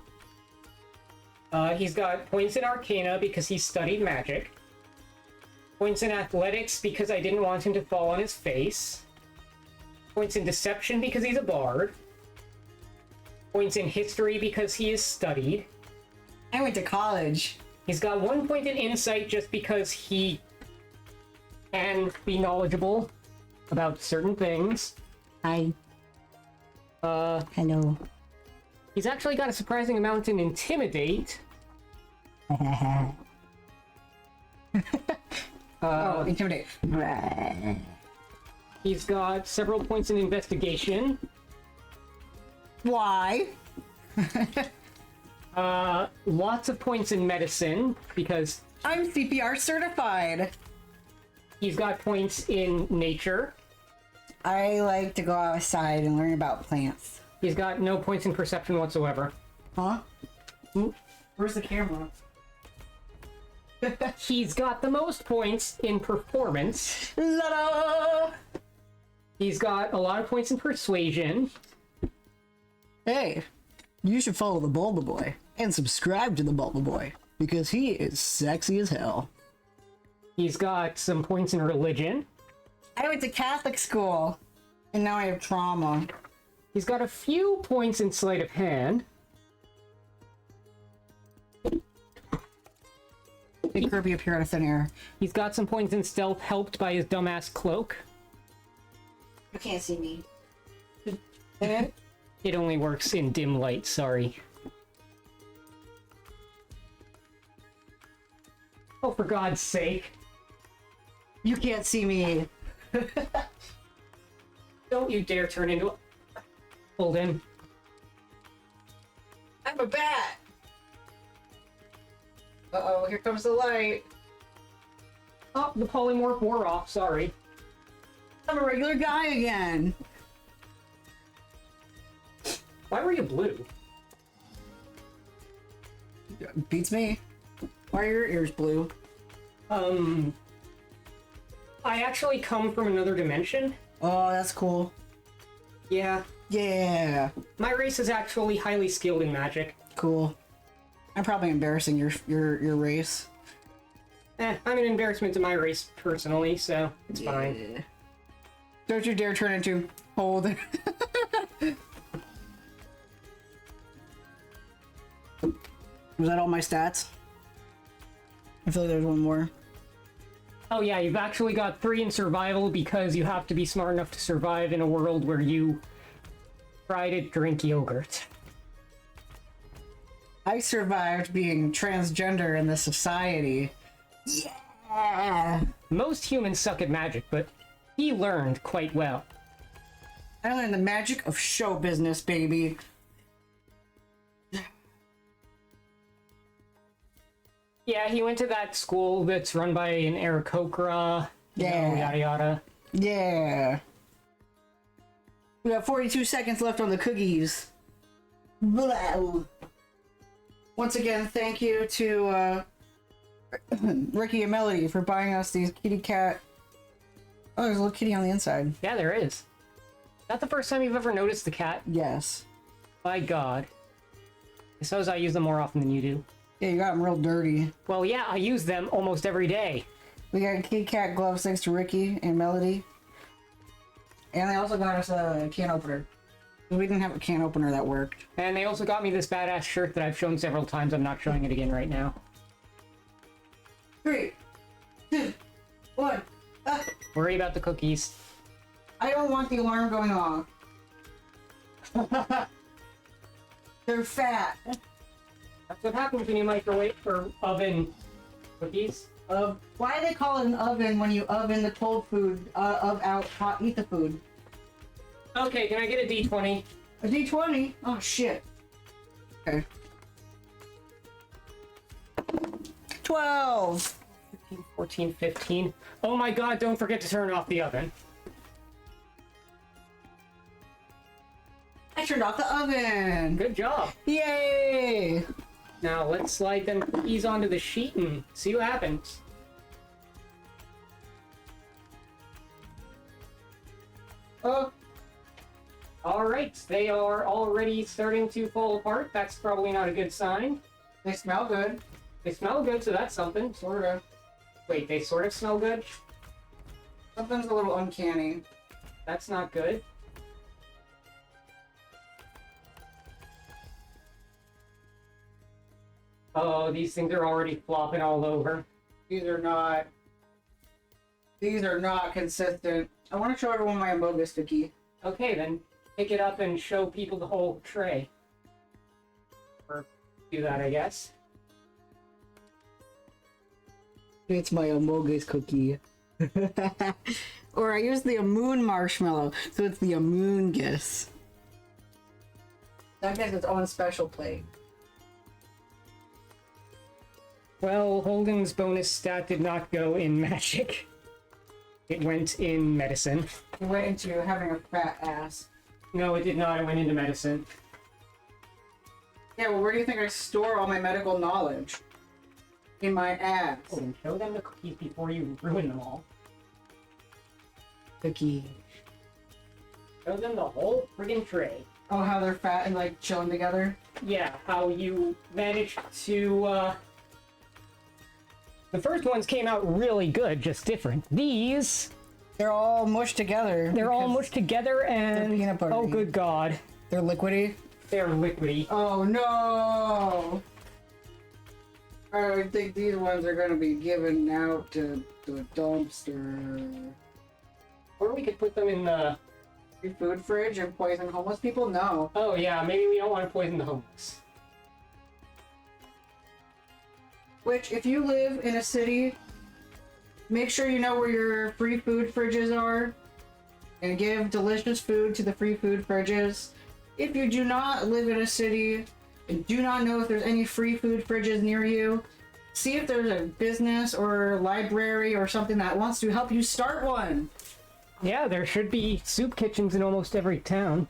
He's got points in arcana because he studied magic. Points in athletics because I didn't want him to fall on his face. Points in deception because he's a bard. Points in history because he is studied. I went to college. He's got 1 point in insight just because he can be knowledgeable about certain things. Hi. Hello. He's actually got a surprising amount in intimidate. Oh, intimidate. He's got several points in investigation. Why? Lots of points in medicine because I'm CPR certified. he's got points in nature. I like to go outside and learn about plants. He's got no points in perception whatsoever. Huh? Where's the camera? He's got the most points in performance. La-da! He's got a lot of points in persuasion. Hey, you should follow the Bulba Boy and subscribe to the Bulba Boy because he is sexy as hell. He's got some points in religion. I went to Catholic school and now I have trauma. He's got a few points in sleight of hand. Big Kirby appear out of thin air. He's got some points in stealth, helped by his dumbass cloak. You can't see me. It only works in dim light, sorry. Oh, for God's sake. You can't see me. Don't you dare turn into a... Hold in. I'm a bat. Uh-oh, here comes the light. Oh, the polymorph wore off, sorry. I'm a regular guy again. Why were you blue? Beats me. Why are your ears blue? I actually come from another dimension. Oh, that's cool. Yeah. Yeah. My race is actually highly skilled in magic. Cool. I'm probably embarrassing your race. I'm an embarrassment to my race personally, so it's fine. Yeah. Don't you dare turn into Hold. Was that all my stats? I feel like there's one more. Oh yeah, you've actually got 3 in survival because you have to be smart enough to survive in a world where you try to drink yogurt. I survived being transgender in this society. Yeah! Most humans suck at magic, but he learned quite well. I learned the magic of show business, baby. Yeah, he went to that school that's run by an Aarakocra, Yeah. yada yada. Yeah. We have 42 seconds left on the cookies. Blah. Once again, thank you to Ricky and Melody for buying us these kitty cat. Oh, there's a little kitty on the inside. Yeah, there is. Is that the first time you've ever noticed the cat? Yes. By God. I suppose I use them more often than you do. Yeah, you got them real dirty. Well, yeah, I use them almost every day. We got kitty cat gloves thanks to Ricky and Melody. And they also got us a can opener. We didn't have a can opener that worked. And they also got me this badass shirt that I've shown several times. I'm not showing it again right now. 3, 2, 1. Ah, Worry about the cookies. I don't want the alarm going off. They're fat. That's what happens when you microwave or oven cookies. Why do they call it an oven when you oven the cold food eat the food? Okay, can I get a D20? A D20? Oh shit. Okay. 12. 15, 14, 15. Oh my God, don't forget to turn off the oven. I turned off the oven. Good job. Yay! Now let's slide them cookies onto the sheet and see what happens. Oh, Alright, they are already starting to fall apart. That's probably not a good sign. they smell good. They smell good, so that's something. Sort of. Wait, they sort of smell good? Something's a little uncanny. That's not good. Oh, these things are already flopping all over. These are not consistent. I want to show everyone my Amogus cookie. Okay, then pick it up and show people the whole tray. Or do that, I guess. It's my Amogus cookie. Or I use the Amoon marshmallow, so it's the Amoongus. That gets its own special plate. Well, Holden's bonus stat did not go in magic. It went in medicine. It went into having a fat ass. No, it did not. It went into medicine. Yeah, well, where do you think I store all my medical knowledge? In my ass. Oh, and show them the cookies before you ruin them all. Cookie. Show them the whole friggin' tray. Oh, how they're fat and like chilling together. Yeah, how you managed to, The first ones came out really good, just different. These, They're all mushed together. they're all because mushed together and... they're peanut buttery. Oh, good God. They're liquidy. They're liquidy. Oh no! I think these ones are gonna be given out to the dumpster. Or we could put them in the... Your food fridge and poison homeless people? No. Oh, yeah, maybe we don't want to poison the homeless. Which, if you live in a city, make sure you know where your free food fridges are and give delicious food to the free food fridges. If you do not live in a city and do not know if there's any free food fridges near you, see if there's a business or library or something that wants to help you start one. Yeah, there should be soup kitchens in almost every town.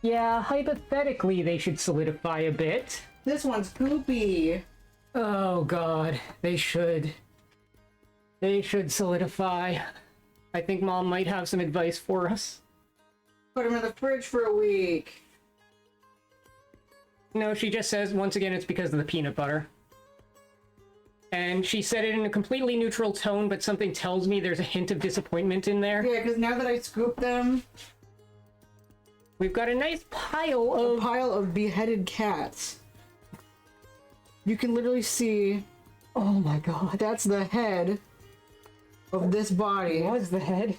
Yeah, hypothetically, they should solidify a bit. This one's poopy. Oh, God. They should. They should solidify. I think Mom might have some advice for us. Put them in the fridge for a week. No, she just says, once again, it's because of the peanut butter. And she said it in a completely neutral tone, but something tells me there's a hint of disappointment in there. Yeah, because now that I scoop them, We've got a nice pile a of... pile of beheaded cats. You can literally see Oh my God. that's the head of this body. Was the head?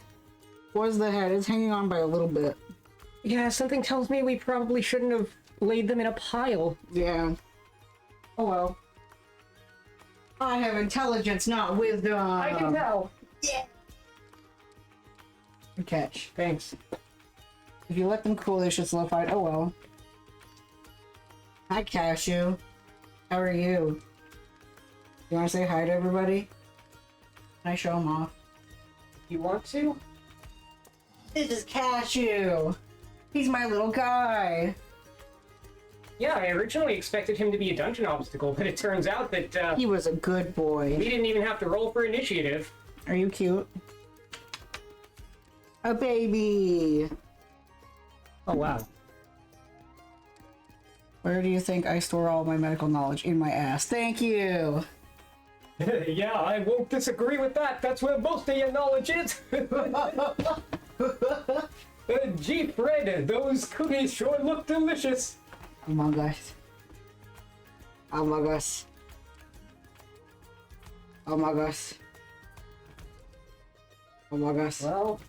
Was the head. It's hanging on by a little bit. Yeah, something tells me we probably shouldn't have laid them in a pile. Yeah. Oh well. I have intelligence, not wisdom. I can tell. Good catch. Thanks. If you let them cool, they should solidify. Oh well. Hi, Cashew. How are you? You want to say hi to everybody? Can I show them off? You want to? This is Cashew. He's my little guy. Yeah, I originally expected him to be a dungeon obstacle, but it turns out that He was a good boy. we didn't even have to roll for initiative. Are you cute? A baby. Oh, wow. Where do you think I store all my medical knowledge? In my ass. Thank you. Yeah, I won't disagree with that. That's where most of your knowledge is. Gee, Fred, those cookies sure look delicious. Oh my gosh. Oh my gosh. Oh my gosh. Oh my gosh. Well,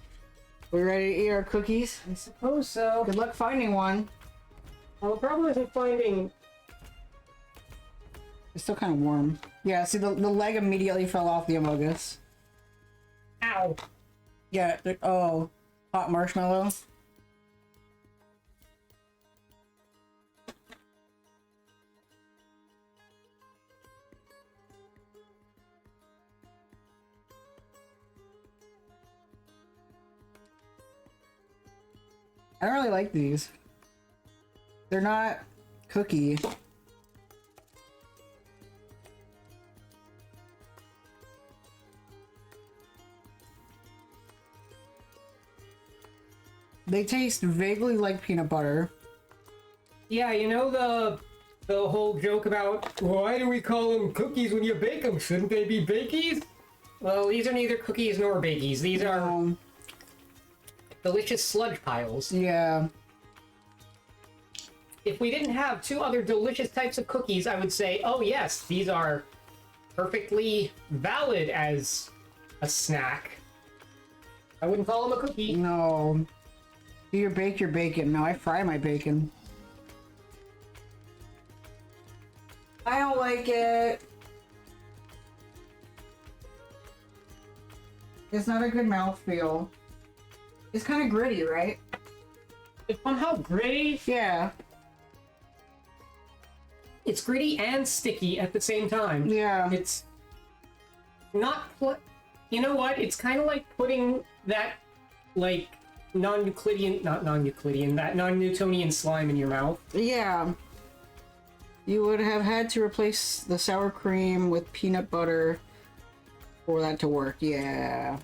We ready to eat our cookies? I suppose so. Good luck finding one. Well, the problem isn't finding... It's still kind of warm. Yeah, see the leg immediately fell off the Amogus. Ow. Yeah, oh. Hot marshmallow. I don't really like these. They're not cookie. They taste vaguely like peanut butter. Yeah, you know the whole joke about why do we call them cookies when you bake them? Shouldn't they be bakies? Well, these are neither cookies nor bakies. These are delicious sludge piles. Yeah. If we didn't have two other delicious types of cookies, I would say, oh yes, these are perfectly valid as a snack. I wouldn't call them a cookie. No. Do you bake your bacon? No, I fry my bacon. I don't like it. It's not a good mouthfeel. It's kind of gritty, right? It's somehow gritty. Yeah. It's gritty and sticky at the same time. Yeah. It's not... You know what? It's kind of like putting that, like, non-Euclidean... Not non-Euclidean, that non-Newtonian slime in your mouth. Yeah. You would have had to replace the sour cream with peanut butter for that to work. Yeah.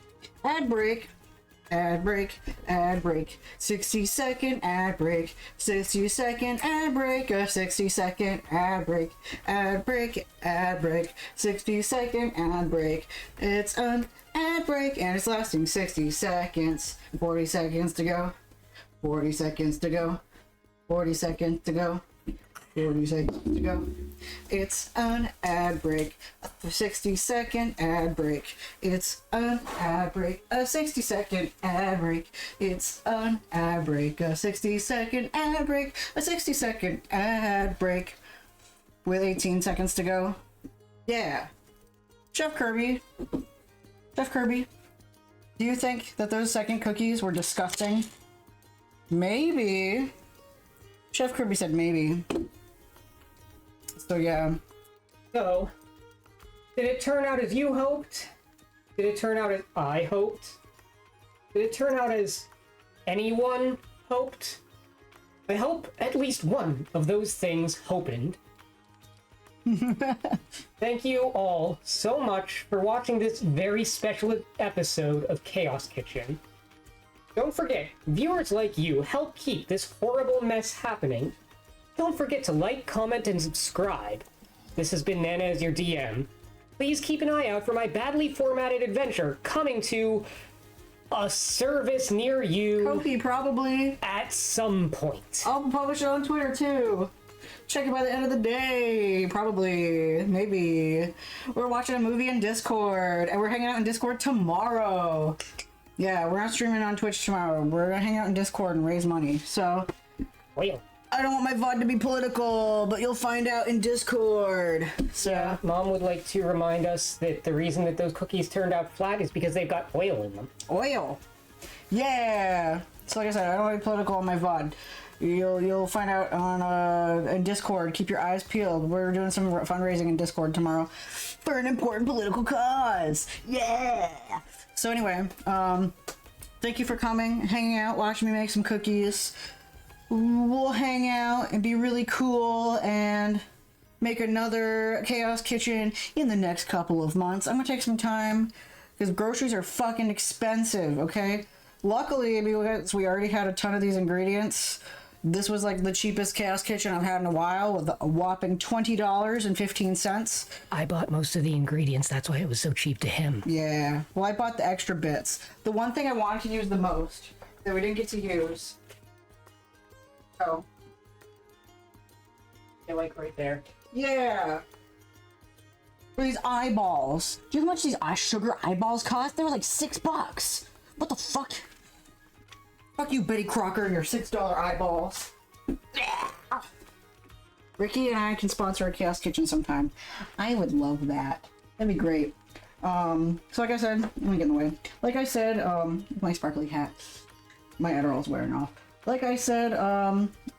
Ad break. Ad break. Ad break. 60-second ad break. 60-second ad break. A 60-second ad break. Ad break. Ad break. 60-second ad break. It's an ad break and it's lasting 60 seconds. 40 seconds to go. 40 seconds to go. 40 seconds to go. 40 seconds to go. It's an ad break. A 60-second ad break. It's an ad break. A 60-second ad break. It's an ad break. A 60-second ad break. A 60-second ad break. With 18 seconds to go. Yeah. Chef Kirby. Chef Kirby. Do you think that those second cookies were disgusting? Maybe. Chef Kirby said maybe. So yeah. So, did it turn out as you hoped? Did it turn out as I hoped? Did it turn out as anyone hoped? I hope at least one of those things happened. Thank you all so much for watching this very special episode of Chaos Kitchen. Don't forget, viewers like you help keep this horrible mess happening. Don't forget to like, comment, and subscribe. This has been Nana as your DM. Please keep an eye out for my badly formatted adventure coming to a service near you Kofi, probably. at some point. I'll publish it on Twitter too. Check it by the end of the day. Probably. Maybe. We're watching a movie in Discord. And we're hanging out in Discord tomorrow. Yeah, we're not streaming on Twitch tomorrow. We're gonna hang out in Discord and raise money. So, Well, I don't want my VOD to be political, but you'll find out in Discord. So, Mom would like to remind us that the reason that those cookies turned out flat is because they've got oil in them. oil. Yeah. So like I said, I don't want to be political on my VOD. You'll find out on in Discord. Keep your eyes peeled. We're doing some fundraising in Discord tomorrow for an important political cause. Yeah. So anyway, thank you for coming, hanging out, watching me make some cookies. We'll hang out and be really cool and make another Chaos Kitchen in the next couple of months. I'm gonna take some time because groceries are fucking expensive, okay? Luckily, because we already had a ton of these ingredients, this was like the cheapest Chaos Kitchen I've had in a while with a whopping $20.15. I bought most of the ingredients, that's why it was so cheap to him. Yeah, well, I bought the extra bits. The one thing I wanted to use the most that we didn't get to use. Oh. Yeah, like right there. Yeah. For these eyeballs. Do you know how much these sugar eyeballs cost? They were like $6. What the fuck? Fuck you, Betty Crocker, and your $6 eyeballs. Ricky and I can sponsor a Chaos Kitchen sometime. I would love that. That'd be great. So like I said, let me get in the way. Like I said, my sparkly hat. My Adderall's wearing off. Like I said,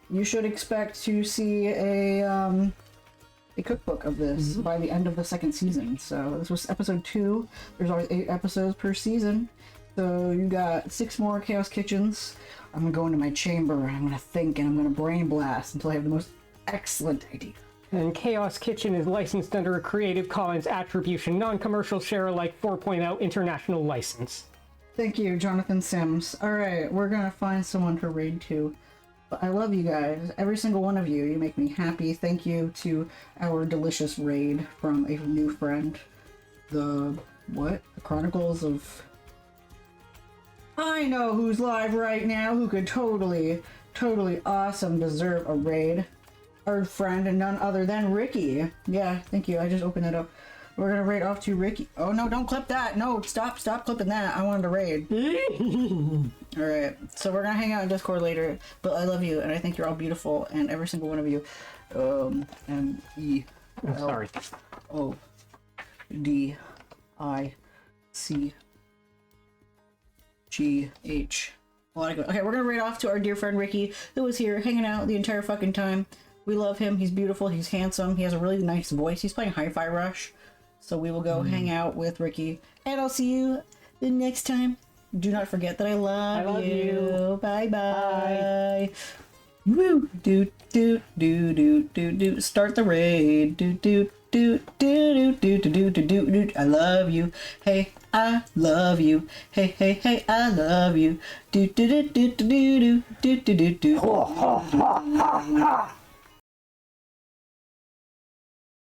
you should expect to see a cookbook of this by the end of the second season. So this was episode 2. There's always 8 episodes per season. So you got 6 more Chaos Kitchens. I'm gonna go into my chamber and I'm gonna think and I'm gonna brain blast until I have the most excellent idea. And Chaos Kitchen is licensed under a Creative Commons Attribution, Non-Commercial Share-alike 4.0 international license. Thank you, Jonathan Sims. Alright, we're gonna find someone to raid to. But I love you guys. Every single one of you. You make me happy. Thank you to our delicious raid from a new friend. The Chronicles of... I know who's live right now who could totally awesome deserve a raid. Our friend and none other than Ricky. Yeah, thank you. I just opened it up. We're gonna raid off to Ricky. Oh no, don't clip that. No, stop clipping that. I wanted to raid. Alright, so we're gonna hang out in Discord later, but I love you and I think you're all beautiful and every single one of you. M E I'm sorry. O D I C G H. Okay, we're gonna raid off to our dear friend Ricky, who was here hanging out the entire fucking time. We love him. He's beautiful. He's handsome. He has a really nice voice. He's playing Hi-Fi Rush. So we will go hang out with Ricky. And I'll see you the next time. Do not forget that I love you. Bye-bye. Woo! Do do do do do do. Start the raid. Do do do do do do do do do do. I love you. Hey, I love you. Hey, hey, hey, I love you. Do do do do do do do do do do.